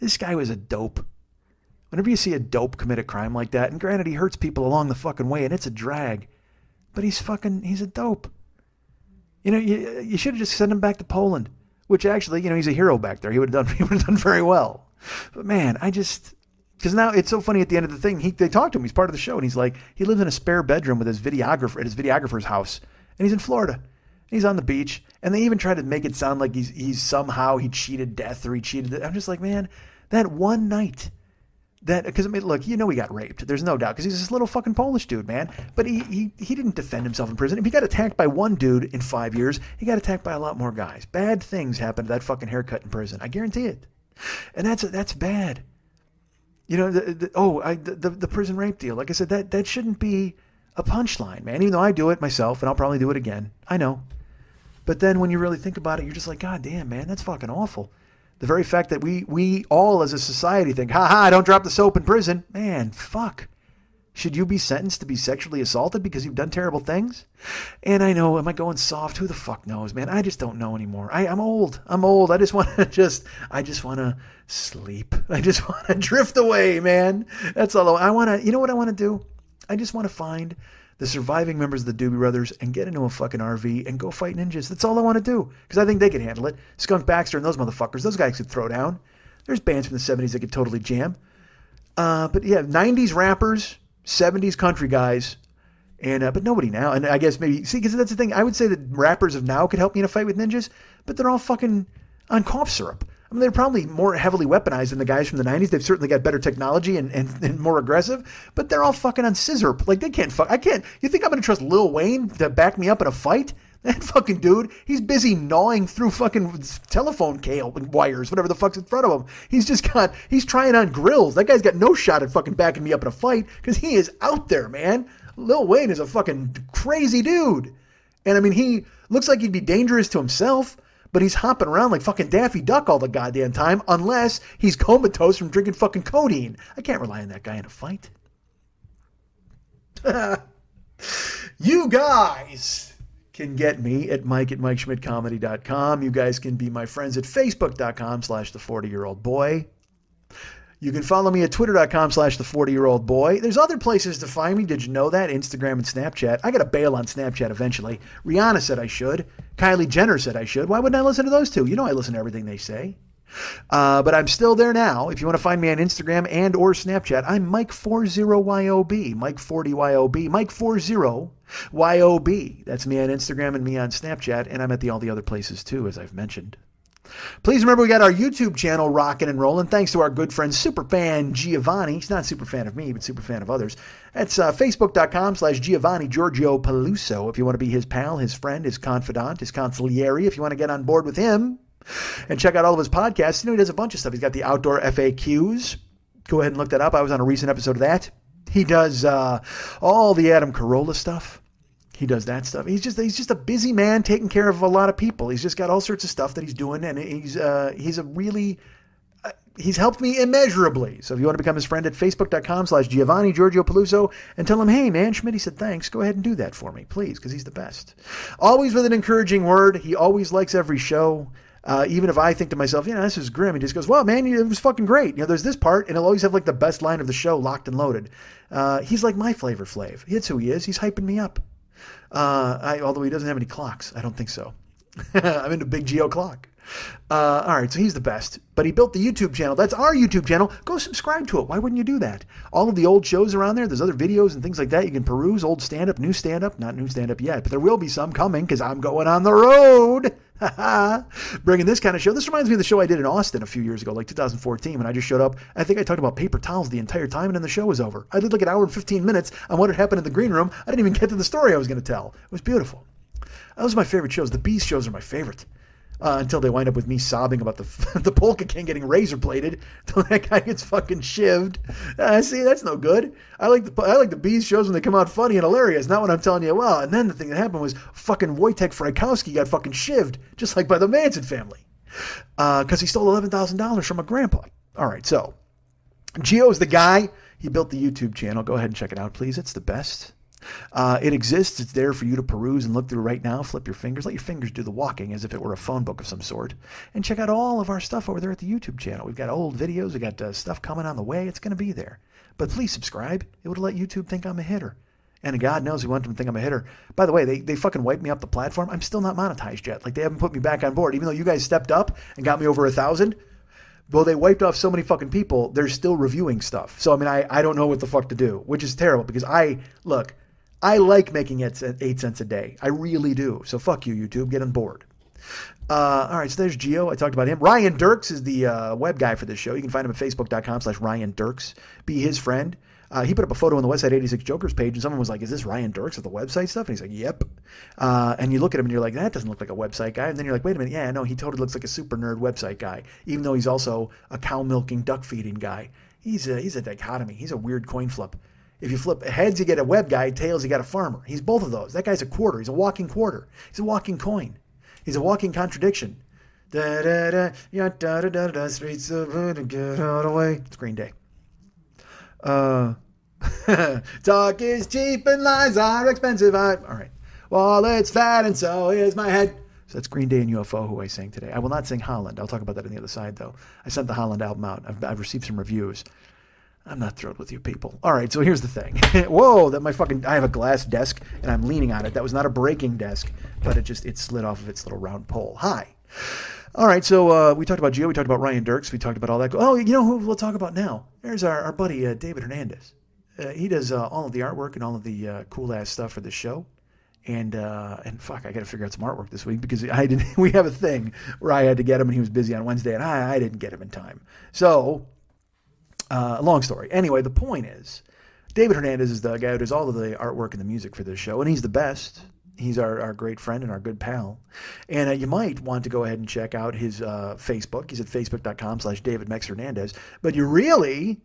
This guy was a dope. Whenever you see a dope commit a crime like that, and granted he hurts people along the fucking way and it's a drag, but he's a dope. You should have just sent him back to Poland, which actually, he's a hero back there. He would have done very well. But man, because now it's so funny at the end of the thing, they talked to him, he's part of the show, and he's like, he lives in a spare bedroom with his videographer at his videographer's house, and he's in Florida. He's on the beach, and they even try to make it sound like he's somehow he cheated death or he cheated. I'm just like, man, that one night. Because, I mean, look, he got raped. There's no doubt. Because he's this little fucking Polish dude, man. But he didn't defend himself in prison. If he got attacked by one dude in 5 years, he got attacked by a lot more guys. Bad things happen to that fucking haircut in prison. I guarantee it. And that's bad. The prison rape deal. Like I said, that shouldn't be a punchline, man. Even though I do it myself, and I'll probably do it again. I know. But then when you really think about it, you're just like, God damn, man, that's fucking awful. The very fact that we all as a society think, ha, don't drop the soap in prison. Man, fuck. Should you be sentenced to be sexually assaulted because you've done terrible things? And I know, am I going soft? Who the fuck knows, man? I just don't know anymore. I'm old. I just want to I just want to sleep. I just want to drift away, man. That's all I want to, you know what I want to do? I just want to find the surviving members of the Doobie Brothers and get into a fucking RV and go fight ninjas. That's all I want to do. Because I think they can handle it. Skunk Baxter and those motherfuckers, those guys could throw down. There's bands from the 70s that could totally jam. But yeah, 90s rappers, 70s country guys, and but nobody now. And I guess maybe, see, because that's the thing. I would say that rappers of now could help me in a fight with ninjas, but they're all fucking on cough syrup. I mean, they're probably more heavily weaponized than the guys from the 90s. They've certainly got better technology and more aggressive, but they're all fucking on scissor. Like, they can't fuck. I can't. You think I'm going to trust Lil Wayne to back me up in a fight? That fucking dude, he's busy gnawing through fucking telephone cable and wires, whatever the fuck's in front of him. He's trying on grills. That guy's got no shot at fucking backing me up in a fight because he is out there, man. Lil Wayne is a fucking crazy dude. And I mean, he looks like he'd be dangerous to himself, but he's hopping around like fucking Daffy Duck all the goddamn time unless he's comatose from drinking fucking codeine. I can't rely on that guy in a fight. You guys can get me at Mike@MikeSchmidtComedy.com. You guys can be my friends at Facebook.com/the40-year-old-boy. You can follow me at Twitter.com/the40-year-old-boy. There's other places to find me. Did you know that? Instagram and Snapchat. I got to bail on Snapchat eventually. Rihanna said I should. Kylie Jenner said I should. Why wouldn't I listen to those two? You know I listen to everything they say. But I'm still there now. If you want to find me on Instagram and or Snapchat, I'm Mike40YOB, Mike40YOB, Mike40YOB. That's me on Instagram and me on Snapchat, and I'm at all the other places too, as I've mentioned. Please remember we got our YouTube channel rocking and rolling thanks to our good friend Superfan Giovanni. He's not a super fan of me, but super fan of others. That's Facebook.com/Giovanni Giorgio Peluso. If you want to be his pal, his friend, his confidant, his consigliere, if you want to get on board with him and check out all of his podcasts. You know, he does a bunch of stuff. He's got the Outdoor FAQs. Go ahead and look that up. I was on a recent episode of that. He does all the Adam Carolla stuff. He does that stuff. He's just a busy man taking care of a lot of people. He's just got all sorts of stuff that he's doing, and he's helped me immeasurably. So if you want to become his friend at Facebook.com/Giovanni Giorgio Peluso and tell him, hey man, Schmitty said thanks, go ahead and do that for me, please, because he's the best. Always with an encouraging word. He always likes every show. Even if I think to myself, this is grim, he just goes, well, man, it was fucking great. There's this part, and he'll always have like the best line of the show locked and loaded. He's like my Flavor Flav. That's who he is. He's hyping me up. Although he doesn't have any clocks. I don't think so. I'm into Big Geo clock. All right, so he's the best. But he built the YouTube channel. That's our YouTube channel. Go subscribe to it. Why wouldn't you do that? All of the old shows are on there. There's other videos and things like that. You can peruse old stand-up, new stand-up. Not new stand-up yet, but there will be some coming because I'm going on the road. Bringing this kind of show. This reminds me of the show I did in Austin a few years ago, like 2014, when I just showed up. I think I talked about paper towels the entire time, and then the show was over. I did like an hour and 15 minutes on what had happened in the green room. I didn't even get to the story I was going to tell. It was beautiful. Those are my favorite shows. The Beast shows are my favorite. Until they wind up with me sobbing about the Polka King getting razor bladed until that guy gets fucking shivved. See, that's no good. I like the Beast shows when they come out funny and hilarious, not when I'm telling you, well, and then the thing that happened was fucking Wojtek Frykowski got fucking shivved, just like by the Manson family. Because he stole $11,000 from a grandpa. All right, so Gio's the guy. He built the YouTube channel. Go ahead and check it out, please. It's the best. It exists. It's there for you to peruse and look through right now. Flip your fingers. Let your fingers do the walking as if it were a phone book of some sort. And check out all of our stuff over there at the YouTube channel. We've got old videos. We've got stuff coming on the way. It's going to be there. But please subscribe. It would let YouTube think I'm a hitter. And God knows we want them to think I'm a hitter. By the way, they fucking wiped me off the platform. I'm still not monetized yet. Like, they haven't put me back on board. Even though you guys stepped up and got me over 1,000. Well, they wiped off so many fucking people. They're still reviewing stuff. So, I mean, I don't know what the fuck to do, which is terrible because I like making it at 8 cents a day. I really do. So fuck you, YouTube. Get on board. All right, so there's Gio. I talked about him. Ryan Dirks is the web guy for this show. You can find him at Facebook.com/Ryan Dirks. Be his friend. He put up a photo on the Westside 86 Jokers page, and someone was like, is this Ryan Dirks of the website stuff? And he's like, yep. And you look at him, and you're like, that doesn't look like a website guy. And then you're like, wait a minute. Yeah, no, he totally looks like a super nerd website guy, even though he's also a cow-milking, duck-feeding guy. He's a dichotomy. He's a weird coin flip. If you flip heads, you get a web guy. Tails, you got a farmer. He's both of those. That guy's a quarter. He's a walking quarter. He's a walking coin. He's a walking contradiction. Da da da da da da da streets of get out of the way. It's Green Day. Talk is cheap and lies are expensive. All right. Well, it's fat and so is my head. So that's Green Day and UFO who I sang today. I will not sing Holland. I'll talk about that on the other side, though. I sent the Holland album out. I've received some reviews. I'm not thrilled with you people. All right, so here's the thing. Whoa, I have a glass desk, and I'm leaning on it. That was not a breaking desk, but it slid off of its little round pole. Hi. All right, so we talked about Gio. We talked about Ryan Dirks. We talked about all that. Oh, you know who we'll talk about now? There's our buddy, David Hernandez. He does all of the artwork and all of the cool-ass stuff for this show. And fuck, I got to figure out some artwork this week because we have a thing where I had to get him and he was busy on Wednesday and I didn't get him in time. So, long story. Anyway, the point is, David Hernandez is the guy who does all of the artwork and the music for this show, and he's the best. He's our great friend and our good pal. And you might want to go ahead and check out his Facebook. He's at facebook.com/DavidMexHernandez. But you really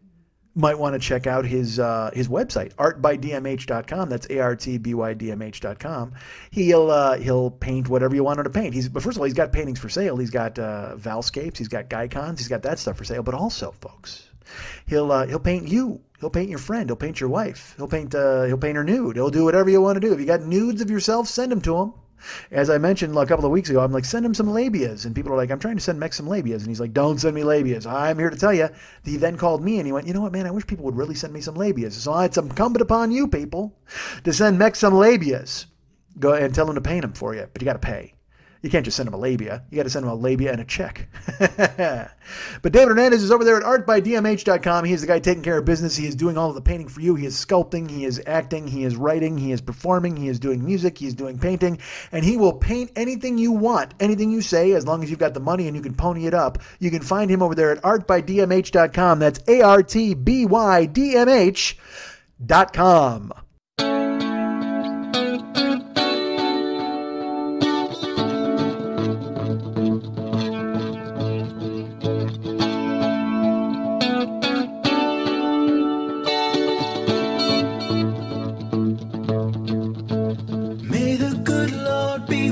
might want to check out his website, artbydmh.com. That's artbydmh.com. He'll paint whatever you want him to paint. But first of all, he's got paintings for sale. He's got Valscapes. He's got Gycons. He's got that stuff for sale. But also, folks, he'll paint you. He'll paint your friend. He'll paint your wife. He'll paint her nude. He'll do whatever you want to do. If you got nudes of yourself, send them to him. As I mentioned a couple of weeks ago, I'm like, send him some labias. And people are like, I'm trying to send Mex some labias. And he's like, don't send me labias. I'm here to tell you. He then called me and he went, you know what, man, I wish people would really send me some labias. So it's incumbent upon you people to send Mex some labias. Go and tell him to paint them for you. But you got to pay. You can't just send him a labia. You got to send him a labia and a check. But David Hernandez is over there at artbydmh.com. He is the guy taking care of business. He is doing all of the painting for you. He is sculpting. He is acting. He is writing. He is performing. He is doing music. He is doing painting. And he will paint anything you want, anything you say, as long as you've got the money and you can pony it up. You can find him over there at artbydmh.com. That's artbydmh.com.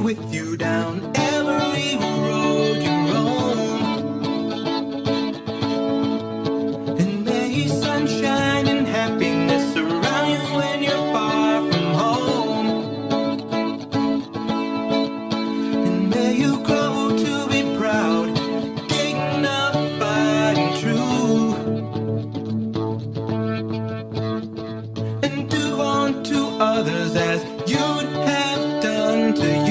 With you down every road you roam, and may sunshine and happiness surround you when you're far from home, and may you grow to be proud, dignified and true, and do unto others as you'd have done to you.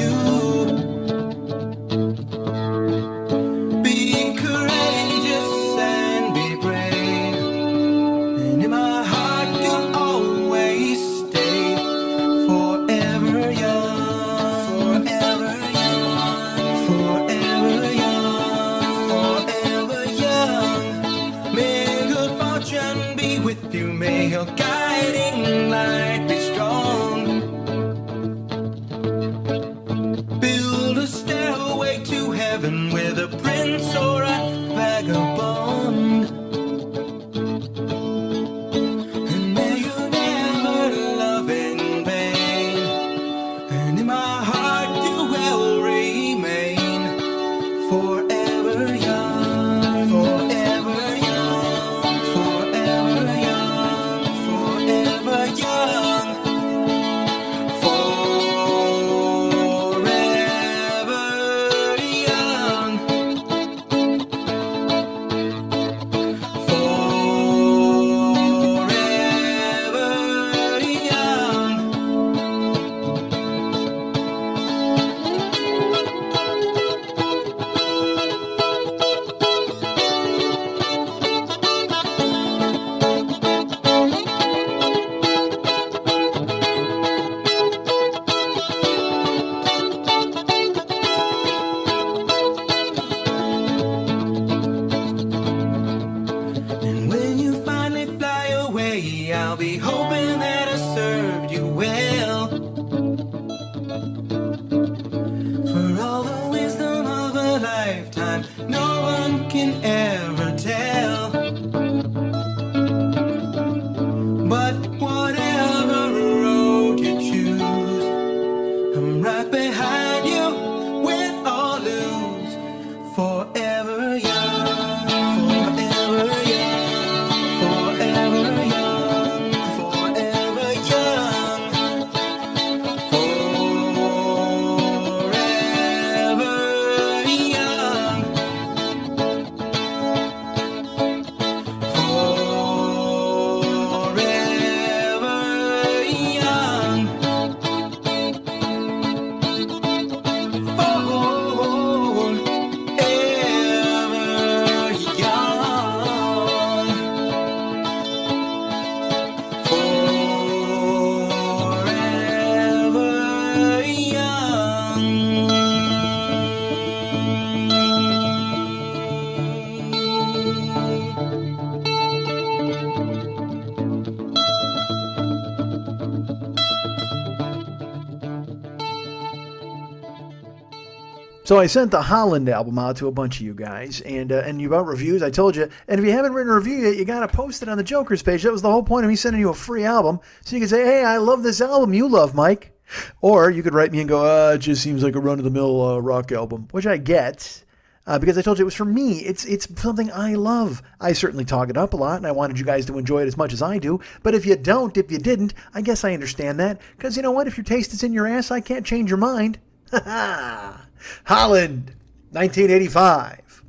So I sent the Holland album out to a bunch of you guys, and you about reviews, I told you. And if you haven't written a review yet, you got to post it on the Jokers page. That was the whole point of me sending you a free album. So you can say, hey, I love this album you love, Mike. Or you could write me and go, it just seems like a run-of-the-mill rock album, which I get. Because I told you it was for me. It's something I love. I certainly talk it up a lot, and I wanted you guys to enjoy it as much as I do. But if you didn't, I guess I understand that. Because you know what? If your taste is in your ass, I can't change your mind. Ha ha! Holland, 1985.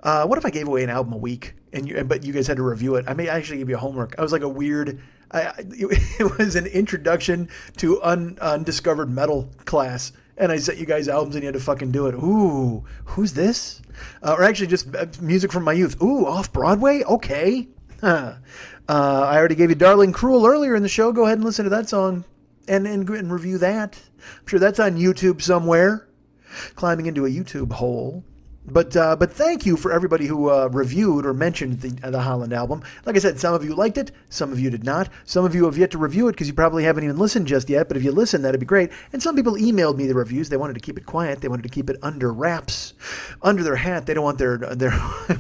What if I gave away an album a week, but you guys had to review it? I may actually give you homework. I was like a weird... it was an introduction to undiscovered metal class. And I sent you guys albums and you had to fucking do it. Ooh, who's this? Or actually just music from my youth. Ooh, Off-Broadway? Okay. I already gave you Darling Cruel earlier in the show. Go ahead and listen to that song and review that. I'm sure that's on YouTube somewhere. Climbing into a YouTube hole. But thank you for everybody who reviewed or mentioned the Holland album. Like I said, some of you liked it, some of you did not. Some of you have yet to review it because you probably haven't even listened just yet. But if you listen, that'd be great. And some people emailed me the reviews. They wanted to keep it quiet. They wanted to keep it under wraps, under their hat. They don't want their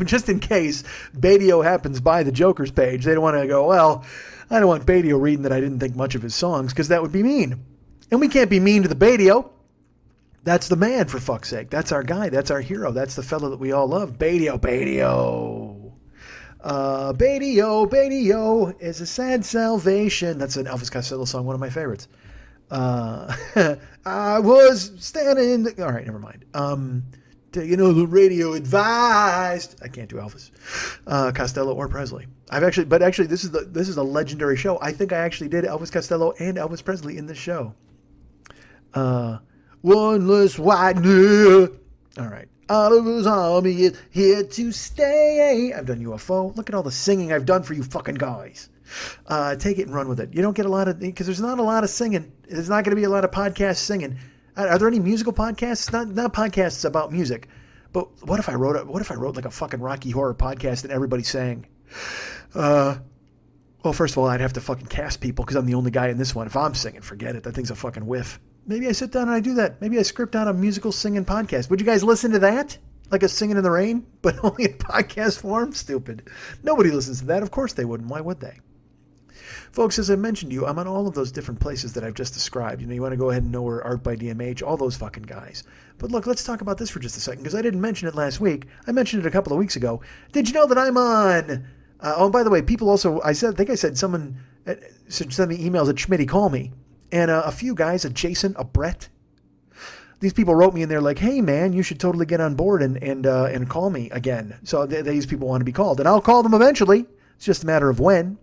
just in case Badio happens by the Jokers page. They don't want to go, well, I don't want Badio reading that I didn't think much of his songs because that would be mean. And we can't be mean to the Badio. That's the man, for fuck's sake. That's our guy. That's our hero. That's the fellow that we all love. Badio. Badio is a sad salvation. That's an Elvis Costello song, one of my favorites. I was standing... All right, never mind. The radio advised... I can't do Elvis. Costello or Presley. Actually, this is a legendary show. I think I actually did Elvis Costello and Elvis Presley in this show. One less white girl. All right. Oliver's Army is here to stay. I've done UFO. Look at all the singing I've done for you fucking guys. Take it and run with it. You don't get a lot of... Because there's not a lot of singing. There's not going to be a lot of podcasts singing. Are there any musical podcasts? Not podcasts about music. But what if I wrote like a fucking Rocky Horror podcast and everybody sang? Well, first of all, I'd have to fucking cast people because I'm the only guy in this one. If I'm singing, forget it. That thing's a fucking whiff. Maybe I sit down and I do that. Maybe I script out a musical singing podcast. Would you guys listen to that? Like a Singing in the Rain, but only in podcast form? Stupid. Nobody listens to that. Of course they wouldn't. Why would they? Folks, as I mentioned to you, I'm on all of those different places that I've just described. You want to go ahead and know where Art by DMH, all those fucking guys. But look, let's talk about this for just a second, because I didn't mention it last week. I mentioned it a couple of weeks ago. Did you know that I'm on... and by the way, people also... I think I said someone should send me emails at Schmitty Call Me. And a few guys, a Jason, a Brett, these people wrote me and they're like, hey, man, you should totally get on board and call me again. So these people want to be called. And I'll call them eventually. It's just a matter of when.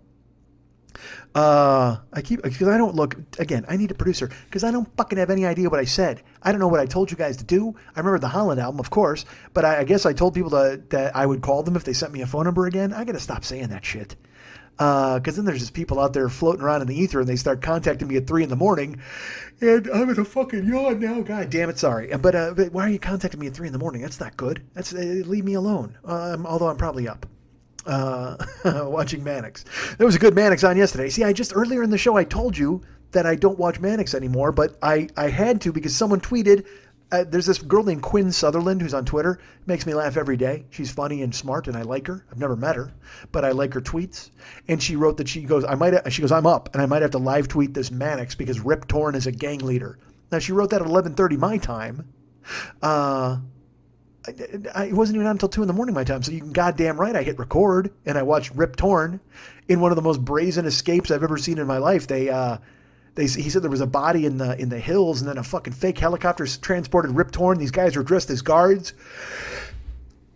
Because I don't look, again, I need a producer because I don't fucking have any idea what I said. I don't know what I told you guys to do. I remember the Holland album, of course, but I guess I told people that I would call them if they sent me a phone number again. I got to stop saying that shit. Because then there's just people out there floating around in the ether and they start contacting me at 3 a.m. and I'm in a fucking yawn now. God damn it, sorry. But why are you contacting me at 3 a.m? That's not good. That's leave me alone. Although I'm probably up watching Mannix. There was a good Mannix on yesterday. See, earlier in the show I told you that I don't watch Mannix anymore, but I had to because someone tweeted. There's this girl named Quinn Sutherland who's on Twitter. Makes me laugh every day. She's funny and smart, and I like her. I've never met her, but I like her tweets. And she wrote that she goes, I'm up, and I might have to live tweet this Mannix because Rip Torn is a gang leader. Now, she wrote that at 11:30 my time. It wasn't even on until 2 a.m. my time, so you can goddamn right I hit record, and I watched Rip Torn in one of the most brazen escapes I've ever seen in my life. He said there was a body in the hills, and then a fucking fake helicopter transported Rip Torn. These guys were dressed as guards.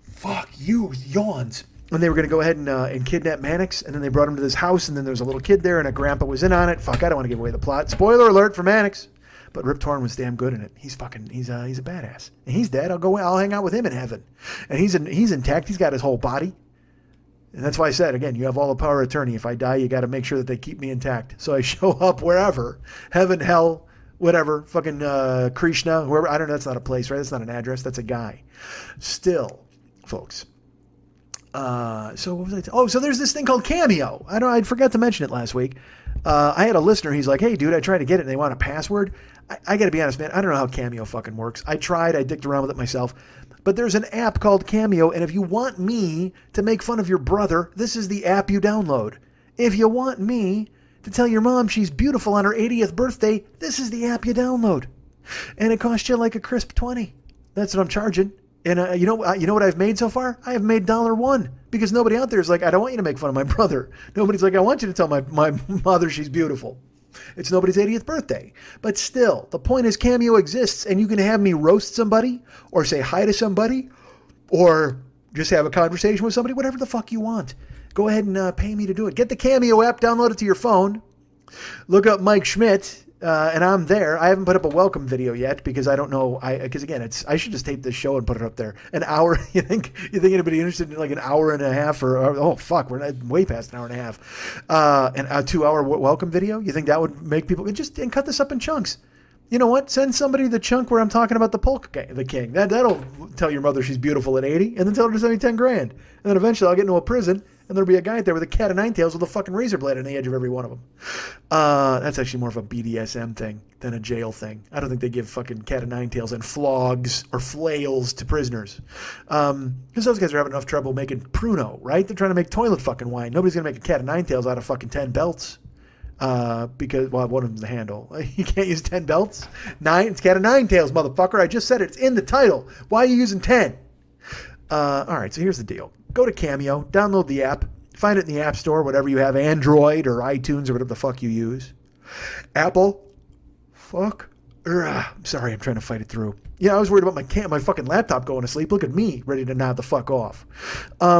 Fuck you, yawns. And they were going to go ahead and kidnap Mannix, and then they brought him to this house, and then there was a little kid there, and a grandpa was in on it. Fuck, I don't want to give away the plot. Spoiler alert for Mannix. But Rip Torn was damn good in it. He's a badass. And he's dead. I'll hang out with him in heaven. And he's intact. He's got his whole body. And that's why I said, again, you have all the power of attorney. If I die, you got to make sure that they keep me intact. So I show up wherever, heaven, hell, whatever, fucking Krishna, whoever. I don't know. That's not a place, right? That's not an address. That's a guy. Still, folks. So what was I? So there's this thing called Cameo. I forgot to mention it last week. I had a listener. He's like, hey, dude, I tried to get it and they want a password. I got to be honest, man. I don't know how Cameo fucking works. I tried. I dicked around with it myself. But there's an app called Cameo. And if you want me to make fun of your brother, this is the app you download. If you want me to tell your mom she's beautiful on her 80th birthday, this is the app you download. And it costs you like a crisp 20. That's what I'm charging. And you know what I've made so far? I have made $1 because nobody out there is like, I don't want you to make fun of my brother. Nobody's like, I want you to tell my mother she's beautiful. It's nobody's 80th birthday. But still, the point is Cameo exists and you can have me roast somebody or say hi to somebody or just have a conversation with somebody, whatever the fuck you want. Go ahead and pay me to do it. Get the Cameo app, download it to your phone. Look up Mike Schmidt. And I'm there. I haven't put up a welcome video yet because I don't know. Because again, I should just tape this show and put it up there. An hour. You think anybody interested in like an hour and a half or oh fuck, we're way past an hour and a half. And a 2-hour welcome video. You think that would make people and cut this up in chunks? You know what? Send somebody the chunk where I'm talking about the polka the king. That'll tell your mother she's beautiful at 80, and then tell her to send me $10,000. And then eventually I'll get into a prison. And there'll be a guy out there with a cat of nine tails with a fucking razor blade on the edge of every one of them. That's actually more of a BDSM thing than a jail thing. I don't think they give fucking cat of nine tails and flogs or flails to prisoners. Because those guys are having enough trouble making Pruno, right? They're trying to make toilet fucking wine. Nobody's going to make a cat of nine tails out of fucking 10 belts. Because, well, one of them's the handle. You can't use 10 belts. 9, it's cat of nine tails, motherfucker. I just said it. It's in the title. Why are you using 10? All right, so here's the deal. Go to Cameo, download the app, find it in the App Store, whatever you have, Android or iTunes or whatever the fuck you use. Apple, fuck. I'm sorry, I'm trying to fight it through. Yeah, I was worried about my fucking laptop going to sleep. Look at me, ready to nod the fuck off. I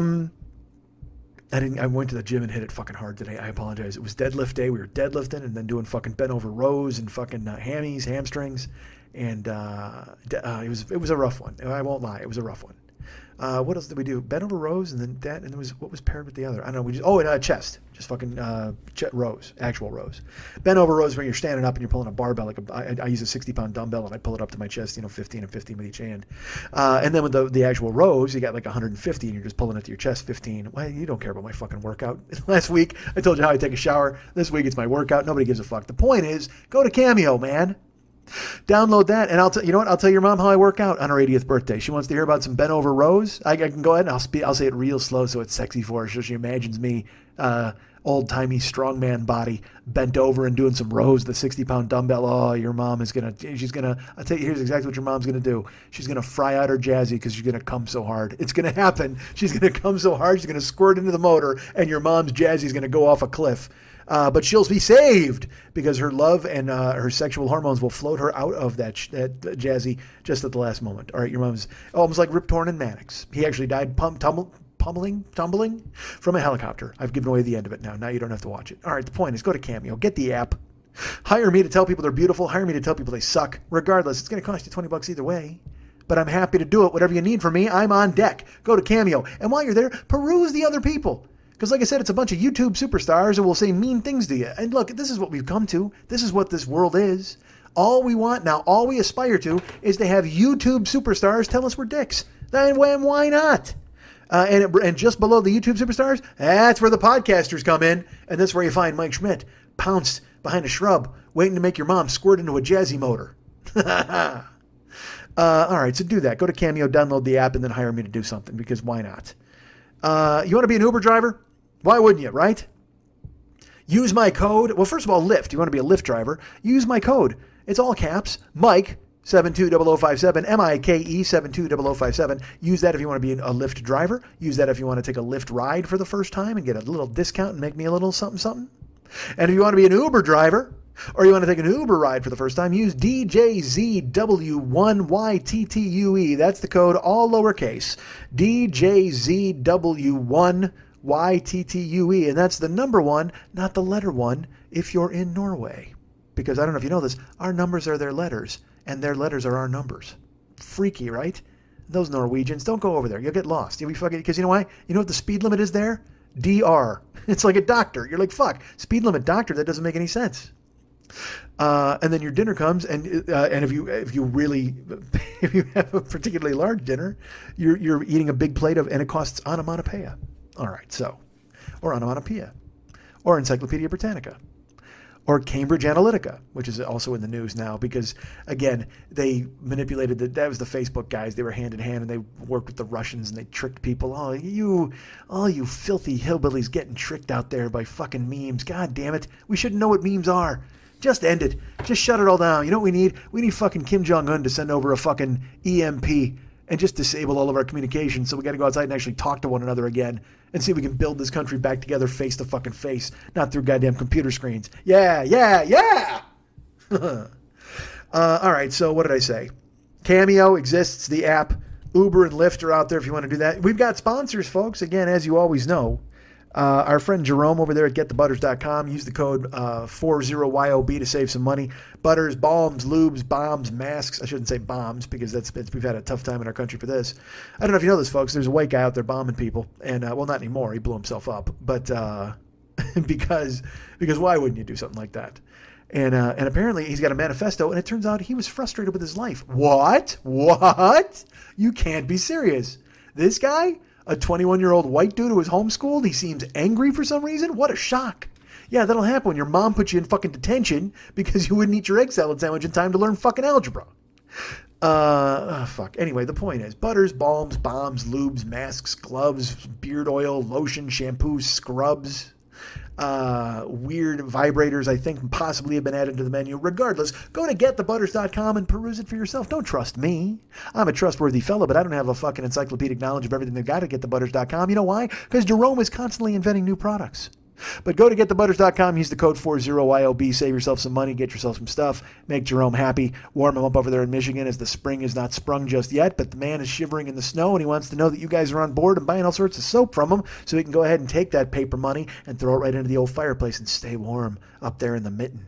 went to the gym and hit it fucking hard today. I apologize. It was deadlift day. We were deadlifting and then doing fucking bent over rows and fucking hammies, hamstrings, and it was a rough one. I won't lie, it was a rough one. What else did we do? Bent over rows, and then that, and there was what was paired with the other? I don't know. And chest, just fucking rows, actual rows. Bent over rows when you're standing up and you're pulling a barbell. Like I use a 60-pound dumbbell and I pull it up to my chest, 15 and 15 with each hand. And then with the actual rows, you got like 150, and you're just pulling it to your chest 15. Well, you don't care about my fucking workout. Last week I told you how I take a shower. This week it's my workout. Nobody gives a fuck. The point is, go to Cameo, man. Download that, and I'll tell your mom how I work out on her 80th birthday. She wants to hear about some bent over rows. I can go ahead and I'll say it real slow so it's sexy for her, so she imagines me, old timey strongman body, bent over and doing some rows with a 60-pound dumbbell. Oh, your mom is I'll tell you, here's exactly what your mom's gonna do. She's gonna fry out her Jazzy because she's gonna come so hard. It's gonna happen. She's gonna come so hard, she's gonna squirt into the motor, and your mom's Jazzy's gonna go off a cliff. But she'll be saved because her love and her sexual hormones will float her out of that Jazzy just at the last moment. All right, your mom's almost like Rip Torn and Mannix. He actually died tumbling from a helicopter. I've given away the end of it now. Now you don't have to watch it. All right, the point is, go to Cameo, get the app, hire me to tell people they're beautiful, hire me to tell people they suck. Regardless, it's going to cost you $20 either way. But I'm happy to do it. Whatever you need from me, I'm on deck. Go to Cameo, and while you're there, peruse the other people. Because like I said, it's a bunch of YouTube superstars who will say mean things to you. And look, this is what we've come to. This is what this world is. All we want now, all we aspire to, is to have YouTube superstars tell us we're dicks. Then why not? And just below the YouTube superstars, that's where the podcasters come in. And that's where you find Mike Schmidt, pounced behind a shrub, waiting to make your mom squirt into a Jazzy motor. All right, so do that. Go to Cameo, download the app, and then hire me to do something, because why not? You want to be an Uber driver? Why wouldn't you, right? Use my code. Well, first of all, Lyft. You want to be a Lyft driver? Use my code. It's all caps. Mike 720057, MIKE 720057. Use that if you want to be a Lyft driver. Use that if you want to take a Lyft ride for the first time and get a little discount and make me a little something, something. And if you want to be an Uber driver, or you want to take an Uber ride for the first time, use DJZW1YTTUE. That's the code, all lowercase. DJZW1YTTUE. And that's the number 1, not the letter 1, if you're in Norway. Because I don't know if you know this, our numbers are their letters, and their letters are our numbers. Freaky, right? Those Norwegians, don't go over there. You'll get lost. You'll be fucking, because you know why? You know what the speed limit is there? DR. It's like a doctor. You're like, fuck, speed limit doctor, that doesn't make any sense. And then your dinner comes, and if you have a particularly large dinner, you're eating a big plate of, and it costs onomatopoeia. All right, so, or onomatopoeia, or Encyclopedia Britannica. or Cambridge Analytica, which is also in the news now because, again, they manipulated that was the Facebook guys. They were hand in hand and they worked with the Russians and they tricked people. Oh, you filthy hillbillies getting tricked out there by fucking memes. God damn it. We shouldn't know what memes are. Just end it. Just shut it all down. You know what we need? We need fucking Kim Jong-un to send over a fucking EMP and just disable all of our communication. So we got to go outside and actually talk to one another again and see if we can build this country back together face to fucking face, not through goddamn computer screens. Yeah. All right, so what did I say? Cameo exists, the app. Uber and Lyft are out there if you want to do that. We've got sponsors, folks. Again, as you always know, our friend Jerome over there at getthebutters.com. Use the code 40YOB to save some money. Butters, balms, lubes, bombs, masks. I shouldn't say bombs because we've had a tough time in our country for this. I don't know if you know this, folks. There's a white guy out there bombing people. And, well, not anymore. He blew himself up. But because why wouldn't you do something like that? And apparently he's got a manifesto, and it turns out he was frustrated with his life. What? You can't be serious. This guy, a 21-year-old white dude who was homeschooled, he seems angry for some reason? What a shock. Yeah, that'll happen when your mom puts you in fucking detention because you wouldn't eat your egg salad sandwich in time to learn fucking algebra. Fuck. Anyway, the point is, butters, balms, bombs, lubes, masks, gloves, beard oil, lotion, shampoo, scrubs, weird vibrators, I think possibly have been added to the menu. Regardless, go to getthebutters.com and peruse it for yourself. Don't trust me. I'm a trustworthy fellow, but I don't have a fucking encyclopedic knowledge of everything they've got at getthebutters.com. You know why? Because Jerome is constantly inventing new products. But go to getthebutters.com, use the code 40YOB, save yourself some money, get yourself some stuff, make Jerome happy, warm him up over there in Michigan as the spring is not sprung just yet, but the man is shivering in the snow and he wants to know that you guys are on board and buying all sorts of soap from him so he can go ahead and take that paper money and throw it right into the old fireplace and stay warm up there in the mitten.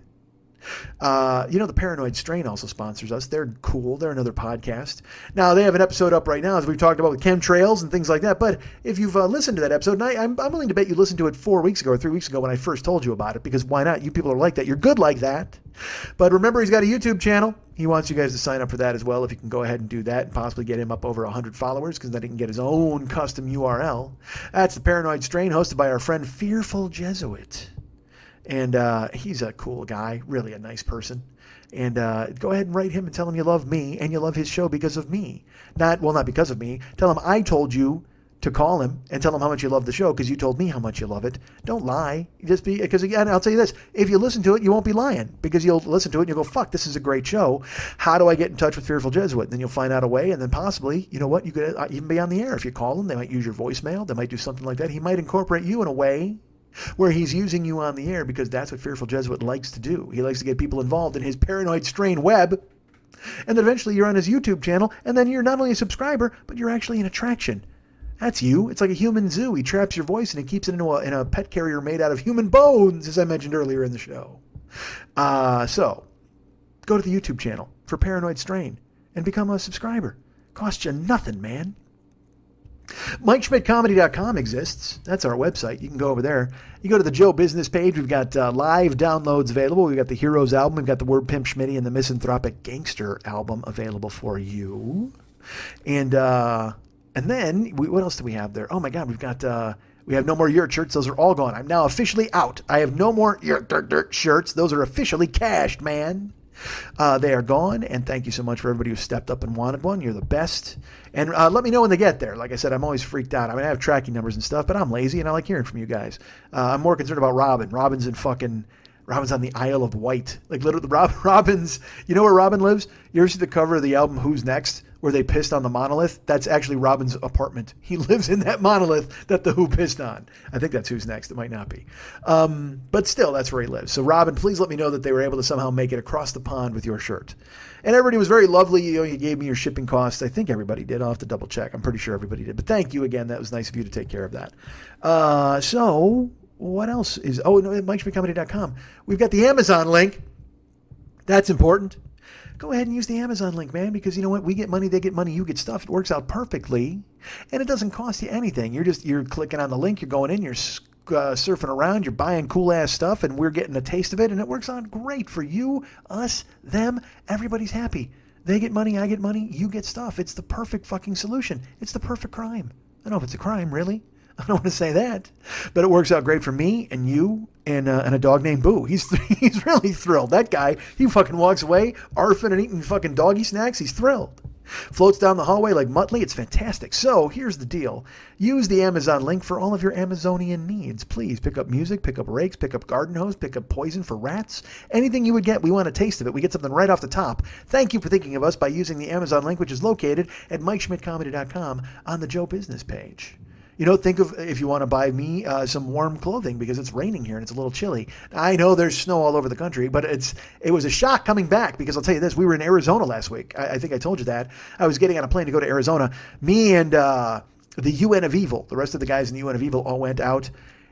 The Paranoid Strain also sponsors us. They're cool. They're another podcast. Now, they have an episode up right now, as we've talked about with chemtrails and things like that. But if you've listened to that episode, and I'm willing to bet you listened to it 4 weeks ago or 3 weeks ago when I first told you about it, because why not? You people are like that. You're good like that. But remember, he's got a YouTube channel. He wants you guys to sign up for that as well. If you can go ahead and do that and possibly get him up over 100 followers, because then he can get his own custom URL. That's the Paranoid Strain, hosted by our friend Fearful Jesuit. And he's a cool guy, really a nice person. And go ahead and write him and tell him you love me and you love his show because of me. Not because of me. Tell him I told you to call him and tell him how much you love the show because you told me how much you love it. Don't lie. Because again, I'll tell you this. If you listen to it, you won't be lying because you'll listen to it and you'll go, fuck, this is a great show. How do I get in touch with Fearful Jesuit? And then you'll find out a way, and then possibly, you know what, you could even be on the air. If you call him, they might use your voicemail. They might do something like that. He might incorporate you in a way where he's using you on the air because that's what Fearful Jesuit likes to do. He likes to get people involved in his Paranoid Strain web. And then eventually you're on his YouTube channel, and then you're not only a subscriber, but you're actually an attraction. That's you. It's like a human zoo. He traps your voice and he keeps it in a pet carrier made out of human bones, as I mentioned earlier in the show. So, go to the YouTube channel for Paranoid Strain and become a subscriber. Costs you nothing, man. MikeSchmidtComedy.com exists. That's our website. You can go over there. You go to the Joe Business page. We've got live downloads available. We've got the Heroes album. We've got the Word Pimp Schmitty and the Misanthropic Gangster album available for you. And then, what else do we have there? Oh my God, we have no more yurt shirts. Those are all gone. I'm now officially out. I have no more yurt shirts. Those are officially cashed, man. They are gone, and thank you so much for everybody who stepped up and wanted one. You're the best. And let me know when they get there. Like I said, I'm always freaked out. I mean, I have tracking numbers and stuff, but I'm lazy, and I like hearing from you guys. I'm more concerned about Robin. Robin's on the Isle of Wight. Like, literally, Robin's... You know where Robin lives? You ever see the cover of the album Who's Next, where they pissed on the monolith? That's actually Robin's apartment. He lives in that monolith that the Who pissed on. I think that's Who's Next. It might not be. But still, that's where he lives. So, Robin, please let me know that they were able to somehow make it across the pond with your shirt. And everybody was very lovely. You gave me your shipping costs. I think everybody did. I'll have to double check. I'm pretty sure everybody did. But thank you again. That was nice of you to take care of that. So... what else is... Oh, no, MikeSchmidtComedy.com. We've got the Amazon link. That's important. Go ahead and use the Amazon link, man, because you know what? We get money, they get money, you get stuff. It works out perfectly, and it doesn't cost you anything. You're clicking on the link, you're going in, you're surfing around, you're buying cool-ass stuff, and we're getting a taste of it, and it works out great for you, us, them. Everybody's happy. They get money, I get money, you get stuff. It's the perfect fucking solution. It's the perfect crime. I don't know if it's a crime, really. I don't want to say that, but it works out great for me and you and a dog named Boo. He's really thrilled. That guy, he fucking walks away, arfing and eating fucking doggy snacks. He's thrilled. Floats down the hallway like Muttley. It's fantastic. So here's the deal. Use the Amazon link for all of your Amazonian needs. Please pick up music, pick up rakes, pick up garden hose, pick up poison for rats. Anything you would get, we want a taste of it. We get something right off the top. Thank you for thinking of us by using the Amazon link, which is located at MikeSchmidtComedy.com on the Joe Business page. You know, think of if you want to buy me some warm clothing because it's raining here and it's a little chilly. I know there's snow all over the country, but it was a shock coming back because I'll tell you this, we were in Arizona last week. I think I told you that. I was getting on a plane to go to Arizona. Me and the UN of Evil, the rest of the guys in the UN of Evil all went out,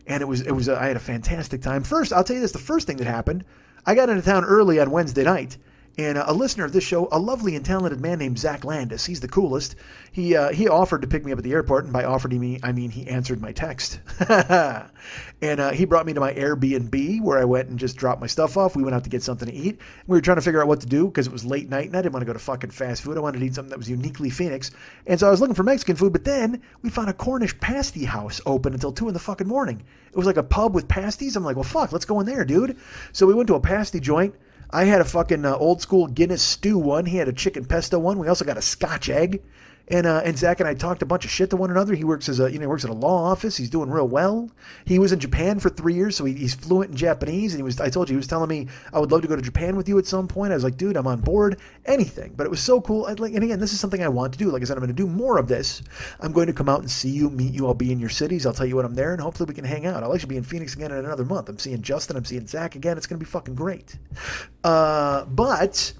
and it was I had a fantastic time. First, I'll tell you this, the first thing that happened, I got into town early on Wednesday night. And a listener of this show, a lovely and talented man named Zach Landis, he's the coolest. He offered to pick me up at the airport, and by offered I mean he answered my text. And he brought me to my Airbnb where I went and just dropped my stuff off. We went out to get something to eat. We were trying to figure out what to do because it was late night and I didn't want to go to fucking fast food. I wanted to eat something that was uniquely Phoenix. And so I was looking for Mexican food, but then we found a Cornish pasty house open until 2 in the fucking morning. It was like a pub with pasties. I'm like, well, fuck, let's go in there, dude. So we went to a pasty joint. I had a fucking old school Guinness stew one. He had a chicken pesto one. We also got a Scotch egg. And Zach and I talked a bunch of shit to one another. He works he works at a law office. He's doing real well. He was in Japan for 3 years, so he's fluent in Japanese. And I told you, he was telling me, I would love to go to Japan with you at some point. I was like, dude, I'm on board. Anything. But it was so cool. And again, this is something I want to do. Like I said, I'm going to do more of this. I'm going to come out and see you, meet you. I'll be in your cities. I'll tell you when I'm there, and hopefully we can hang out. I'll actually be in Phoenix again in another month. I'm seeing Justin. I'm seeing Zach again. It's going to be fucking great. But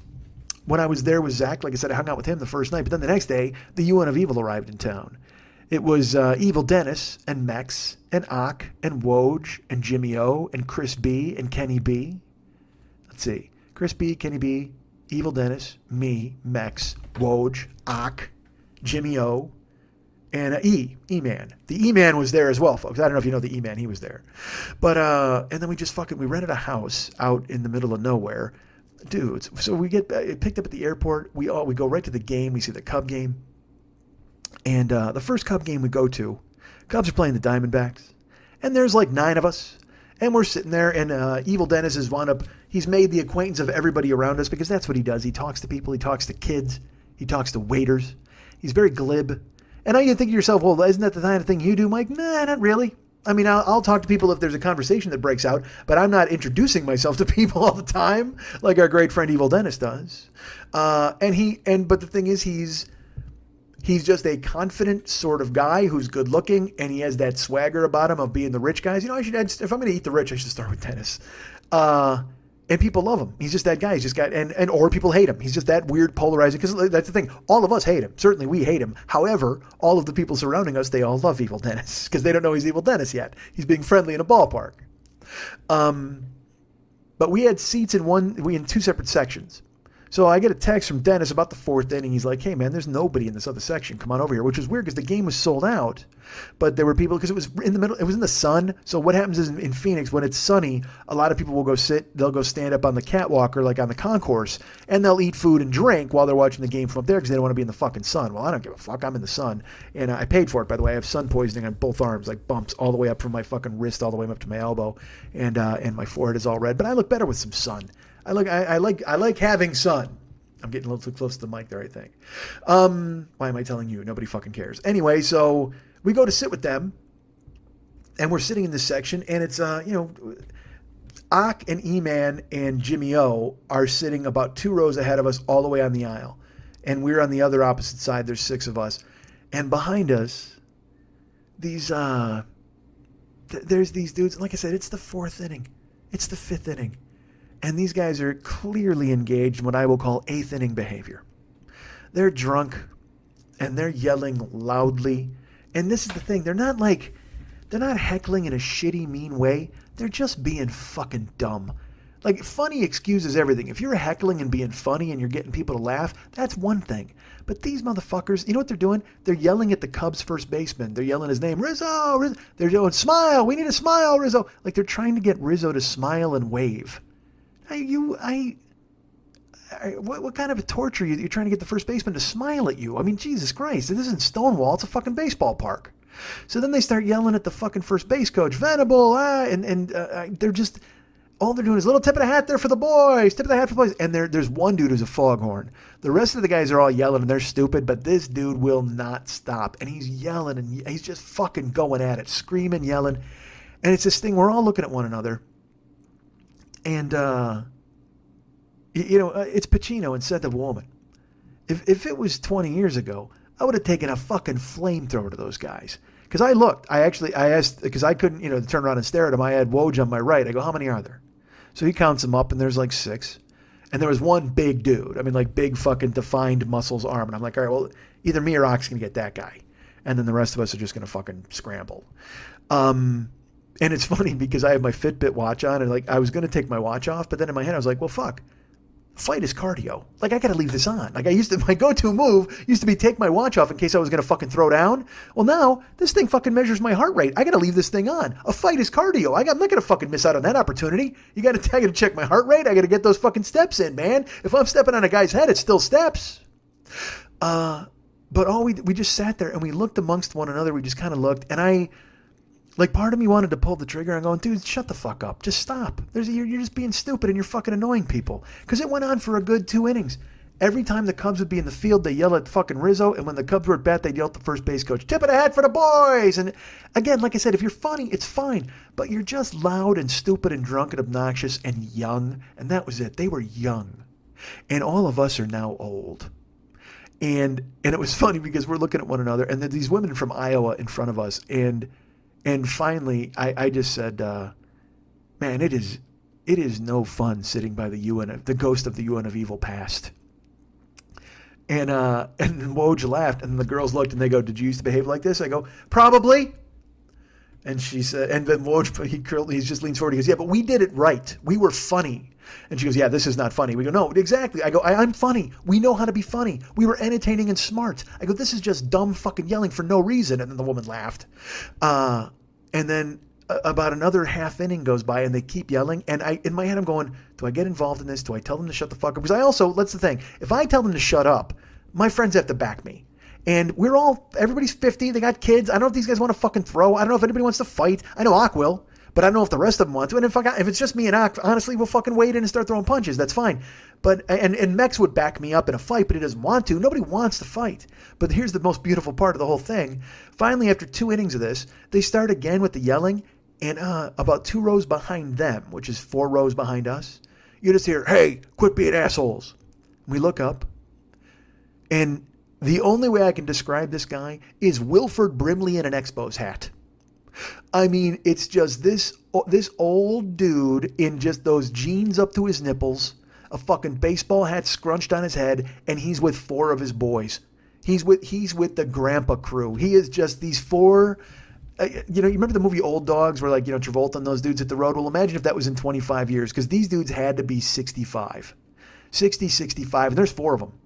when I was there with Zach, like I said, I hung out with him the first night. But then the next day, the UN of Evil arrived in town. It was Evil Dennis and Mex and Ock and Woj and Jimmy O and Chris B and Kenny B. Let's see. Chris B, Kenny B, Evil Dennis, me, Mex, Woj, Ock, Jimmy O, and E-Man. The E-Man was there as well, folks. I don't know if you know the E-Man. He was there. But, and then we rented a house out in the middle of nowhere. Dudes, so we get picked up at the airport. We go right to the game. We see the Cub game. And the first Cub game we go to, Cubs are playing the Diamondbacks. And there's like 9 of us. And we're sitting there, and Evil Dennis he's made the acquaintance of everybody around us because that's what he does. He talks to people. He talks to kids. He talks to waiters. He's very glib. And now you think to yourself, well, isn't that the kind of thing you do, Mike? Nah, not really. I mean, I'll talk to people if there's a conversation that breaks out, but I'm not introducing myself to people all the time like our great friend Evil Dennis does. But the thing is, he's just a confident sort of guy who's good looking, and he has that swagger about him of being the rich guys. You know, if I'm going to eat the rich, I should start with Dennis. And people love him. He's just that guy. He's just got, or people hate him. He's just that weird polarizing, because that's the thing. All of us hate him. Certainly we hate him. However, all of the people surrounding us, they all love Evil Dennis because they don't know he's Evil Dennis yet. He's being friendly in a ballpark. But we had seats in 2 separate sections. So I get a text from Dennis about the 4th inning. He's like, hey, man, there's nobody in this other section. Come on over here, which was weird because the game was sold out. But there were people because it was in the middle. It was in the sun. So what happens is in Phoenix, when it's sunny, a lot of people will go sit. They'll go stand up on the catwalk or like on the concourse, and they'll eat food and drink while they're watching the game from up there because they don't want to be in the fucking sun. Well, I don't give a fuck. I'm in the sun. And I paid for it, by the way. I have sun poisoning on both arms, like bumps all the way up from my fucking wrist all the way up to my elbow. And my forehead is all red. But I look better with some sun. I like having sun. I'm getting a little too close to the mic there, I think. Why am I telling you? Nobody fucking cares. Anyway, so we go to sit with them, and we're sitting in this section, and it's, Ock and E-Man and Jimmy O are sitting about 2 rows ahead of us all the way on the aisle. And we're on the other opposite side. There's 6 of us. And behind us, there's these dudes. Like I said, it's the 4th inning. It's the 5th inning. And these guys are clearly engaged in what I will call 8th inning behavior. They're drunk, and they're yelling loudly. And this is the thing. They're not heckling in a shitty, mean way. They're just being fucking dumb. Like, funny excuses everything. If you're heckling and being funny and you're getting people to laugh, that's one thing. But these motherfuckers, you know what they're doing? They're yelling at the Cubs first baseman. They're yelling his name, Rizzo, Rizzo. They're doing, smile, we need a smile, Rizzo. Like, they're trying to get Rizzo to smile and wave. What kind of a torture you're trying to get the first baseman to smile at you? I mean, Jesus Christ, this isn't Stonewall. It's a fucking baseball park. So then they start yelling at the fucking first base coach, Venable, they're just, all they're doing is little tip of the hat there for the boys, tip of the hat for the boys. And there's one dude who's a foghorn. The rest of the guys are all yelling and they're stupid, but this dude will not stop. And he's yelling and he's just fucking going at it, screaming, yelling. And it's this thing, we're all looking at one another. And, it's Pacino in Scent of a Woman. If it was 20 years ago, I would have taken a fucking flamethrower to those guys. Because I asked, because I couldn't, turn around and stare at him. I had Woj on my right. I go, how many are there? So he counts them up, and there's like 6. And there was one big dude. I mean, like big fucking defined muscles arm. And I'm like, all right, well, either me or Ox can get that guy. And then the rest of us are just going to fucking scramble. And it's funny because I have my Fitbit watch on, and like I was going to take my watch off, but then in my head I was like, well, fuck. Fight is cardio. Like, I got to leave this on. Like, my go-to move used to be take my watch off in case I was going to fucking throw down. Well, now, this thing fucking measures my heart rate. I got to leave this thing on. A fight is cardio. I'm not going to fucking miss out on that opportunity. I got to check my heart rate. I got to get those fucking steps in, man. If I'm stepping on a guy's head, it's still steps. But we just sat there and we looked amongst one another. We just kind of looked, and part of me wanted to pull the trigger. I'm going, dude, shut the fuck up. Just stop. You're just being stupid and you're fucking annoying people. Because it went on for a good 2 innings. Every time the Cubs would be in the field, they yell at fucking Rizzo. And when the Cubs were at bat, they'd yell at the first base coach, tip of the hat for the boys. And again, like I said, if you're funny, it's fine. But you're just loud and stupid and drunk and obnoxious and young. And that was it. They were young. And all of us are now old. And it was funny because we're looking at one another. And there's these women from Iowa in front of us. And finally, I just said, man, it is no fun sitting by the ghost of the UN of evil past. And Woj laughed, and the girls looked, and they go, did you used to behave like this? I go, probably. And she said, and then Woj, he just leans forward, he goes, yeah, but we did it right. We were funny. And she goes, yeah, this is not funny. We go, no, exactly. I go, I'm funny. We know how to be funny. We were entertaining and smart. I go, this is just dumb fucking yelling for no reason. And then the woman laughed. And then about another half inning goes by and they keep yelling. And in my head, I'm going, do I get involved in this? Do I tell them to shut the fuck up? Because that's the thing. If I tell them to shut up, my friends have to back me. And everybody's 50. They got kids. I don't know if these guys want to fucking throw. I don't know if anybody wants to fight. I know Ak will. But I don't know if the rest of them want to. And if it's just me and Ak, honestly, we'll fucking wade in and start throwing punches. That's fine. But and Mex would back me up in a fight, but he doesn't want to. Nobody wants to fight. But here's the most beautiful part of the whole thing. Finally, after 2 innings of this, they start again with the yelling. And about 2 rows behind them, which is 4 rows behind us, you just hear, hey, quit being assholes. We look up. And the only way I can describe this guy is Wilford Brimley in an Expos hat. I mean, it's just this old dude in just those jeans up to his nipples, a fucking baseball hat scrunched on his head, and he's with 4 of his boys. He's with the grandpa crew. He is just these 4. You remember the movie Old Dogs where Travolta and those dudes hit the road? Well, imagine if that was in 25 years, because these dudes had to be 65, and there's 4 of them.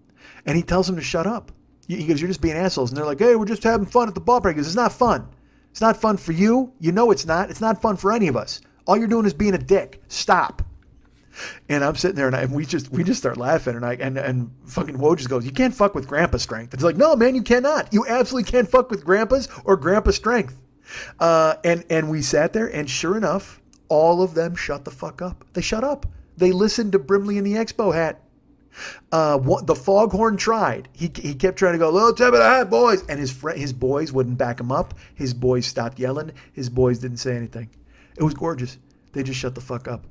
And he tells them to shut up. He goes, you're just being assholes. And they're like, hey, we're just having fun at the ballpark. He goes, it's not fun. It's not fun for you. You know it's not. It's not fun for any of us. All you're doing is being a dick. Stop. And I'm sitting there and we just start laughing and fucking Woj just goes, you can't fuck with grandpa strength. It's like, no, man, you cannot. You absolutely can't fuck with grandpa's or grandpa strength. And we sat there and sure enough, all of them shut the fuck up. They shut up. They listened to Brimley in the Expo hat. The foghorn tried. He kept trying to go, little tip of the hat, boys. And his boys wouldn't back him up. His boys stopped yelling. His boys didn't say anything. It was gorgeous. They just shut the fuck up.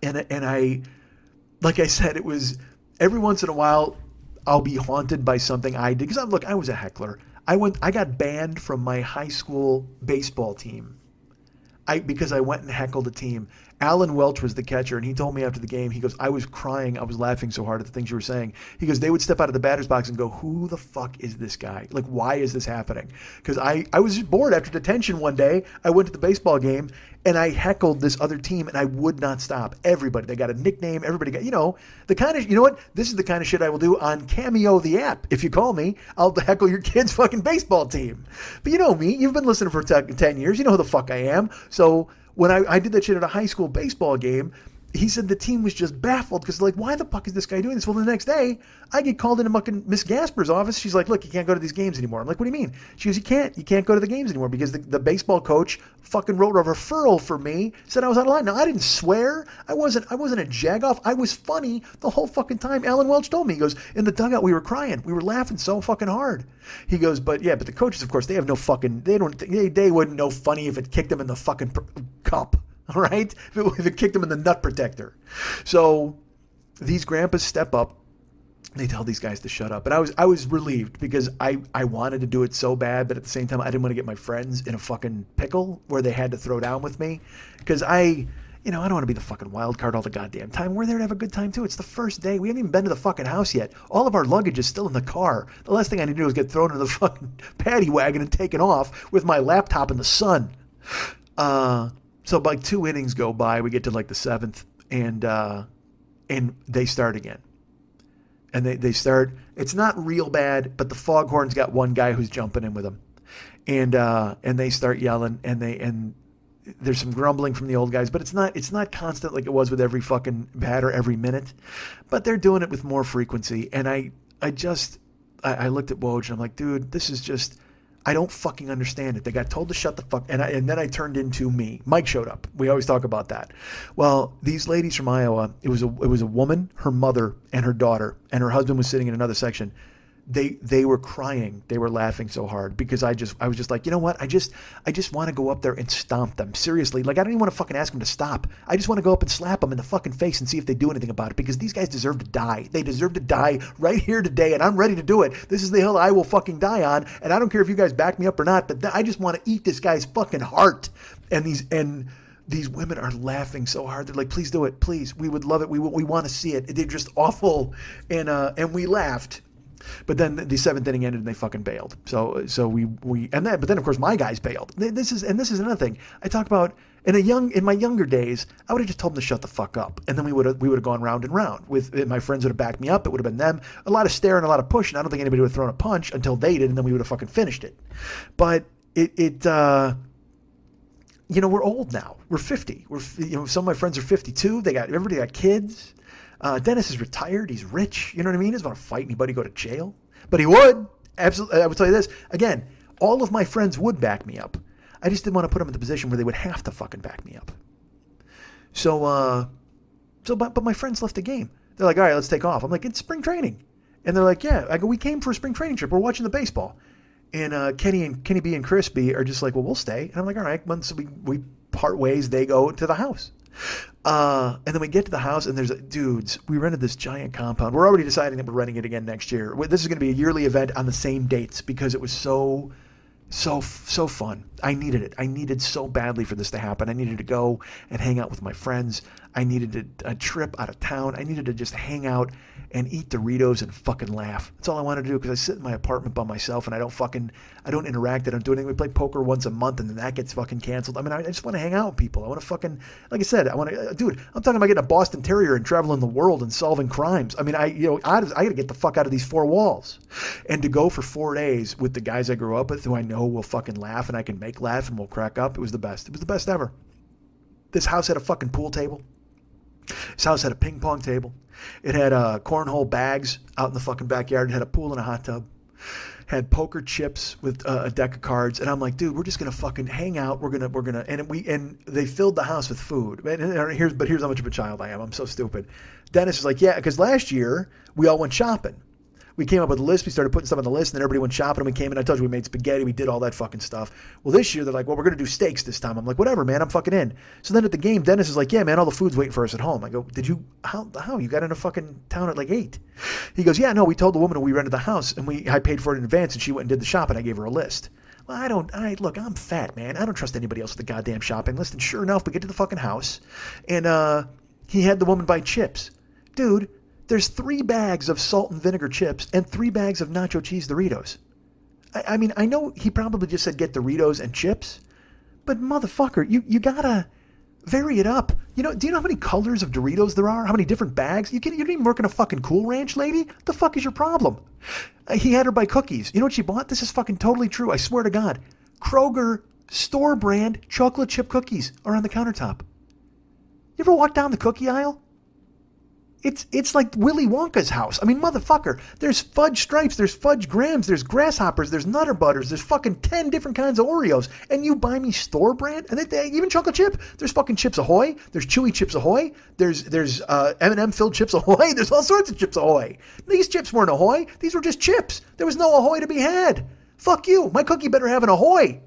And I, like I said, it was every once in a while I'll be haunted by something I did. Because I was a heckler. I got banned from my high school baseball team. Because I went and heckled a team. Alan Welch was the catcher, and he told me after the game, he goes, I was crying. I was laughing so hard at the things you were saying. He goes, they would step out of the batter's box and go, who the fuck is this guy? Like, why is this happening? Because I was just bored after detention one day. I went to the baseball game, and I heckled this other team, and I would not stop. Everybody. They got a nickname. Everybody got, the kind of, you know what? This is the kind of shit I will do on Cameo the app. If you call me, I'll heckle your kid's fucking baseball team. But you know me. You've been listening for 10 years. You know who the fuck I am. So when I did that shit at a high school baseball game, he said the team was just baffled because like, why the fuck is this guy doing this? Well, the next day, I get called into fucking Miss Gasper's office. She's like, look, you can't go to these games anymore. I'm like, what do you mean? She goes, you can't go to the games anymore because the baseball coach fucking wrote a referral for me, said I was out of line. Now, I didn't swear. I wasn't a jagoff. I was funny the whole fucking time. Alan Welch told me, he goes, in the dugout, we were crying. We were laughing so fucking hard. He goes, but the coaches, of course, they have no fucking, they wouldn't know funny if it kicked them in the fucking cup. All right? If it kicked them in the nut protector. So these grandpas step up. They tell these guys to shut up. And I was relieved because I wanted to do it so bad, but at the same time, I didn't want to get my friends in a fucking pickle where they had to throw down with me. Because I don't want to be the fucking wild card all the goddamn time. We're there to have a good time too. It's the first day. We haven't even been to the fucking house yet. All of our luggage is still in the car. The last thing I need to do is get thrown into the fucking paddy wagon and taken off with my laptop in the sun. So like 2 innings go by, we get to like the 7th, and they start again. And they start, it's not real bad, but the Foghorns got one guy who's jumping in with them. And they start yelling, and there's some grumbling from the old guys, but it's not constant like it was with every fucking batter every minute. But they're doing it with more frequency. And I looked at Woj and I'm like, dude, this is just, I don't fucking understand it. They got told to shut the fuck, and then I turned into me. Mike showed up. We always talk about that. Well, these ladies from Iowa, it was a woman, her mother, and her daughter, and her husband was sitting in another section. They were crying. They were laughing so hard because I was just like, you know what? I just want to go up there and stomp them. Seriously. Like, I don't even want to fucking ask them to stop. I just want to go up and slap them in the fucking face and see if they do anything about it because these guys deserve to die. They deserve to die right here today, and I'm ready to do it. This is the hill I will fucking die on, and I don't care if you guys back me up or not, but I just want to eat this guy's fucking heart. And these women are laughing so hard. They're like, please do it. Please. We would love it. We want to see it. They're just awful. And we laughed. But then the 7th inning ended and they fucking bailed. So but then of course my guys bailed. This is another thing I talk about in my younger days. I would have just told them to shut the fuck up, and then we would have gone round and round. With my friends would have backed me up. It would have been them. A lot of staring, a lot of pushing. I don't think anybody would have thrown a punch until they did, and then we would have fucking finished it. But we're old now. We're 50. Some of my friends are 52. Everybody got kids. Dennis is retired. He's rich. You know what I mean? He doesn't want to fight anybody, go to jail. But he would. Absolutely. I would tell you this. Again, all of my friends would back me up. I just didn't want to put them in the position where they would have to fucking back me up. But my friends left the game. They're like, all right, let's take off. I'm like, it's spring training. And they're like, yeah. I go, we came for a spring training trip. We're watching the baseball. And Kenny B and Chris B are just like, well, we'll stay. And I'm like, all right. Once we part ways, they go to the house. And then we get to the house and there's dudes, we rented this giant compound. We're already deciding that we're renting it again next year. This is going to be a yearly event on the same dates because it was so fun. I needed it. I needed so badly for this to happen. I needed to go and hang out with my friends. I needed a trip out of town. I needed to just hang out and eat Doritos and fucking laugh. That's all I wanted to do because I sit in my apartment by myself and I don't interact. I don't do anything. We play poker once a month and then that gets fucking canceled. I mean, I just want to hang out with people. I want to fucking, like I said, dude, I'm talking about getting a Boston Terrier and traveling the world and solving crimes. I mean, I got to get the fuck out of these 4 walls. And to go for 4 days with the guys I grew up with who I know will fucking laugh and I can make laugh and we'll crack up. It was the best. It was the best ever. This house had a fucking pool table. This house had a ping pong table. It had cornhole bags out in the fucking backyard. It had a pool and a hot tub. Had poker chips with a deck of cards. And I'm like, dude, we're just gonna fucking hang out. We're gonna and they filled the house with food. But here's how much of a child I am. I'm so stupid. Dennis is like, yeah, because last year we all went shopping. We came up with a list. We started putting stuff on the list, and then everybody went shopping. And we came in. I told you we made spaghetti. We did all that fucking stuff. Well, this year they're like, well, we're going to do steaks this time. I'm like, whatever, man. I'm fucking in. So then at the game, Dennis is like, yeah, man, all the food's waiting for us at home. I go, how? You got into fucking town at like 8. He goes, yeah, no, we told the woman we rented the house, and I paid for it in advance, and she went and did the shop, and I gave her a list. Well, look, I'm fat, man. I don't trust anybody else with the goddamn shopping list. And sure enough, we get to the fucking house, and he had the woman buy chips. Dude, there's 3 bags of salt and vinegar chips and 3 bags of nacho cheese Doritos. I mean, I know he probably just said get Doritos and chips, but motherfucker, you gotta vary it up. Do you know how many colors of Doritos there are? How many different bags? You don't even work in a fucking Cool Ranch, lady? The fuck is your problem? He had her buy cookies. You know what she bought? This is fucking totally true. I swear to God. Kroger store brand chocolate chip cookies are on the countertop. You ever walk down the cookie aisle? It's like Willy Wonka's house. I mean, motherfucker, there's fudge stripes, there's fudge grams, there's grasshoppers, there's Nutter Butters, there's fucking 10 different kinds of Oreos, and you buy me store brand? And even chocolate chip? There's fucking Chips Ahoy, there's Chewy Chips Ahoy, there's M&M filled Chips Ahoy, there's all sorts of Chips Ahoy. These chips weren't Ahoy, these were just chips. There was no Ahoy to be had. Fuck you, my cookie better have an Ahoy.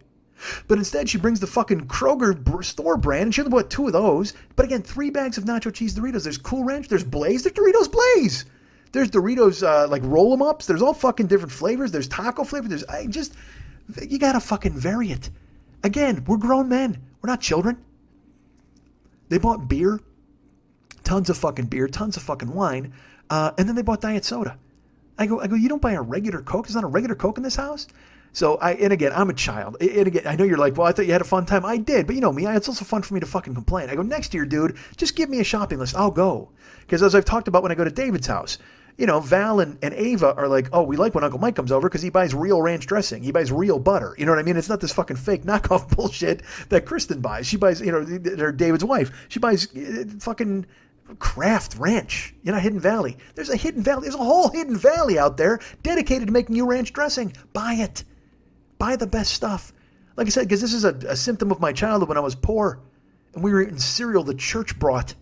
But instead, she brings the fucking Kroger store brand, and she only bought 2 of those. But again, 3 bags of nacho cheese Doritos. There's Cool Ranch, there's Blaze, there's Doritos Blaze. There's Doritos, like roll-em-ups. There's all fucking different flavors. There's taco flavor. You gotta fucking vary it. Again, we're grown men. We're not children. They bought beer, tons of fucking beer, tons of fucking wine, and then they bought diet soda. I go, you don't buy a regular Coke? There's not a regular Coke in this house? So, and again, I'm a child. And again, I know you're like, well, I thought you had a fun time. I did, but you know me, it's also fun for me to fucking complain. I go, next year, dude, just give me a shopping list. I'll go. Because as I've talked about when I go to David's house, you know, Val and Ava are like, oh, we like when Uncle Mike comes over because he buys real ranch dressing. He buys real butter. You know what I mean? It's not this fucking fake knockoff bullshit that Kristen buys. She buys, you know, David's wife. She buys fucking Kraft Ranch, you know, Hidden Valley. There's a Hidden Valley. There's a whole Hidden Valley out there dedicated to making you ranch dressing. Buy it. Buy the best stuff. Like I said, because this is a symptom of my childhood when I was poor and we were eating cereal the church brought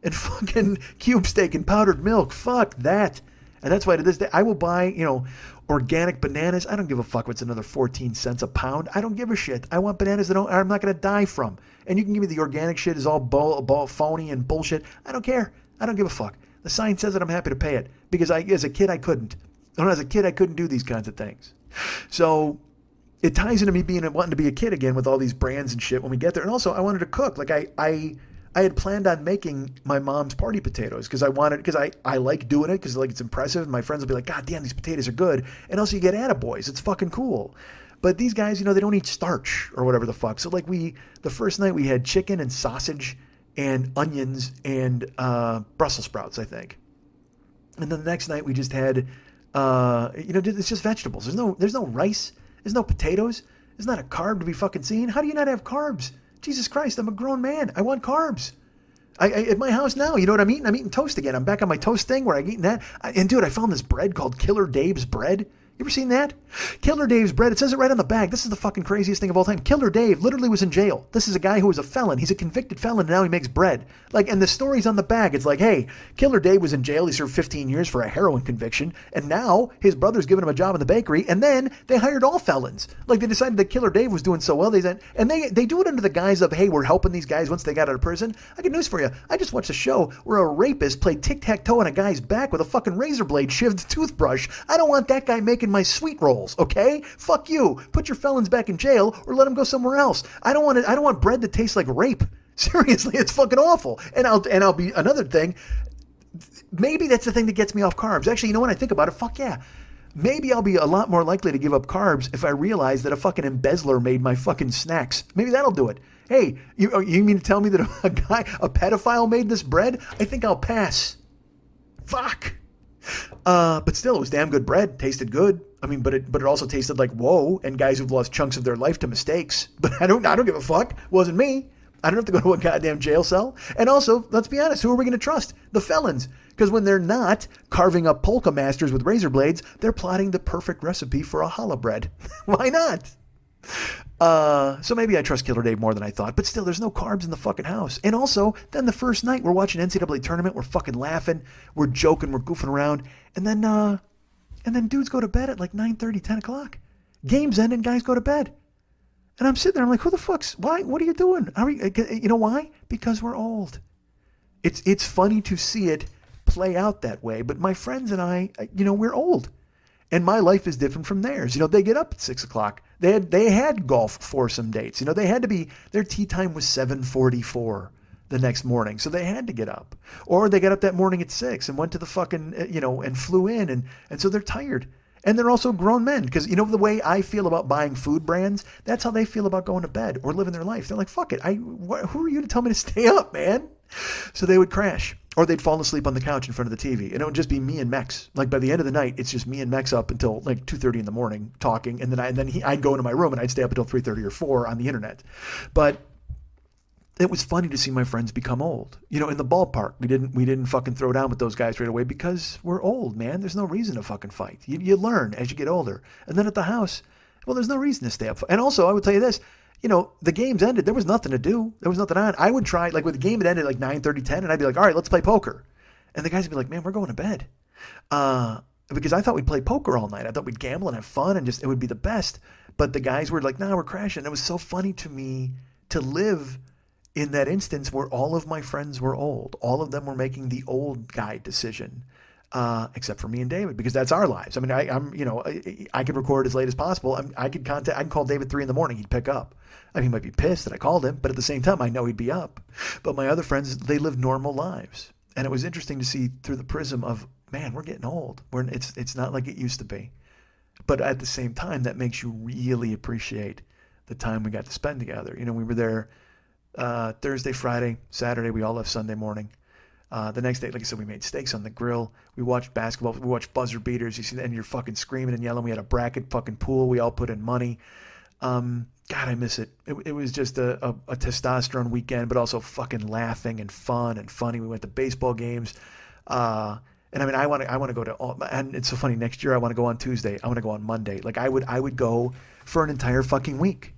and fucking cube steak and powdered milk. Fuck that. And that's why to this day, I will buy, you know, organic bananas. I don't give a fuck what's another 14 cents a pound. I don't give a shit. I want bananas that I'm not going to die from. And you can give me the organic shit is all phony and bullshit. I don't care. I don't give a fuck. The sign says it, I'm happy to pay it. Because as a kid, I couldn't. When I was a kid, I couldn't do these kinds of things. So it ties into me wanting to be a kid again with all these brands and shit when we get there. And also, I wanted to cook. Like I had planned on making my mom's party potatoes because I like doing it because like it's impressive. My friends will be like, God damn, these potatoes are good. And also you get attaboys. It's fucking cool. But these guys, you know, they don't eat starch or whatever the fuck. So like the first night we had chicken and sausage and onions and Brussels sprouts, I think. And then the next night we just had, you know, it's just vegetables. There's no rice. There's no potatoes. There's not a carb to be fucking seen. How do you not have carbs? Jesus Christ, I'm a grown man. I want carbs. At my house now, you know what I'm eating? I'm eating toast again. I'm back on my toast thing where I'm eating that. And dude, I found this bread called Killer Dave's bread. You ever seen that? Killer Dave's bread. It says it right on the bag. This is the fucking craziest thing of all time. Killer Dave literally was in jail. This is a guy who was a felon. He's a convicted felon, and now he makes bread. Like, and the story's on the bag. It's like, hey, Killer Dave was in jail. He served 15 years for a heroin conviction, and now his brother's giving him a job in the bakery, and then they hired all felons. Like, they decided that Killer Dave was doing so well, they do it under the guise of, hey, we're helping these guys once they got out of prison. I got news for you. I just watched a show where a rapist played tic-tac-toe on a guy's back with a fucking razor blade shivved toothbrush. I don't want that guy making my sweet rolls. Okay? Fuck you. Put your felons back in jail or let them go somewhere else. I don't want bread that tastes like rape. Seriously, it's fucking awful. And I'll be another thing. Maybe that's the thing that gets me off carbs. Actually, you know, when I think about it, fuck yeah. Maybe I'll be a lot more likely to give up carbs if I realize that a fucking embezzler made my fucking snacks. Maybe that'll do it. Hey, you mean to tell me that a pedophile made this bread? I think I'll pass. Fuck. But still, it was damn good bread. Tasted good. I mean, but it also tasted like whoa, and guys who've lost chunks of their life to mistakes. But I don't give a fuck. Wasn't me. I don't have to go to a goddamn jail cell. And also, let's be honest, who are we going to trust? The felons. Because when they're not carving up polka masters with razor blades, they're plotting the perfect recipe for a challah bread. Why not? So maybe I trust Killer Dave more than I thought. But still, there's no carbs in the fucking house. And also, then the first night, we're watching NCAA tournament. We're fucking laughing. We're joking. We're goofing around. And then dudes go to bed at like 9:30, 10 o'clock. Games end and guys go to bed. And I'm sitting there, I'm like, who the fuck's, why, what are you doing? You know why? Because we're old. It's funny to see it play out that way, but my friends and I, you know, we're old. And my life is different from theirs. You know, they get up at 6 o'clock. They had golf foursome dates. You know, they had to be, their tea time was 7:44 the next morning. So they had to get up. Or they got up that morning at 6 and went to the fucking, you know, and flew in. And so they're tired. And they're also grown men because, you know, the way I feel about buying food brands, that's how they feel about going to bed or living their life. They're like, fuck it. Who are you to tell me to stay up, man? So they would crash or they'd fall asleep on the couch in front of the TV. And it would just be me and Mex. Like by the end of the night, it's just me and Mex up until like 2:30 in the morning talking. And then I'd go into my room and I'd stay up until 3:30 or 4 on the internet. But it was funny to see my friends become old. You know, in the ballpark, we didn't fucking throw down with those guys right away because we're old, man. There's no reason to fucking fight. You learn as you get older. And then at the house, well, there's no reason to stay up. And also, I would tell you this, you know, the games ended. There was nothing to do. There was nothing on. I would try, like, with the game, it ended like 9:30, 10, and I'd be like, all right, let's play poker. And the guys would be like, man, we're going to bed. Because I thought we'd play poker all night. I thought we'd gamble and have fun and just, it would be the best. But the guys were like, nah, we're crashing. It was so funny to me to live in that instance where all of my friends were old. All of them were making the old guy decision, except for me and David, because that's our lives. I mean, I can record as late as possible. I can call David 3 a.m. He'd pick up. I mean, he might be pissed that I called him, but at the same time, I know he'd be up. But my other friends, they live normal lives. And it was interesting to see through the prism of, man, we're getting old. It's not like it used to be. But at the same time, that makes you really appreciate the time we got to spend together. You know, we were there Thursday, Friday, Saturday. We all left Sunday morning. The next day, like I said, we made steaks on the grill. We watched basketball. We watched buzzer beaters. You see, and you're fucking screaming and yelling. We had a bracket fucking pool. We all put in money. God, I miss it. It was just a testosterone weekend, but also fucking laughing and fun and funny. We went to baseball games. And I mean, I want to go to all, and it's so funny. Next year, I want to go on Tuesday. I want to go on Monday. Like I would go for an entire fucking week.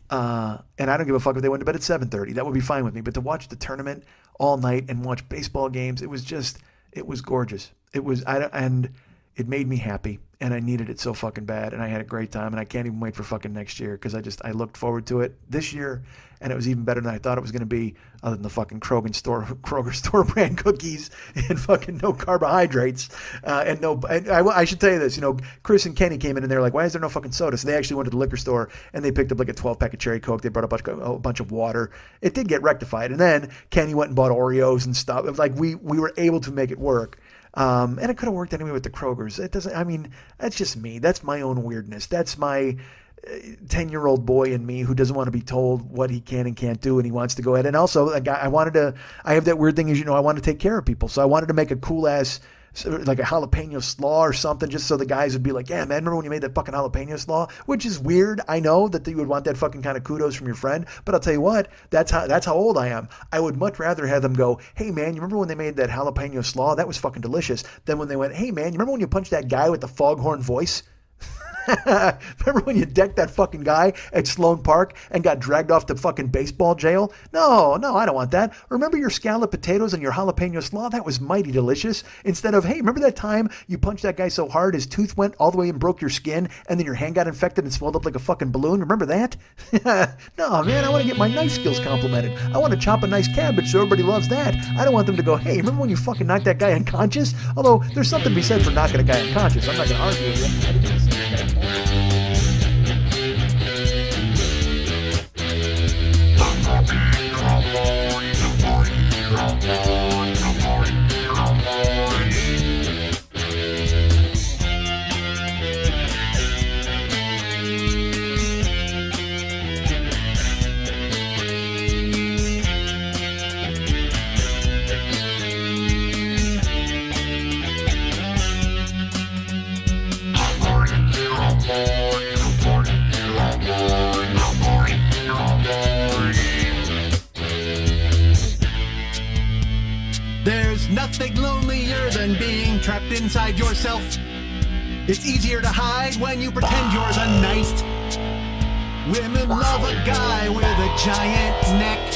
And I don't give a fuck if they went to bed at 7:30. That would be fine with me. But to watch the tournament all night and watch baseball games, it was gorgeous. And it made me happy. And I needed it so fucking bad. And I had a great time. And I can't even wait for fucking next year because I looked forward to it this year. And it was even better than I thought it was going to be, other than the fucking Kroger store brand cookies and fucking no carbohydrates. I should tell you this, you know, Chris and Kenny came in and they're like, why is there no fucking soda? So they actually went to the liquor store and they picked up like a 12-pack of Cherry Coke. They brought a bunch of water. It did get rectified. And then Kenny went and bought Oreos and stuff. It was like we were able to make it work. And it could have worked anyway with the Krogers. It doesn't, I mean, that's just me. That's my own weirdness. That's my 10-year-old boy in me who doesn't want to be told what he can and can't do, and he wants to go ahead. And also, I have that weird thing is, you know, I want to take care of people. So I wanted to make a cool ass, like a jalapeno slaw or something, just so the guys would be like, yeah, man, remember when you made that fucking jalapeno slaw? Which is weird. I know that you would want that fucking kind of kudos from your friend, but I'll tell you what, that's how old I am. I would much rather have them go, hey man, you remember when they made that jalapeno slaw? That was fucking delicious. Than when they went, hey man, you remember when you punched that guy with the foghorn voice? Remember when you decked that fucking guy at Sloan Park and got dragged off to fucking baseball jail? No, I don't want that. Remember your scalloped potatoes and your jalapeno slaw? That was mighty delicious. Instead of, hey, remember that time you punched that guy so hard his tooth went all the way and broke your skin and then your hand got infected and swelled up like a fucking balloon? Remember that? No, man, I want to get my knife skills complimented. I want to chop a nice cabbage so everybody loves that. I don't want them to go, hey, remember when you fucking knocked that guy unconscious? Although there's something to be said for knocking a guy unconscious. I'm not going to argue with you. There's nothing lonelier than being trapped inside yourself. It's easier to hide when you pretend you're the nice. Women love a guy with a giant neck.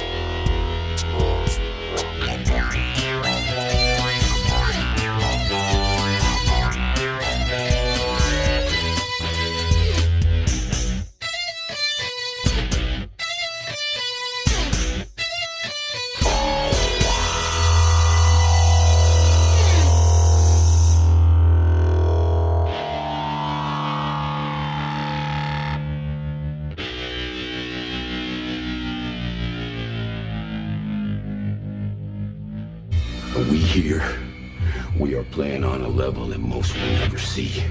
We here, we are playing on a level that most will never see.